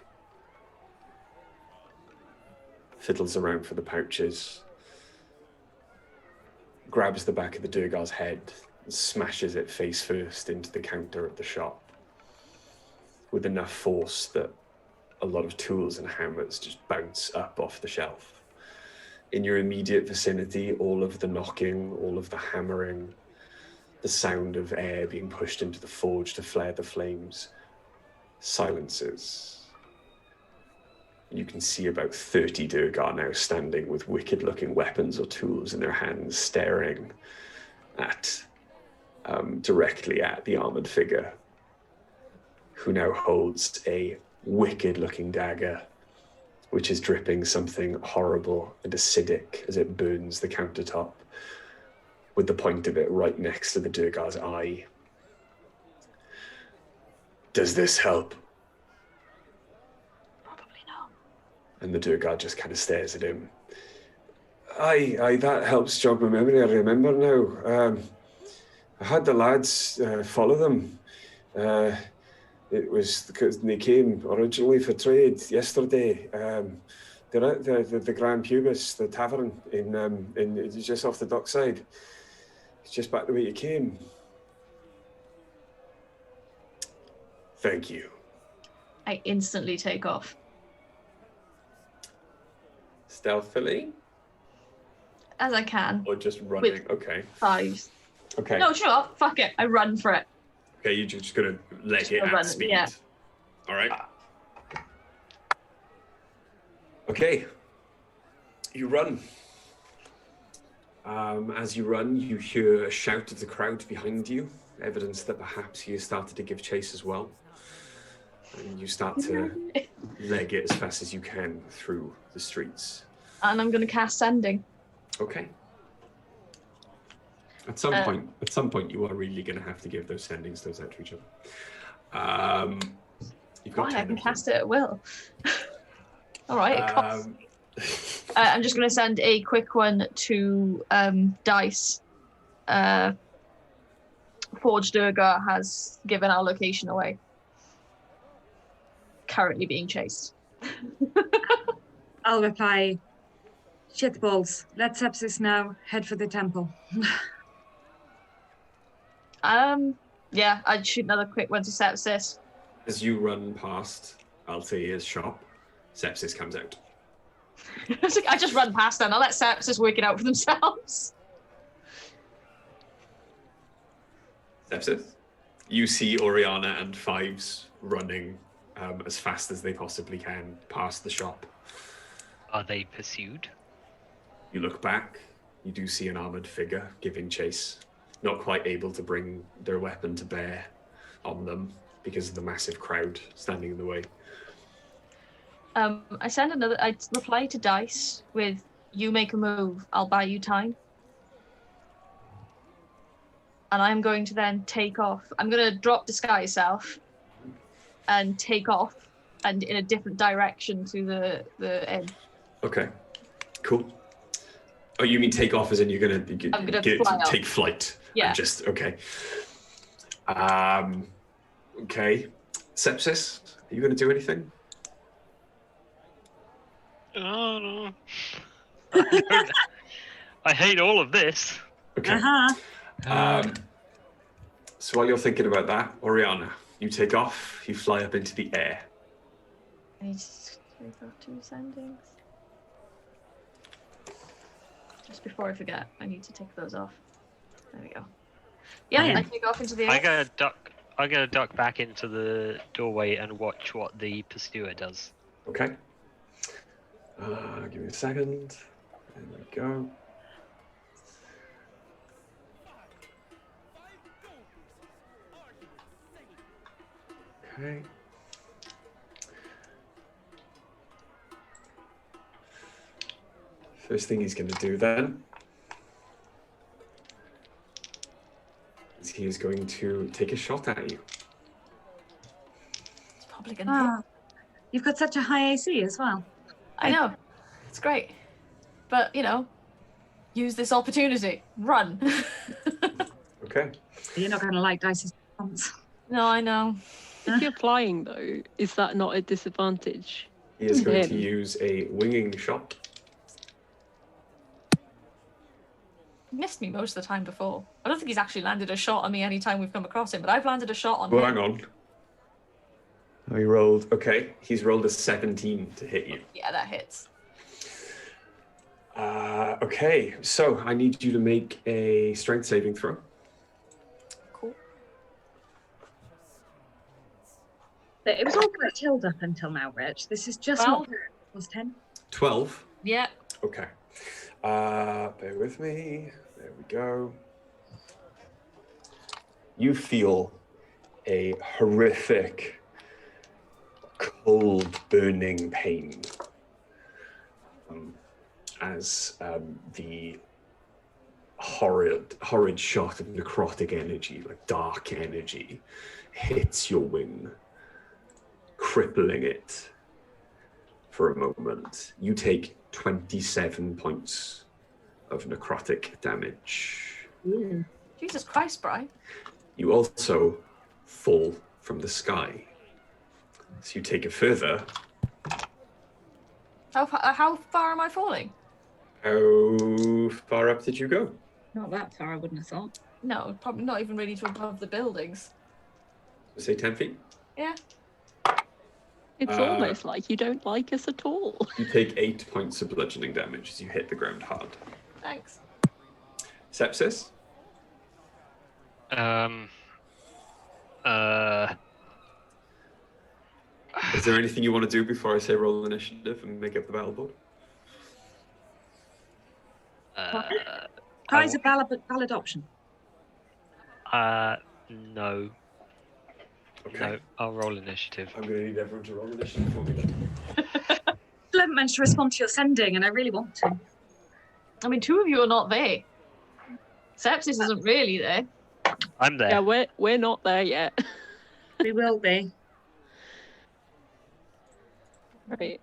fiddles around for the pouches, grabs the back of the Durgar's head, and smashes it face first into the counter of the shop with enough force that a lot of tools and hammers just bounce up off the shelf. In your immediate vicinity, all of the knocking, all of the hammering, the sound of air being pushed into the forge to flare the flames, silences. You can see about 30 Durgar now standing with wicked-looking weapons or tools in their hands, staring at, directly at the armored figure, who now holds a wicked-looking dagger, which is dripping something horrible and acidic as it burns the countertop, with the point of it right next to the Durgar's eye. Does this help? Probably not. And the Durgar just kind of stares at him. Aye, that helps jog my memory. I remember now. I had the lads follow them. It was because they came originally for trade yesterday. They're at the Grand Pubis, the tavern in just off the dockside. It's just back the way you came. Thank you. I instantly take off. Stealthily? As I can. Or just running? With Okay. 5s. Okay. No, sure. Fuck it. I run for it. Okay, you're just gonna leg it at run, speed. yeah. All right. Okay. You run. As you run, you hear a shout of the crowd behind you, evidence that perhaps he has started to give chase as well. And you start to leg it as fast as you can through the streets. And I'm going to cast Sending. Okay. At some point, you are really going to have to give those sending stones out to each other. You've got Fine, I 10 can of them. cast it at will. All right, it costs. I'm just going to send a quick one to Dice. Forged Durga has given our location away. Currently being chased. I'll reply, shit balls. Let Sepsis know. Head for the temple. Yeah, I'd shoot another quick one to Sepsis. As you run past Altheia's shop, Sepsis comes out. I just run past them. I'll let Sepsis work it out for themselves. Sepsis, you see Oriana and Fives running as fast as they possibly can past the shop. Are they pursued? You look back, you do see an armored figure giving chase, not quite able to bring their weapon to bear on them because of the massive crowd standing in the way. I reply to Dice with, you make a move, I'll buy you time. And I'm going to then take off. I'm going to drop Disguise Self and take off and in a different direction to the end. Okay, cool. Oh, you mean take off as in you're going to take flight? Yeah. And just, okay. Okay. Sepsis, are you going to do anything? Oh, no. I hate all of this. Okay. Uh-huh. So while you're thinking about that, Oriana, you take off, you fly up into the air. I need to take off 2 sendings. Just before I forget, I need to take those off. There we go. Yeah, I take off into the air. I'm gonna duck back into the doorway and watch what the pursuer does. Okay. Give me a second. There we go. Okay. First thing he's going to do then is he is going to take a shot at you. It's probably gonna hit. You've got such a high AC as well. I know. It's great. But, use this opportunity. Run. Okay. You're not going to like Dice's response. No, I know. If you're flying, though, is that not a disadvantage? He is going Him. to use a winging shot. Missed me most of the time before. I don't think he's actually landed a shot on me any time we've come across him, but I've landed a shot on Oh, him. hang on. Oh, he rolled. Okay, he's rolled a 17 to hit you. Yeah, that hits. Okay, so I need you to make a strength saving throw. Cool. It was all quite chilled up until now, Rich. This is just not plus 10. 12. Yeah. Okay. Bear with me. There we go. You feel a horrific, cold, burning pain as the horrid shot of necrotic energy, like dark energy, hits your wing, crippling it for a moment. You take 27 points of necrotic damage. Ooh. Jesus Christ, Brian. You also fall from the sky. So you take a further. How far am I falling? How far up did you go? Not that far, I wouldn't have thought. No, probably not even really to above the buildings. Say 10 feet? Yeah. It's almost like you don't like us at all. You take 8 points of bludgeoning damage as you hit the ground hard. Thanks. Sepsis? Is there anything you want to do before I say roll initiative and make up the battle board? Try is a valid option. No. Okay. No, I'll roll initiative. I'm going to need everyone to roll initiative for me then. I haven't managed to respond to your sending, and I really want to. I mean, 2 of you are not there. Sepsis isn't really there. I'm there. Yeah, we're not there yet. We will be. Right.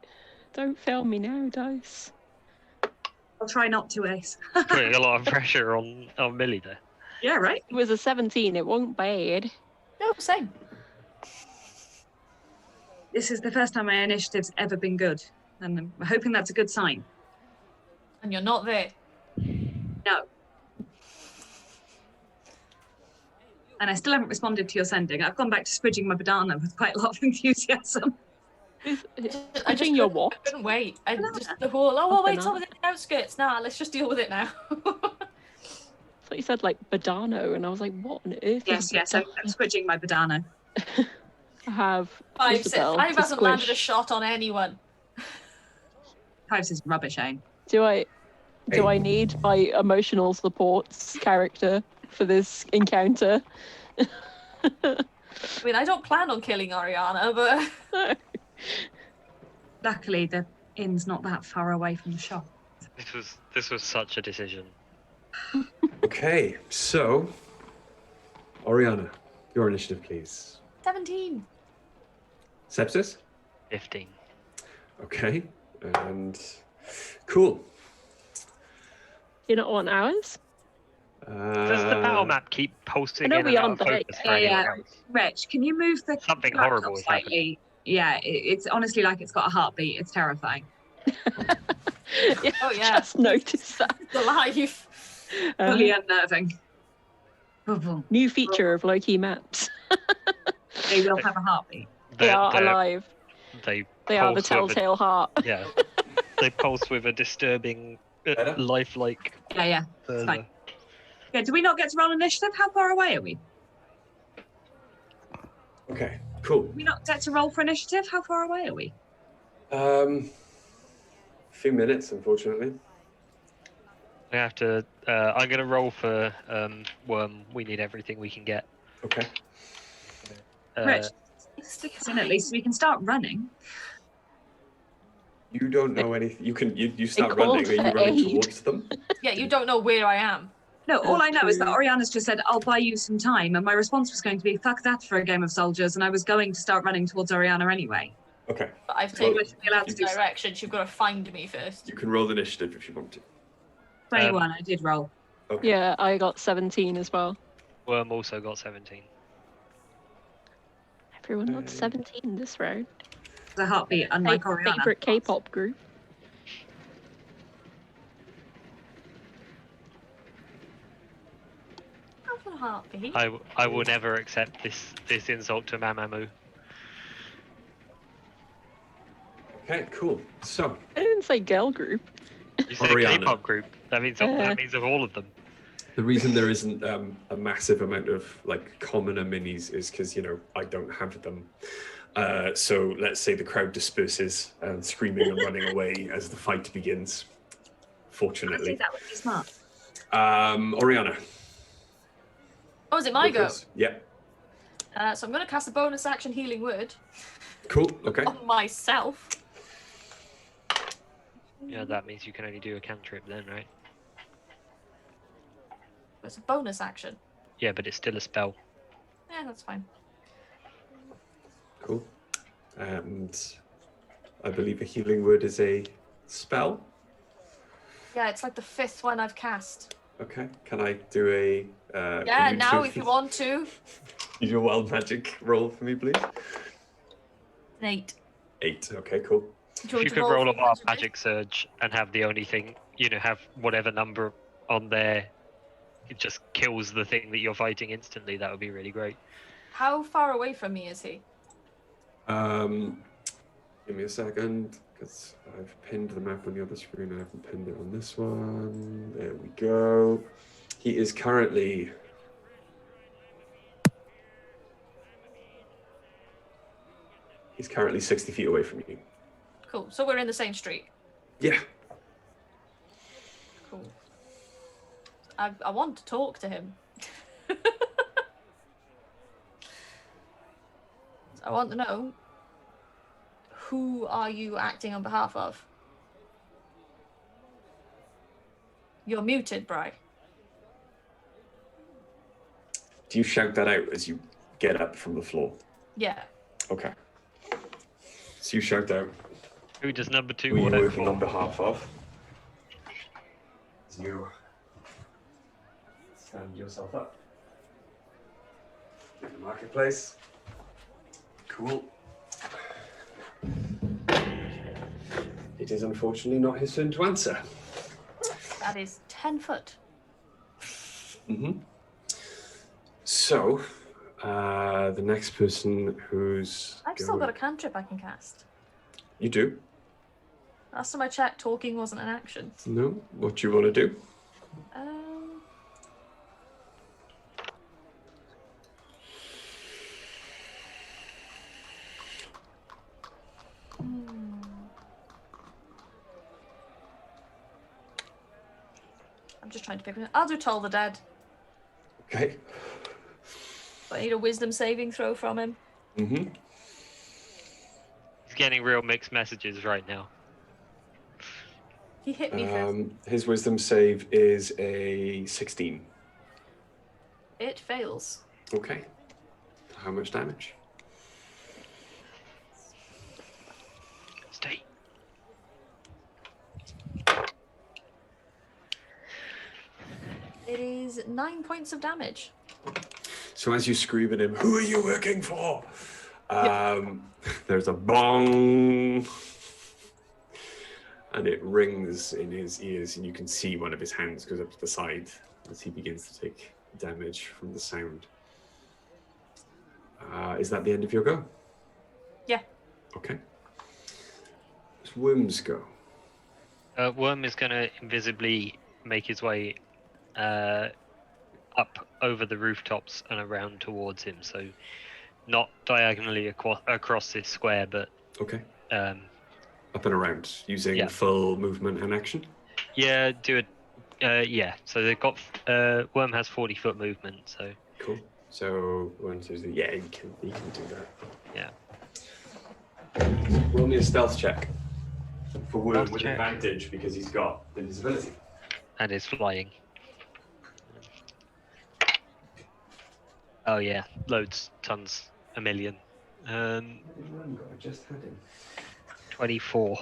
Don't fail me now, dice. I'll try not to, Ace. Putting a lot of pressure on Millie there. Yeah, right. It was a 17. It wasn't bad. No, same. This is the first time my initiative's ever been good, and I'm hoping that's a good sign. And you're not there. No. And I still haven't responded to your sending. I've gone back to spridging my banana with quite a lot of enthusiasm. I just your what? couldn't wait. I just the whole, oh, A wait, it's banana. over the outskirts. Nah, let's just deal with it now. So you said like Badano, and I was like, what on earth? Yes, is yes, I'm spridging my banana. I have Five Isabel to hasn't landed a squish. shot on anyone. Fives is rubbish, eh? Do I need my emotional supports character for this encounter? I mean, I don't plan on killing Ariana, but Luckily, the inn's not that far away from the shop. This was such a decision. Okay, so Oriana, your initiative, please. 17. Sepsis. 15. Okay, and cool. You not want ours? Does the battle map keep posting I know in we and out aren't of there focus for yet. anyone Yeah. else? Rich, can you move the Something laptop horrible has happened. slightly? Yeah, it's honestly like it's got a heartbeat. It's terrifying. Yeah, Oh, yeah. just noticed that. Alive. Fully unnerving. Boom, boom. New feature of low-key maps. They will have a heartbeat. They They're- are they're- alive. They They are the pulse with a- telltale heart. Yeah. They pulse with a disturbing, Better? Yeah, lifelike yeah. fervor. fine. Yeah, do we not get to roll initiative? How far away are we? Okay, cool. Do we not get to roll for initiative? How far away are we? A few minutes, unfortunately. I have to. I'm gonna roll for worm. We need everything we can get. Okay. Rich, stick us in at least so we can start running. You don't know anything. You start called running. Are you for running aid. towards them? Yeah, you don't know where I am. No, all I know is that true. Oriana's just said, I'll buy you some time. And my response was going to be, fuck that for a game of soldiers. And I was going to start running towards Oriana anyway. Okay. But I've So taken we should be allowed to do directions. You've got to find me first. You can roll the initiative if you want to. 21. I did roll. Okay. Yeah, I got 17 as well. Worm also got 17. Everyone got 17 this round. The heartbeat, unlike Oriana. Favorite K-pop group. How's a heartbeat? I will never accept this insult to Mamamoo. Okay, cool. So, I didn't say girl group. You said Oriana. K-pop group. That means of all of them. the reason there isn't a massive amount of like commoner minis is because, I don't have them. So let's say the crowd disperses and screaming and running away as the fight begins. I Fortunately. think that would be smart. Oriana. Oh, is it my go? first. Yeah. So I'm going to cast a bonus action healing word Cool. Okay. on myself. Yeah, that means you can only do a cantrip then, right? It's a bonus action. Yeah, but it's still a spell. Yeah, that's fine. Cool. And I believe a healing word is a spell. Yeah, it's like the 5th one I've cast. Okay. Can I do a? Yeah, can you now do- if you want to. You do a wild magic roll for me, please. An 8. 8. Okay. Cool. If you could roll a wild magic surge and have the only thing, have whatever number on there, it just kills the thing that you're fighting instantly. That would be really great. How far away from me is he? Give me a second, because I've pinned the map on the other screen. I haven't pinned it on this one. There we go. He is currently. He's currently 60 feet away from you. Cool. So we're in the same street. Yeah. Cool. I want to talk to him. I want to know, who are you acting on behalf of? You're muted, Bri. Do you shout that out as you get up from the floor? Yeah. Okay. So you shout out Who does number 2 who you're work working for? on behalf of. As you stand yourself up in the marketplace. Cool. It is unfortunately not his turn to answer. That is 10 foot. So, the next person who's I've still got a cantrip I can cast. You do? Last time I checked, talking wasn't an action. No? What do you want to do? I'm just trying to pick one. I'll do Toll the Dead. Okay. But I need a wisdom saving throw from him. Mm-hmm. He's getting real mixed messages right now. He hit me first. His wisdom save is a 16. It fails. Okay. How much damage? Stay. It is 9 points of damage. So as you scream at him, who are you working for? There's a bong. And it rings in his ears, and you can see one of his hands goes up to the side as he begins to take damage from the sound. Is that the end of your go? Yeah. Okay. It's Worm's go. Worm is going to invisibly make his way up over the rooftops and around towards him. So not diagonally across this square, but Okay. up and around using full movement and action. Yeah, do it. Yeah. So they've got Worm has 40-foot movement. So cool. So 1, 2, 3. Yeah, you can do that. Yeah. Roll me a stealth check for Worm with advantage because he's got invisibility and is flying. Oh yeah, loads, tons, a million. I just had him. 24.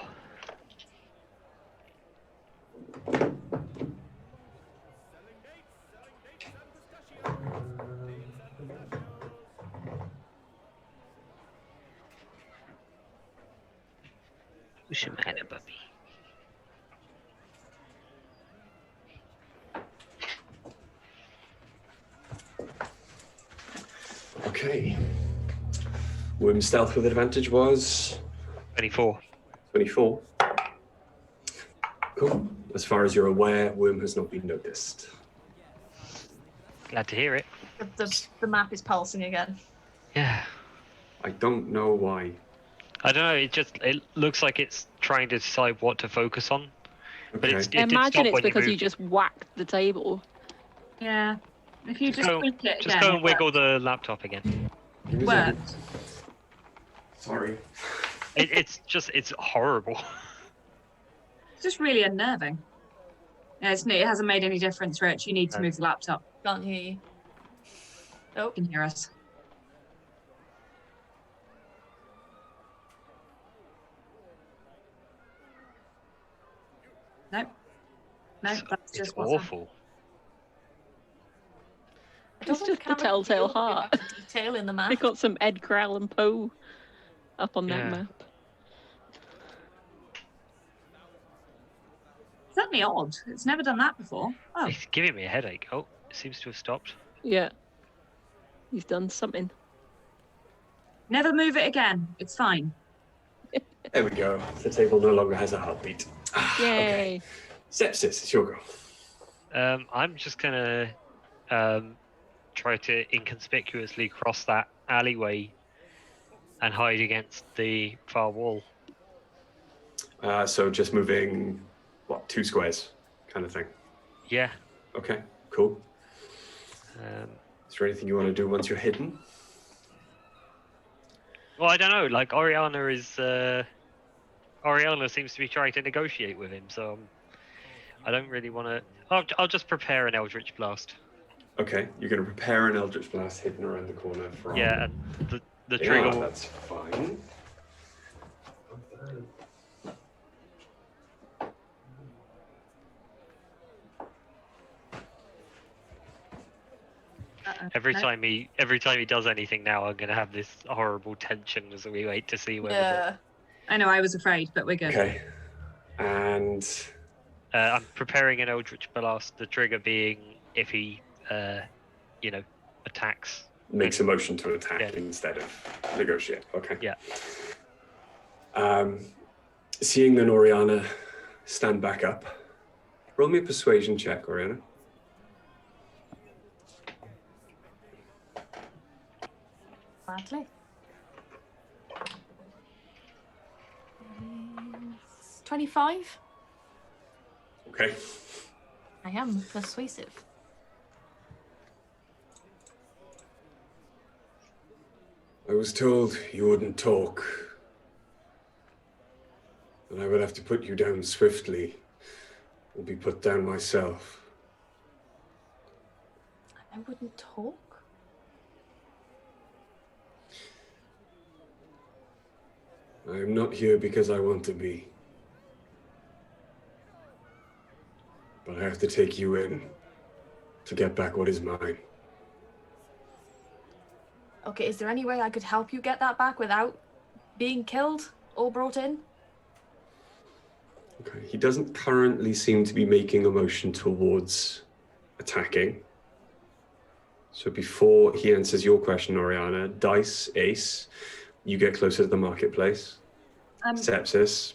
What's the matter, puppy? Okay. Worm's stealth with advantage was 24. 24. Cool. As far as you're aware, Worm has not been noticed. Glad to hear it. The map is pulsing again. Yeah. I don't know why. I don't know. It looks like it's trying to decide what to focus on. But Okay. it I imagine it's because you moved. just whacked the table. Yeah. If you just click it Just again, go and wiggle the laptop again. it worked. Sorry. It's horrible. It's just really unnerving. Yeah, it hasn't made any difference, Rich. You need to move the laptop. Can't hear you. Oh. You can hear us. Nope. Nope, that's just what's awful. It's just the Telltale Heart. Detail in the map. They got some Edgar Allan Poe up on that map. certainly odd. It's never done that before. Oh, It's giving me a headache. Oh, it seems to have stopped. Yeah. He's done something. never move it again. It's fine. There we go. The table no longer has a heartbeat. Yay. Okay. Sepsis, it's your go. I'm just gonna try to inconspicuously cross that alleyway and hide against the far wall. So just moving, what, 2 squares kind of thing? Yeah. Okay, cool. Is there anything you want to do once you're hidden? Well, I don't know. Like Oriana seems to be trying to negotiate with him, so I don't really want to. I'll just prepare an Eldritch Blast. Okay, you're going to prepare an Eldritch Blast hidden around the corner from... Yeah, and the Yeah, trigger will that's fine. every No. time he does anything now, I'm gonna have this horrible tension as we wait to see whether Yeah. I know, I was afraid, but we're good. Okay. And... I'm preparing an Eldritch Blast, the trigger being if he attacks. makes a motion to attack Yeah. instead of negotiate. Okay. Yeah. Seeing then Oriana stand back up, roll me a persuasion check, Oriana. Gladly. 25. Okay. I am persuasive. I was told you wouldn't talk. And I would have to put you down swiftly, or be put down myself. I wouldn't talk. I am not here because I want to be. But I have to take you in to get back what is mine. Okay, is there any way I could help you get that back without being killed or brought in? Okay. He doesn't currently seem to be making a motion towards attacking. So before he answers your question, Oriana, Dice, Ace, you get closer to the marketplace. Sepsis.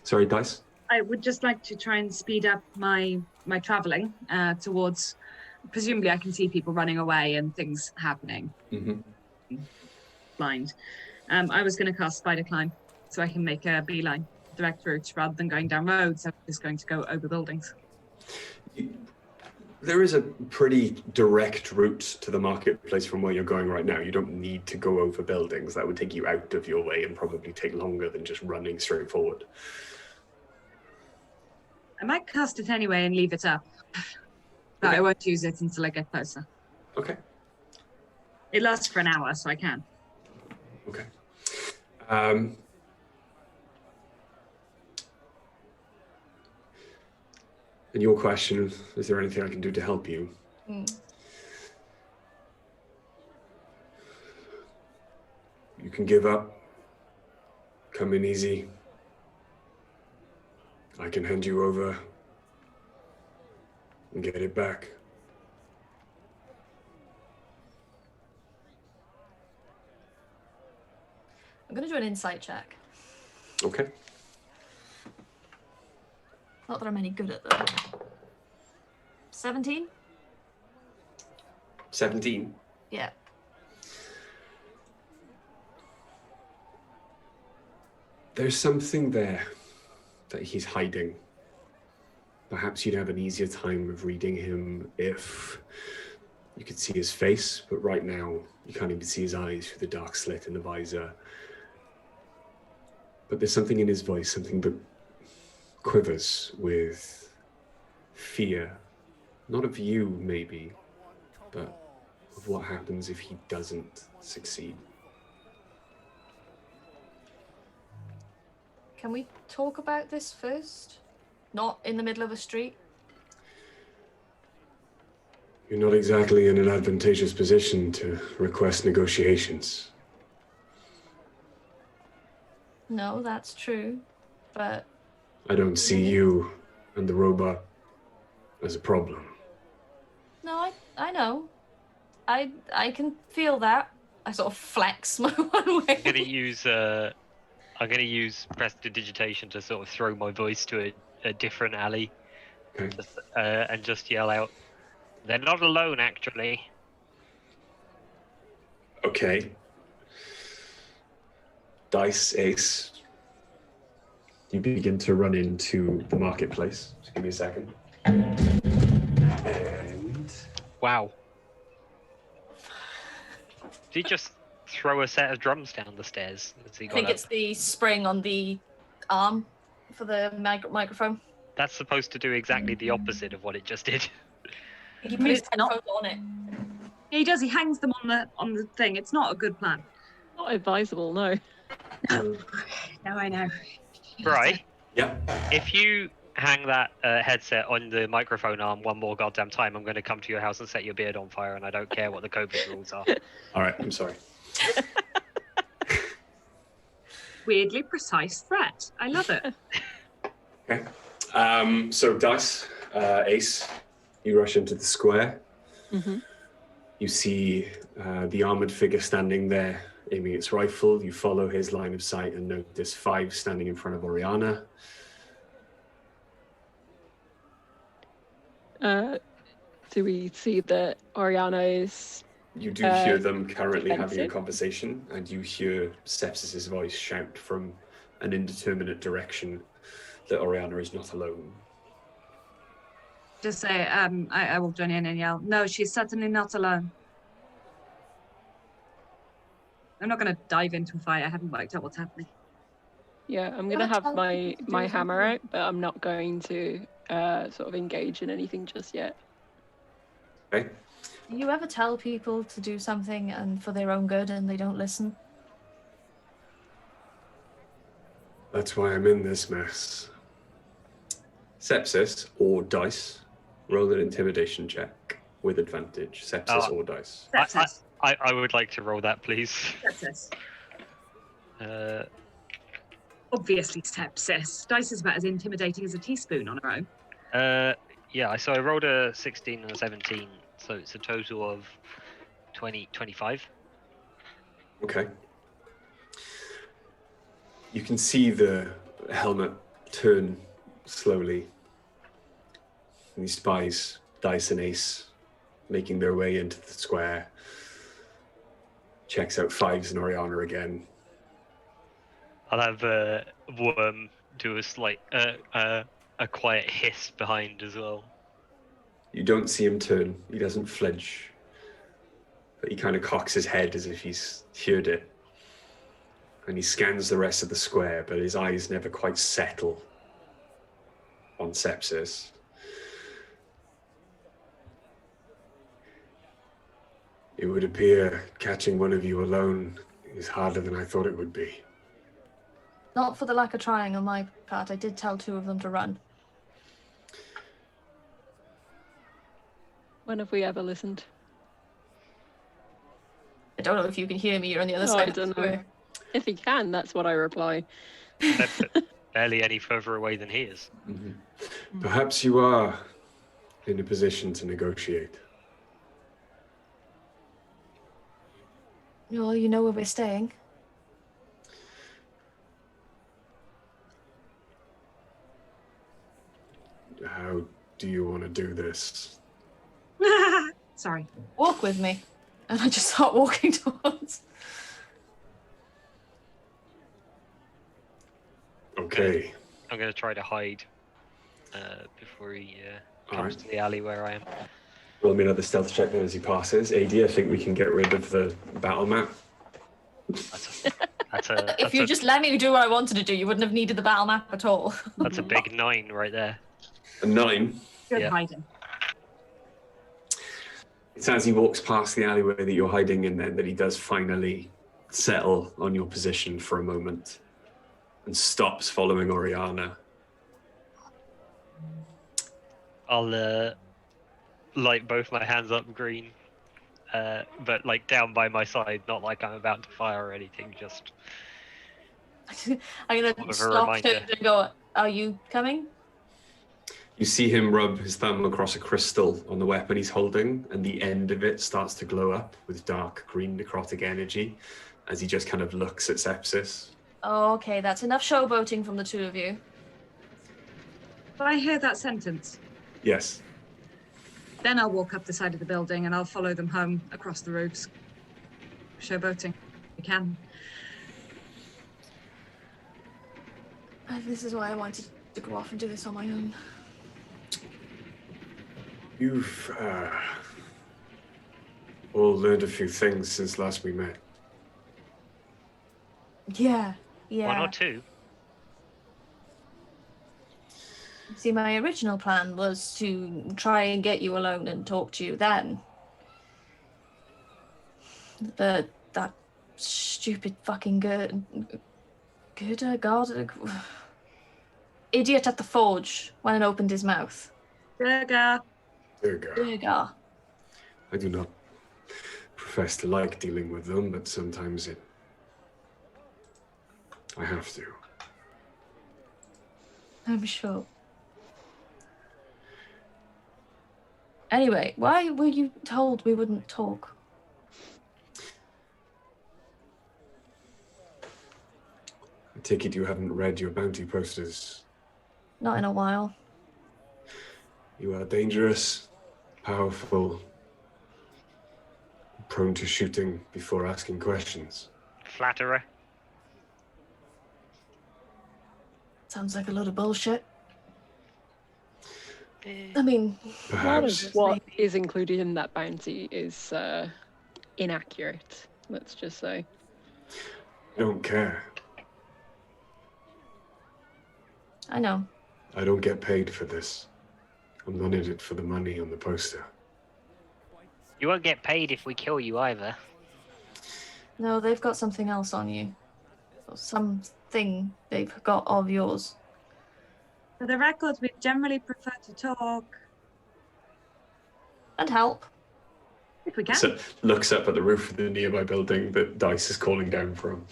Sorry, Dice? I would just like to try and speed up my traveling towards. Presumably, I can see people running away and things happening. Mm-hmm. Blind. I was going to cast Spider Climb so I can make a beeline, direct route, rather than going down roads. I'm just going to go over buildings. There is a pretty direct route to the marketplace from where you're going right now. You don't need to go over buildings. That would take you out of your way and probably take longer than just running straight forward. I might cast it anyway and leave it up. But Okay. I won't use it until I get closer. Okay. It lasts for an hour, so I can. Okay. And your question, is there anything I can do to help you? You can give up. Come in easy. I can hand you over and get it back. I'm going to do an insight check. Okay. Not that I'm any good at them. 17? 17. Yeah. There's something there that he's hiding. Perhaps you'd have an easier time of reading him if you could see his face, but right now you can't even see his eyes through the dark slit in the visor. But there's something in his voice, something that quivers with fear. Not of you, maybe, but of what happens if he doesn't succeed. Can we talk about this first? Not in the middle of a street? You're not exactly in an advantageous position to request negotiations. No, that's true. But I don't see you and the robot as a problem. no, I know. I can feel that. I sort of flex my one way. I'm gonna use prestidigitation to sort of throw my voice to a different alley, Okay. and just yell out, "They're not alone, actually." Okay. Dice, Ace. You begin to run into the marketplace. Just give me a second. And Wow. Did he just throw a set of drums down the stairs? Has he I got think up? it's the spring on the arm for the microphone. That's supposed to do exactly the opposite of what it just did. He put his headphones on it. Yeah, he does. He hangs them on the thing. It's not a good plan. Not advisable, no. No, I know. Right. Yeah. If you hang that headset on the microphone arm one more goddamn time, I'm going to come to your house and set your beard on fire, and I don't care what the COVID rules are. All right. I'm sorry. Weirdly precise threat. I love it. Okay. So dice, ace. You rush into the square. Mm-hmm. You see the armored figure standing there, aiming its rifle. You follow his line of sight and notice 5 standing in front of Oriana. Do we see that Oriana is... You do hear them currently having a defensive? conversation, and you hear Sepsis's voice shout from an indeterminate direction that Oriana is not alone. Just say, I will join in and yell, no, she's certainly not alone. I'm not going to dive into a fight. I haven't worked out what's happening. Yeah, I'm going to have my hammer out, but I'm not going to sort of engage in anything just yet. Okay. Do you ever tell people to do something and for their own good and they don't listen? That's why I'm in this mess. Sepsis or dice. Roll an intimidation check with advantage. Sepsis or dice. Sepsis. I would like to roll that, please. Sepsis. Obviously Sepsis. Dice is about as intimidating as a teaspoon on her own. Yeah, so I rolled a 16 and a 17, so it's a total of 25. Okay. You can see the helmet turn slowly. And he spies Dice and Ace making their way into the square. Checks out 5s and Oriana again. I'll have Worm do a slight, a quiet hiss behind as well. You don't see him turn. He doesn't flinch. But he kind of cocks his head as if he's heard it. And he scans the rest of the square, but his eyes never quite settle on Sepsis. It would appear catching one of you alone is harder than I thought it would be. Not for the lack of trying on my part. I did tell 2 of them to run. When have we ever listened? I don't know if you can hear me. You're on the other No, side I of the don't know. square. If he can, that's what I reply. They're barely any further away than he is. Mm-hmm. Perhaps you are in a position to negotiate. Well, you know where we're staying. How do you want to do this? Sorry. Walk with me. And I just start walking towards. Okay. I'm going to try to hide before he comes Alright. to the alley where I am. Roll me another stealth check then as he passes. AD, I think we can get rid of the battle map. If you just let me do what I wanted to do, you wouldn't have needed the battle map at all. That's a big 9 right there. A 9. Good Yeah. hiding. It's as he walks past the alleyway that you're hiding in then that he does finally settle on your position for a moment and stops following Oriana. I'll light both my hands up green, but like down by my side, not like I'm about to fire or anything, just I'm Sort gonna of a stop reminder. and go, are you coming? You see him rub his thumb across a crystal on the weapon he's holding, and the end of it starts to glow up with dark green necrotic energy as he just kind of looks at Sepsis. Oh, okay, that's enough showboating from the 2 of you. Did I hear that sentence? Yes. Then I'll walk up the side of the building and I'll follow them home across the roofs. Showboating. We can. This is why I wanted to go off and do this on my own. You've all learned a few things since last we met. Yeah. 1 or 2. See, my original plan was to try and get you alone and talk to you then. But that stupid fucking idiot at the forge went and opened his mouth. Durga. Durga. I do not profess to like dealing with them, but sometimes I have to. I'm sure. Anyway, why were you told we wouldn't talk? I take it you haven't read your bounty posters. Not in a while. You are dangerous, powerful, prone to shooting before asking questions. Flatterer. Sounds like a load of bullshit. I mean, A lot of Perhaps. what is included in that bounty is inaccurate, let's just say. I don't care. I know. I don't get paid for this. I'm not in it for the money on the poster. You won't get paid if we kill you either. No, they've got something else on you. Or something they've got of yours. For the record, we generally prefer to talk And help. if we can. So, looks up at the roof of the nearby building that Dice is calling down from.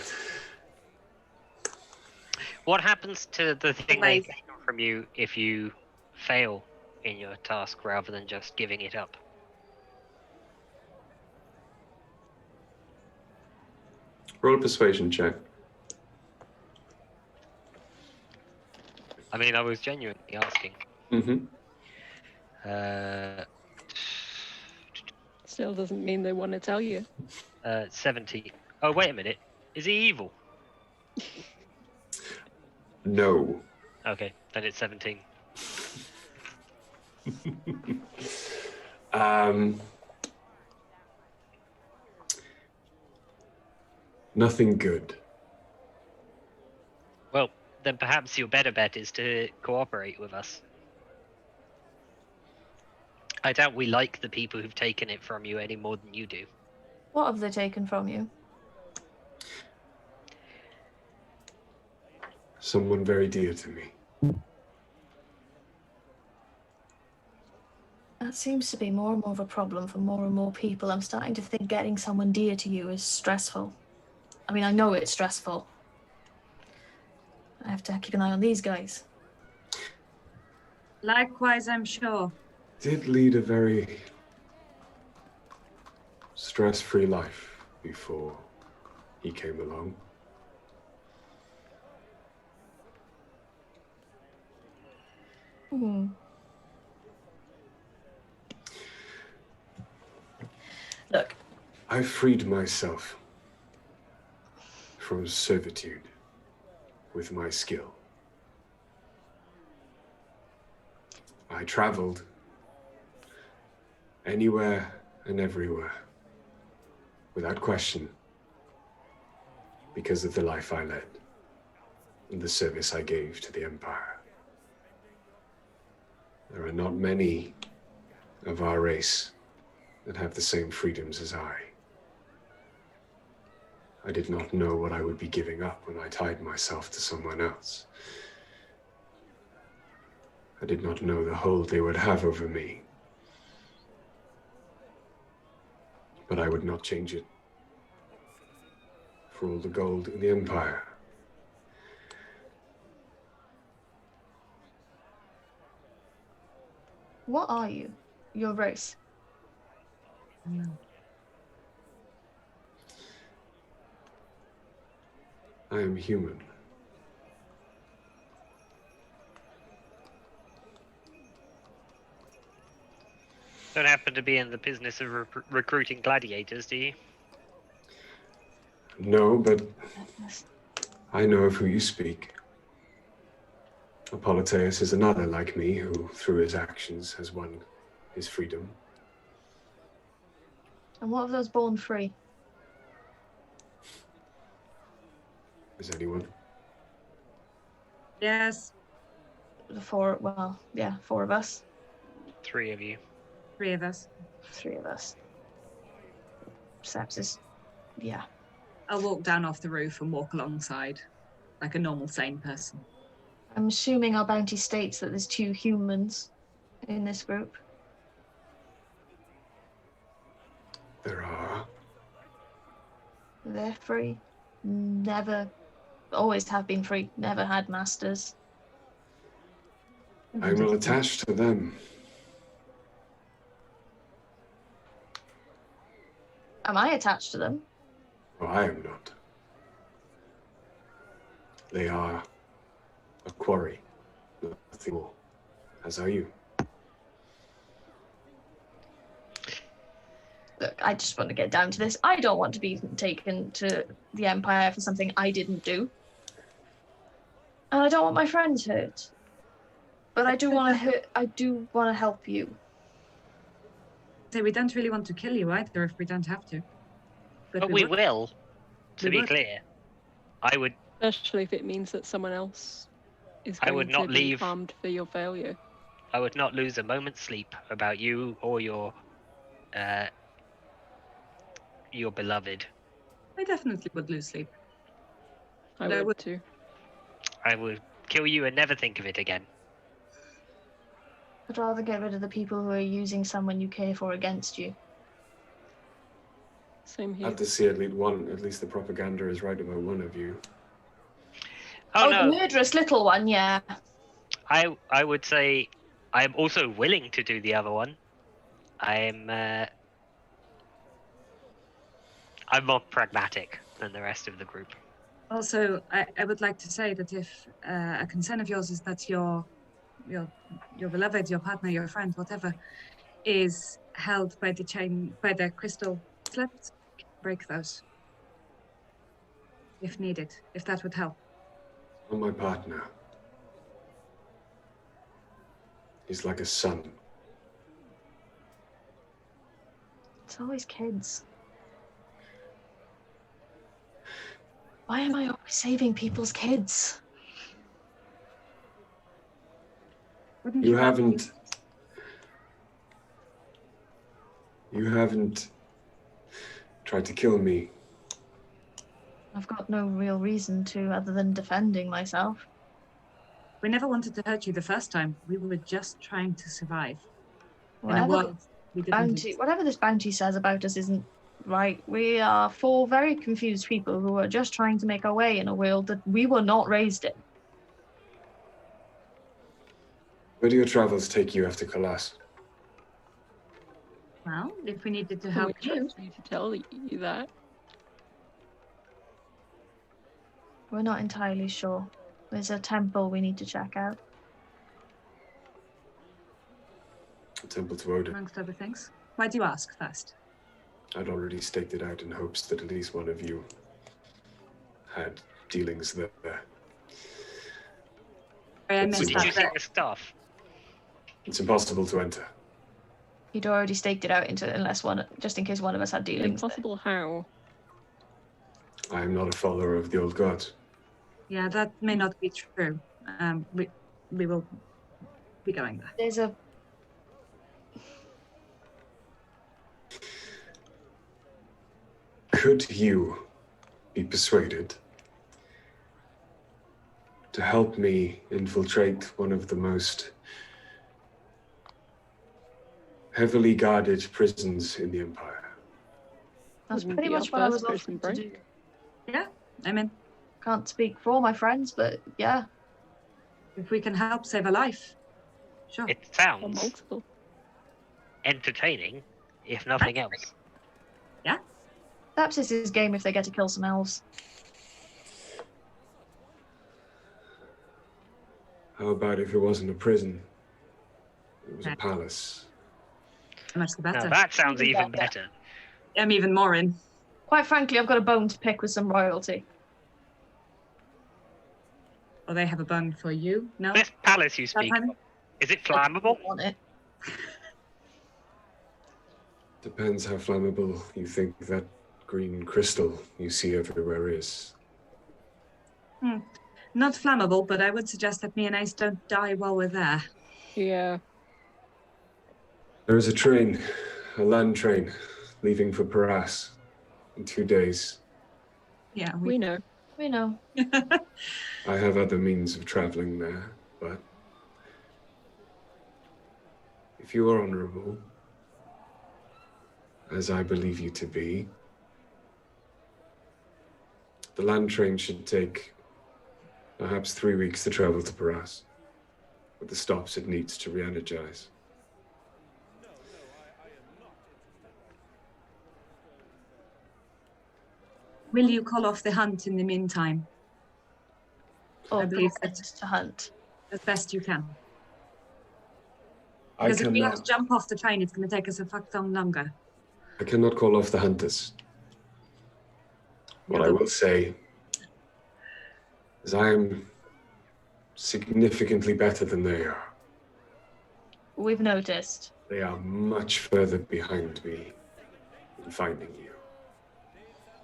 What happens to the thing they Amazing. take from you if you fail in your task rather than just giving it up? Roll a persuasion check. I mean, I was genuinely asking. Mm-hmm. Still doesn't mean they want to tell you. 70. Oh, wait a minute. Is he evil? No. Okay, then it's 17. Nothing good. Well, then perhaps your better bet is to cooperate with us. I doubt we like the people who've taken it from you any more than you do. What have they taken from you? Someone very dear to me. That seems to be more and more of a problem for more and more people. I'm starting to think getting someone dear to you is stressful. I mean, I know it's stressful. I have to keep an eye on these guys. Likewise, I'm sure. Did lead a very stress-free life before he came along. Look, I freed myself from servitude with my skill. I traveled anywhere and everywhere without question because of the life I led and the service I gave to the Empire. There are not many of our race that have the same freedoms as I. I did not know what I would be giving up when I tied myself to someone else. I did not know the hold they would have over me. But I would not change it for all the gold in the Empire. what are you? Your race? I am human. Don't happen to be in the business of recruiting gladiators, do you? No, but I know of who you speak. Apolliteus is another like me who, through his actions, has won his freedom. And what of those born free? Is anyone? Yes. The four, well, yeah, 4 of us. 3 of you. 3 of us. 3 of us. Sepsis. Yeah. I'll walk down off the roof and walk alongside, like a normal, sane person. I'm assuming our bounty states that there's 2 humans in this group. There are. They're free. Never, always have been free. Never had masters. I'm not attached to them. Am I attached to them? Oh, I am not. They are a quarry, nothing more. As are you. Look, I just want to get down to this. I don't want to be taken to the Empire for something I didn't do. And I don't want my friends hurt. But I do want to help you. So we don't really want to kill you either if we don't have to. But we would. will, to We be would. clear. I would Especially if it means that someone else is I going would not to be leave. harmed for your failure. I would not lose a moment's sleep about you or your beloved. I definitely would lose sleep. I No, would would- too. I would kill you and never think of it again. I'd rather get rid of the people who are using someone you care for against you. Same I here. have to see at least the propaganda is right about one of you. Oh, The no, murderous little one, yeah. I would say I'm also willing to do the other one. I'm more pragmatic than the rest of the group. Also, I would like to say that if a concern of yours is that your beloved, your partner, your friend, whatever, is held by the crystal slips, break those if needed, if that would help. Not my partner. He's like a son. It's always kids. Why am I always saving people's kids? Wouldn't You rather- haven't tried to kill me. I've got no real reason to other than defending myself. We never wanted to hurt you the first time. We were just trying to survive. In a Whatever, world we didn't. whatever this bounty says about us isn't right. We are 4 very confused people who are just trying to make our way in a world that we were not raised in. Where do your travels take you after Kalas? Well, if we needed to Can we help you, trust me to tell you that? We're not entirely sure. There's a temple we need to check out. A temple to Odin. amongst other things. Why do you ask first? I'd already staked it out in hopes that at least one of you had dealings there. I Did missed Did you that see bit. the staff? It's impossible to enter. He'd already staked it out just in case one of us had dealings. there. Impossible how? I am not a follower of the old gods. Yeah, that may not be true. We will be going there. There's a Could you be persuaded to help me infiltrate one of the most heavily guarded prisons in the Empire? That's Wouldn't pretty be our much what I was first offering prison to do. Yeah, I mean, Can't speak for all my friends, but yeah. if we can help save a life, sure. It Or sounds multiple. entertaining, if nothing else. Perhaps this is game if they get to kill some elves. How about if it wasn't a prison? It was a Yeah. palace. So much the Now better. that sounds Even even better. better. I'm even more in. Quite frankly, I've got a bone to pick with some royalty. Or they have a bone for you. No? This palace you speak honey? of, is it I flammable? don't want it. Depends how flammable you think that green crystal you see everywhere is. Not flammable, but I would suggest that me and Ace don't die while we're there. Yeah. There is a train, a land train, leaving for Paras in 2 days. Yeah, We know. We know. I have other means of traveling there, but if you are honorable, as I believe you to be, the land train should take perhaps 3 weeks to travel to Paras, with the stops it needs to re-energize. Will you call off the hunt in the meantime? Or I believe pretend that- to hunt. As best you can. I Because if we have to cannot, jump off the train, it's going to take us a fuck ton longer. I cannot call off the hunters. What I will say is I am significantly better than they are. We've noticed. They are much further behind me in finding you.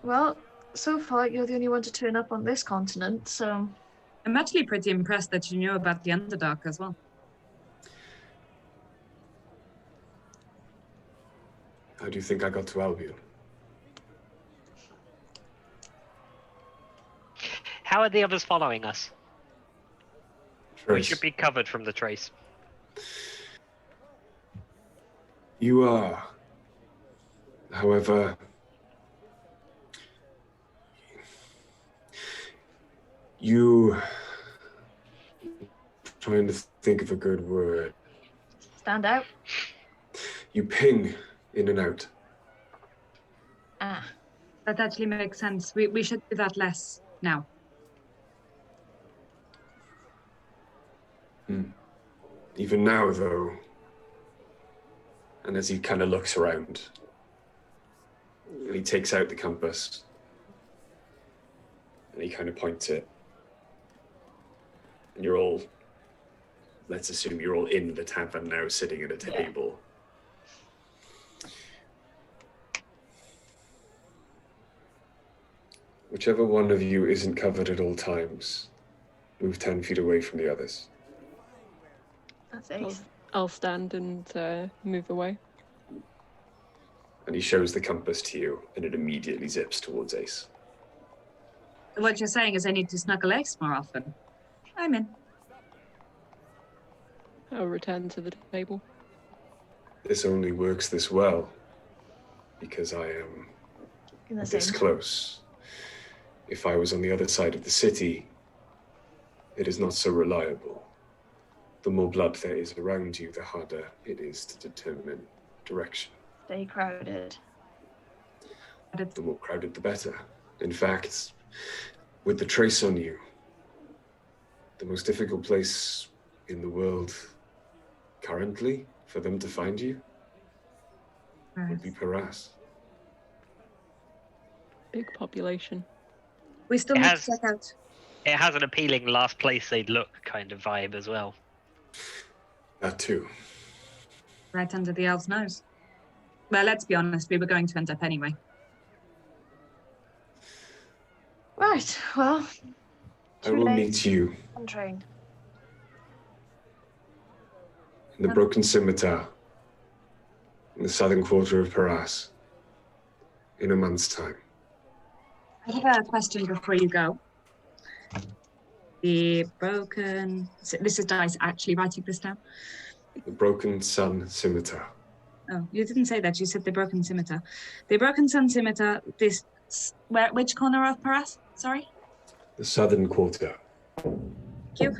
Well, so far you're the only one to turn up on this continent, so I'm actually pretty impressed that you knew about the Underdark as well. How do you think I got to Albion? How are the others following us? We Trace, should be covered from the trace. you are. However, you... Trying to think of a good word. stand out. You ping in and out. Ah. That actually makes sense. We should do that less now. Even now, though, and as he kind of looks around, and he takes out the compass, and he kind of points it, and you're all, let's assume you're all in the tavern now, sitting at a table. Whichever one of you isn't covered at all times, move 10 feet away from the others. That's I'll, ace. I'll stand and move away. And he shows the compass to you, and it immediately zips towards Ace. What you're saying is I need to snuggle Ace more often. I'm in. I'll return to the table. This only works this well because I am In the this same. close. If I was on the other side of the city, it is not so reliable. The more blood there is around you, the harder it is to determine direction. Stay crowded. The more crowded, the better. In fact, with the trace on you, the most difficult place in the world currently for them to find you would be Paras. Big population. We still It need has- to check out. It has an appealing last place they'd look kind of vibe as well. That too. Right under the elf's nose. Well, let's be honest, we were going to end up anyway. Right, well, I will late. meet you on train. in the Broken Scimitar in the southern quarter of Paras in a month's time. I have a question before you go. The broken... This is Dice actually writing this down. The Broken Sun Scimitar. Oh, you didn't say that. You said the broken scimitar. The broken sun scimitar, this... which corner of Paras? Sorry? The southern quarter. Thank you.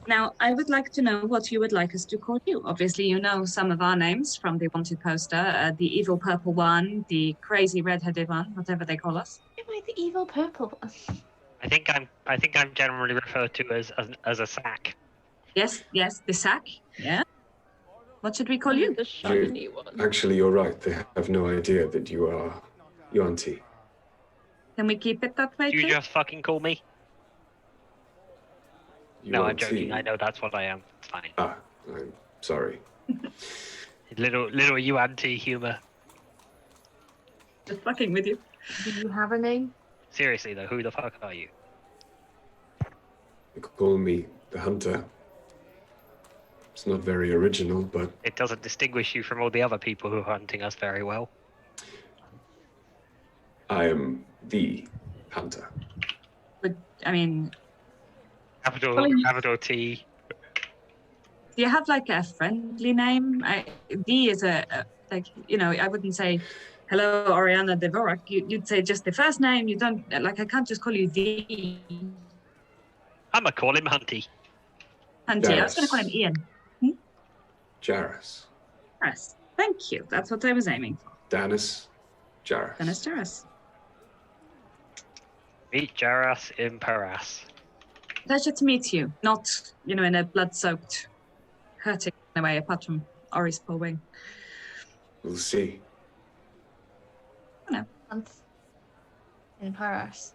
Now, I would like to know what you would like us to call you. Obviously, you know some of our names from the wanted poster. The evil purple one, the crazy redheaded one, whatever they call us. Am I the evil purple one? I think I'm generally referred to as a sack. Yes, the sack. Yeah. What should we call you? The shiny one. Actually, you're right. They have no idea that you are Yuan-Ti. Can we keep it that way, Do you too? just fucking call me? No, I'm Yuan-Ti. joking. I know that's what I am. It's fine. Ah, I'm sorry. Little you anti-humor. Just fucking with you. Do you have a name? Seriously though, who the fuck are you? You could call me the Hunter. It's not very original, but It doesn't distinguish you from all the other people who are hunting us very well. I am the Hunter. But I mean, Capital T. do you have like a friendly name? D is like, you know, I wouldn't say, hello, Oriana Dvorak. You'd say just the first name. You don't, like, I can't just call you D. I'm gonna call him Hunty. Hunty. I was going to call him Ian. Jairus. Jairus. Thank you. That's what I was aiming for. Danis. Jairus. Dennis Jairus. Meet Jaras in Paras. Pleasure to meet you. Not, you know, in a blood-soaked, hurting way, apart from Ori's poor wing. We'll see. Month in Paris.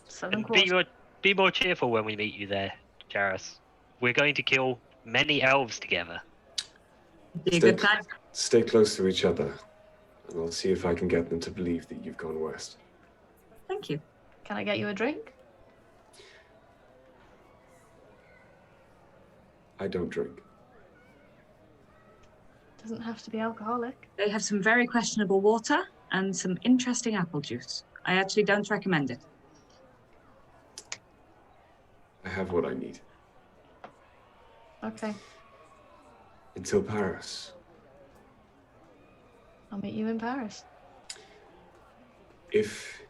Southern Quarter. And be more cheerful when we meet you there, Jaras. We're going to kill many elves together. Be a good time. Stay close to each other, and I'll see if I can get them to believe that you've gone west. Thank you. Can I get you a drink? I don't drink. Doesn't have to be alcoholic. They have some very questionable water and some interesting apple juice. I actually don't recommend it. I have what I need. Okay, Until Paris. I'll meet you in Paris. If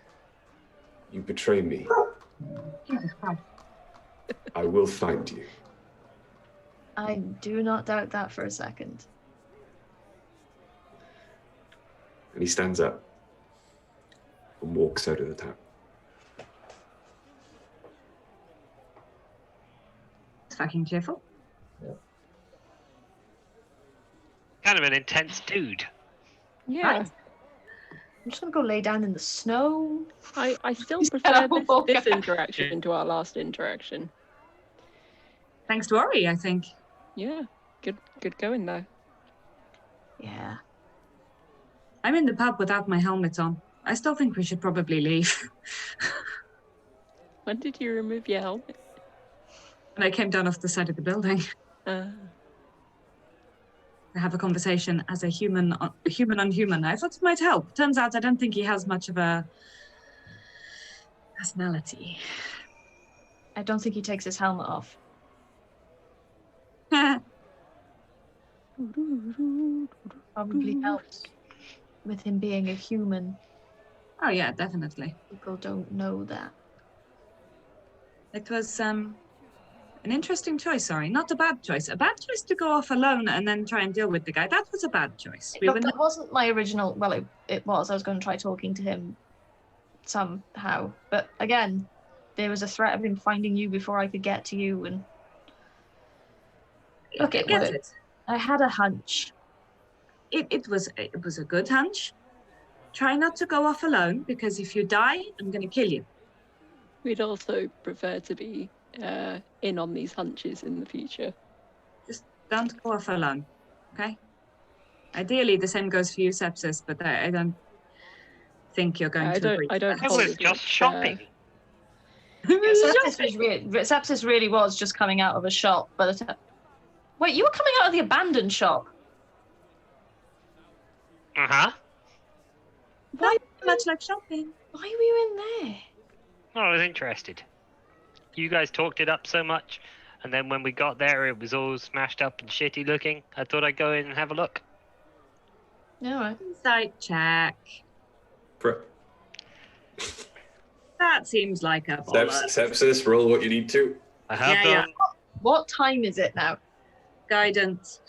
you betray me, Jesus Christ. I will find you. I do not doubt that for a second. And he stands up and walks out of the town. It's fucking cheerful. Kind of an intense dude. Yeah. Right. I'm just gonna go lay down in the snow. I still Just prefer go. this interaction to our last interaction. Thanks to Ori, I think. Yeah. Good going though. Yeah. I'm in the pub without my helmet on. I still think we should probably leave. When did you remove your helmet? And I came down off the side of the building Uh, to have a conversation as a human on human. I thought it might help. Turns out I don't think he has much of a personality. I don't think he takes his helmet off. Probably helps with him being a human. Oh yeah, definitely. People don't know that. It was an interesting choice, sorry. Not a bad choice. A bad choice to go off alone and then try and deal with the guy. That was a bad choice. Look, that wasn't my original. Well, it was. I was going to try talking to him somehow. But again, there was a threat of him finding you before I could get to you. And look, it Get worked. it. I had a hunch. It was a good hunch. Try not to go off alone, because if you die, I'm going to kill you. we'd also prefer to be in on these hunches in the future. Just don't go off alone, okay? Ideally, the same goes for you, Sepsis, but I don't think you're going to agree. I don't It hold was as just much, shopping. Sepsis really was just coming out of a shop by the time. Wait, you were coming out of the abandoned shop? Uh-huh. Why much like shopping? Why were you in there? Well, I was interested. You guys talked it up so much, and then when we got there, it was all smashed up and shitty looking. I thought I'd go in and have a look. Yeah, all right. Insight check. That seems like a bollocks. Sepsis, roll what you need to. I have Yeah, done. What time is it now? Guidance.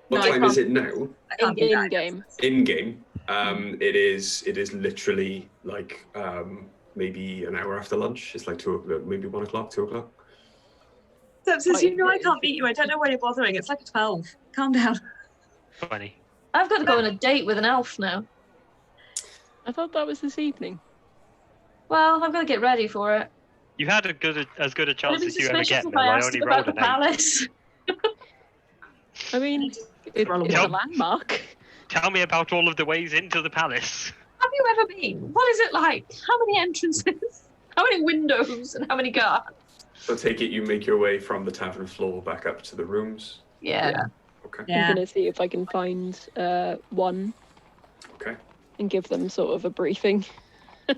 What No, I time is can't- it now? I can't do In guidance. game. In game. It is literally like maybe an hour after lunch. It's like maybe 1 o'clock, 2 o'clock. Sepsis, you know I can't beat you. I don't know why you're bothering. It's like 12. Calm down. Funny. I've got to go on a date with an elf now. I thought that was this evening. Well, I've got to get ready for it. You had as good a chance It'd as be you ever suspicious get, if Mel. I I asked only him about rolled the an 8. palace. I mean, it's a Yep. landmark. Tell me about all of the ways into the palace. Have you ever been? What is it like? How many entrances? How many windows? And how many guards? So take it you make your way from the tavern floor back up to the rooms. Yeah. Okay. I'm Yeah. gonna see if I can find one Okay. and give them sort of a briefing. You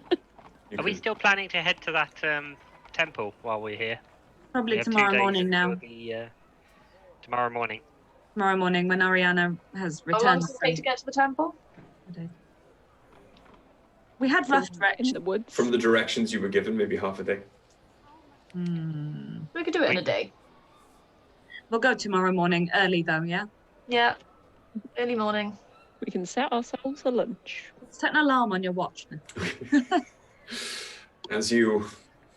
Are we can- still planning to head to that temple while we're here? We Probably have 2 tomorrow days morning now. until the, tomorrow morning. Tomorrow morning when Ariana has How long returned. does it take to get to the temple? We had rough in direction. the woods. From the directions you were given, maybe half a day. We could do it in a day. We'll go tomorrow morning, early though, yeah? Yeah. Early morning. We can set ourselves a lunch. Set an alarm on your watch now. As you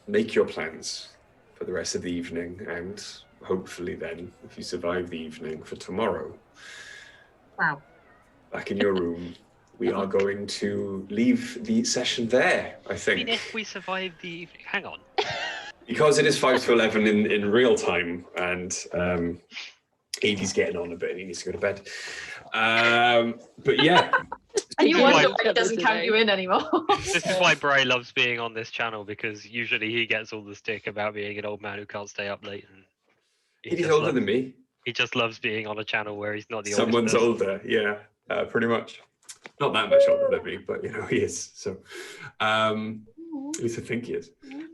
make your plans for the rest of the evening, and hopefully then, if you survive the evening, for tomorrow, Wow. back in your room, we are going to leave the session there, I I think. mean, if we survive the evening, hang on. Because it is 5 to 11 in real time, and Edie's getting on a bit and he needs to go to bed. But yeah, And you This is wonder why- why he doesn't count you in anymore. This is why Bray loves being on this channel, because usually he gets all the stick about being an old man who can't stay up late. And Edie's older than me. He just loves being on a channel where he's not the Someone's oldest person. older, yeah, pretty much. Not that much older than me, but you know, he is. So at least I think he is.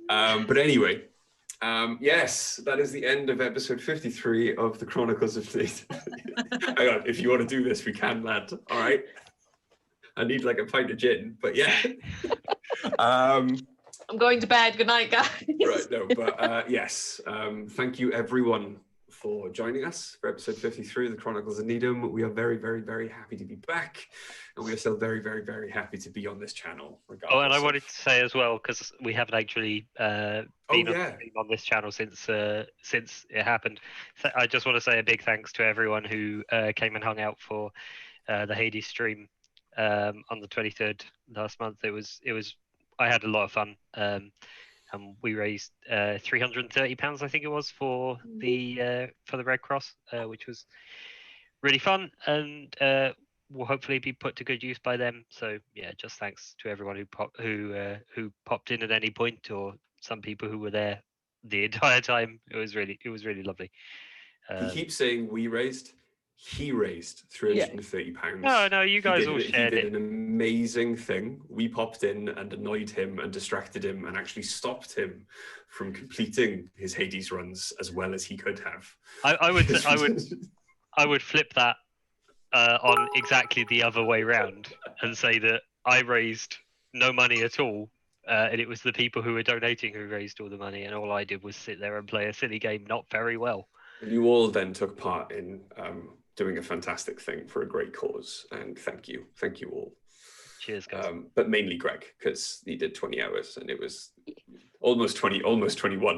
But anyway, yes, that is the end of episode 53 of the Chronicles of Nidum. Hang on, if you want to do this, we can, lad. All right. I need like a pint of gin, but yeah. I'm going to bed. Good night, guys. Right, no, but yes. Thank you everyone for joining us for episode 53 of the Chronicles of Nidum. We are very, very, very happy to be back, and we are still very, very, very happy to be on this channel. Oh, and I regardless wanted of- to say as well, because we haven't actually been on this channel since it happened. So I just want to say a big thanks to everyone who came and hung out for the Hades stream on the 23rd last month. It was I had a lot of fun. And we raised £330, I think it was, for the Red Cross, which was really fun, and will hopefully be put to good use by them. So yeah, just thanks to everyone who popped in at any point, or some people who were there the entire time. It was really lovely. He keeps saying we raised. He raised £330. No, you guys all shared He did it. an amazing thing. We popped in and annoyed him and distracted him and actually stopped him from completing his Hades runs as well as he could have. I would flip that on exactly the other way round and say that I raised no money at all, and it was the people who were donating who raised all the money, and all I did was sit there and play a silly game not very well. You all then took part in doing a fantastic thing for a great cause, and thank you all. Cheers, guys. But mainly Greg, because he did 20 hours, and it was almost 21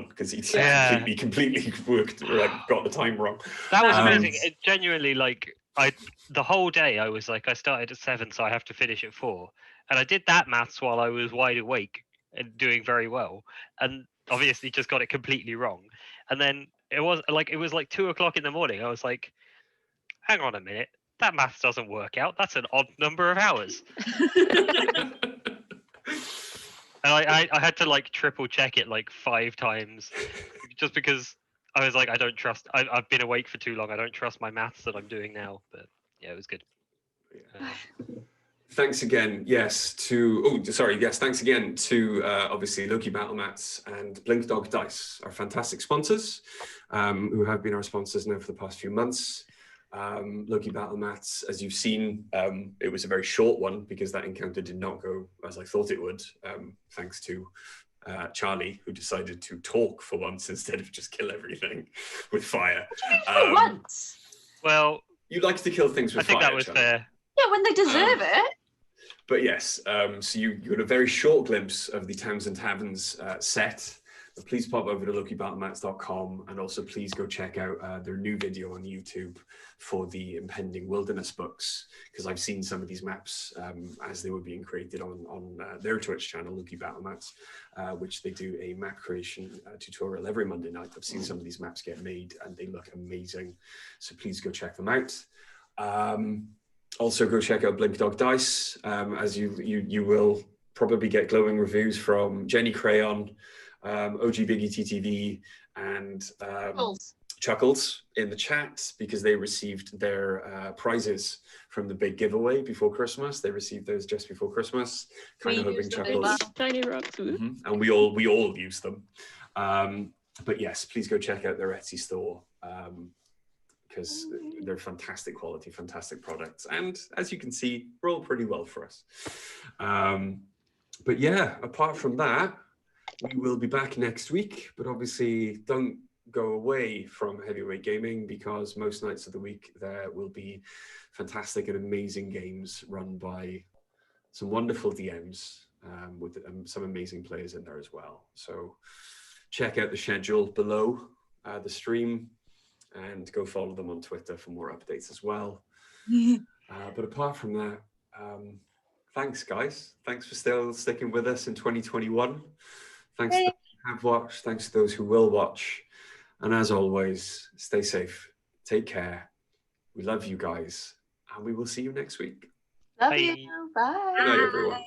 because he completely worked, got the time wrong. That was amazing. It genuinely, the whole day I was like, I started at 7, so I have to finish at 4, and I did that maths while I was wide awake and doing very well, and obviously just got it completely wrong. And then it was like 2:00 in the morning. I was like, hang on a minute, that maths doesn't work out. That's an odd number of hours. And I had to triple check it 5 times, just because I was like, I don't trust. I've been awake for too long. I don't trust my maths that I'm doing now. But yeah, it was good. Thanks again. Thanks again to obviously Loki Battle Mats and Blink Dog Dice, our fantastic sponsors, who have been our sponsors now for the past few months. Loki Battle Mats, as you've seen, it was a very short one because that encounter did not go as I thought it would, thanks to Charlie, who decided to talk for once instead of just kill everything with fire. For once. Well, you like to kill things with fire. I think that was Charlie. fair. Yeah, when they deserve it. But yes, so you got a very short glimpse of the Towns and Taverns set. But please pop over to luckybattlemats.com, and also please go check out their new video on YouTube for the impending wilderness books, because I've seen some of these maps as they were being created on their Twitch channel, Lucky Battle Mats, which they do a map creation tutorial every Monday night. I've seen some of these maps get made and they look amazing. So please go check them out. Also go check out Blink Dog Dice, as you will probably get glowing reviews from Jenny Crayon, OG Biggie TTV, and Chuckles. Chuckles in the chat, because they received their prizes from the big giveaway before Christmas. They received those just before Christmas. Kind of We hoping used them as Chuckles. well. Tiny rocks. Woo. And we all use them. But yes, please go check out their Etsy store, because they're fantastic quality, fantastic products. And as you can see, roll pretty well for us. But yeah, apart from that, we will be back next week. But obviously, don't go away from Heavyweight Gaming, because most nights of the week there will be fantastic and amazing games run by some wonderful DMs, with some amazing players in there as well. So check out the schedule below the stream, and go follow them on Twitter for more updates as well. But apart from that, thanks guys. Thanks for still sticking with us in 2021. Thanks to those who have watched. Thanks to those who will watch. And as always, stay safe. Take care. We love you guys. And we will see you next week. Love Bye. you. Bye. Good night, everyone.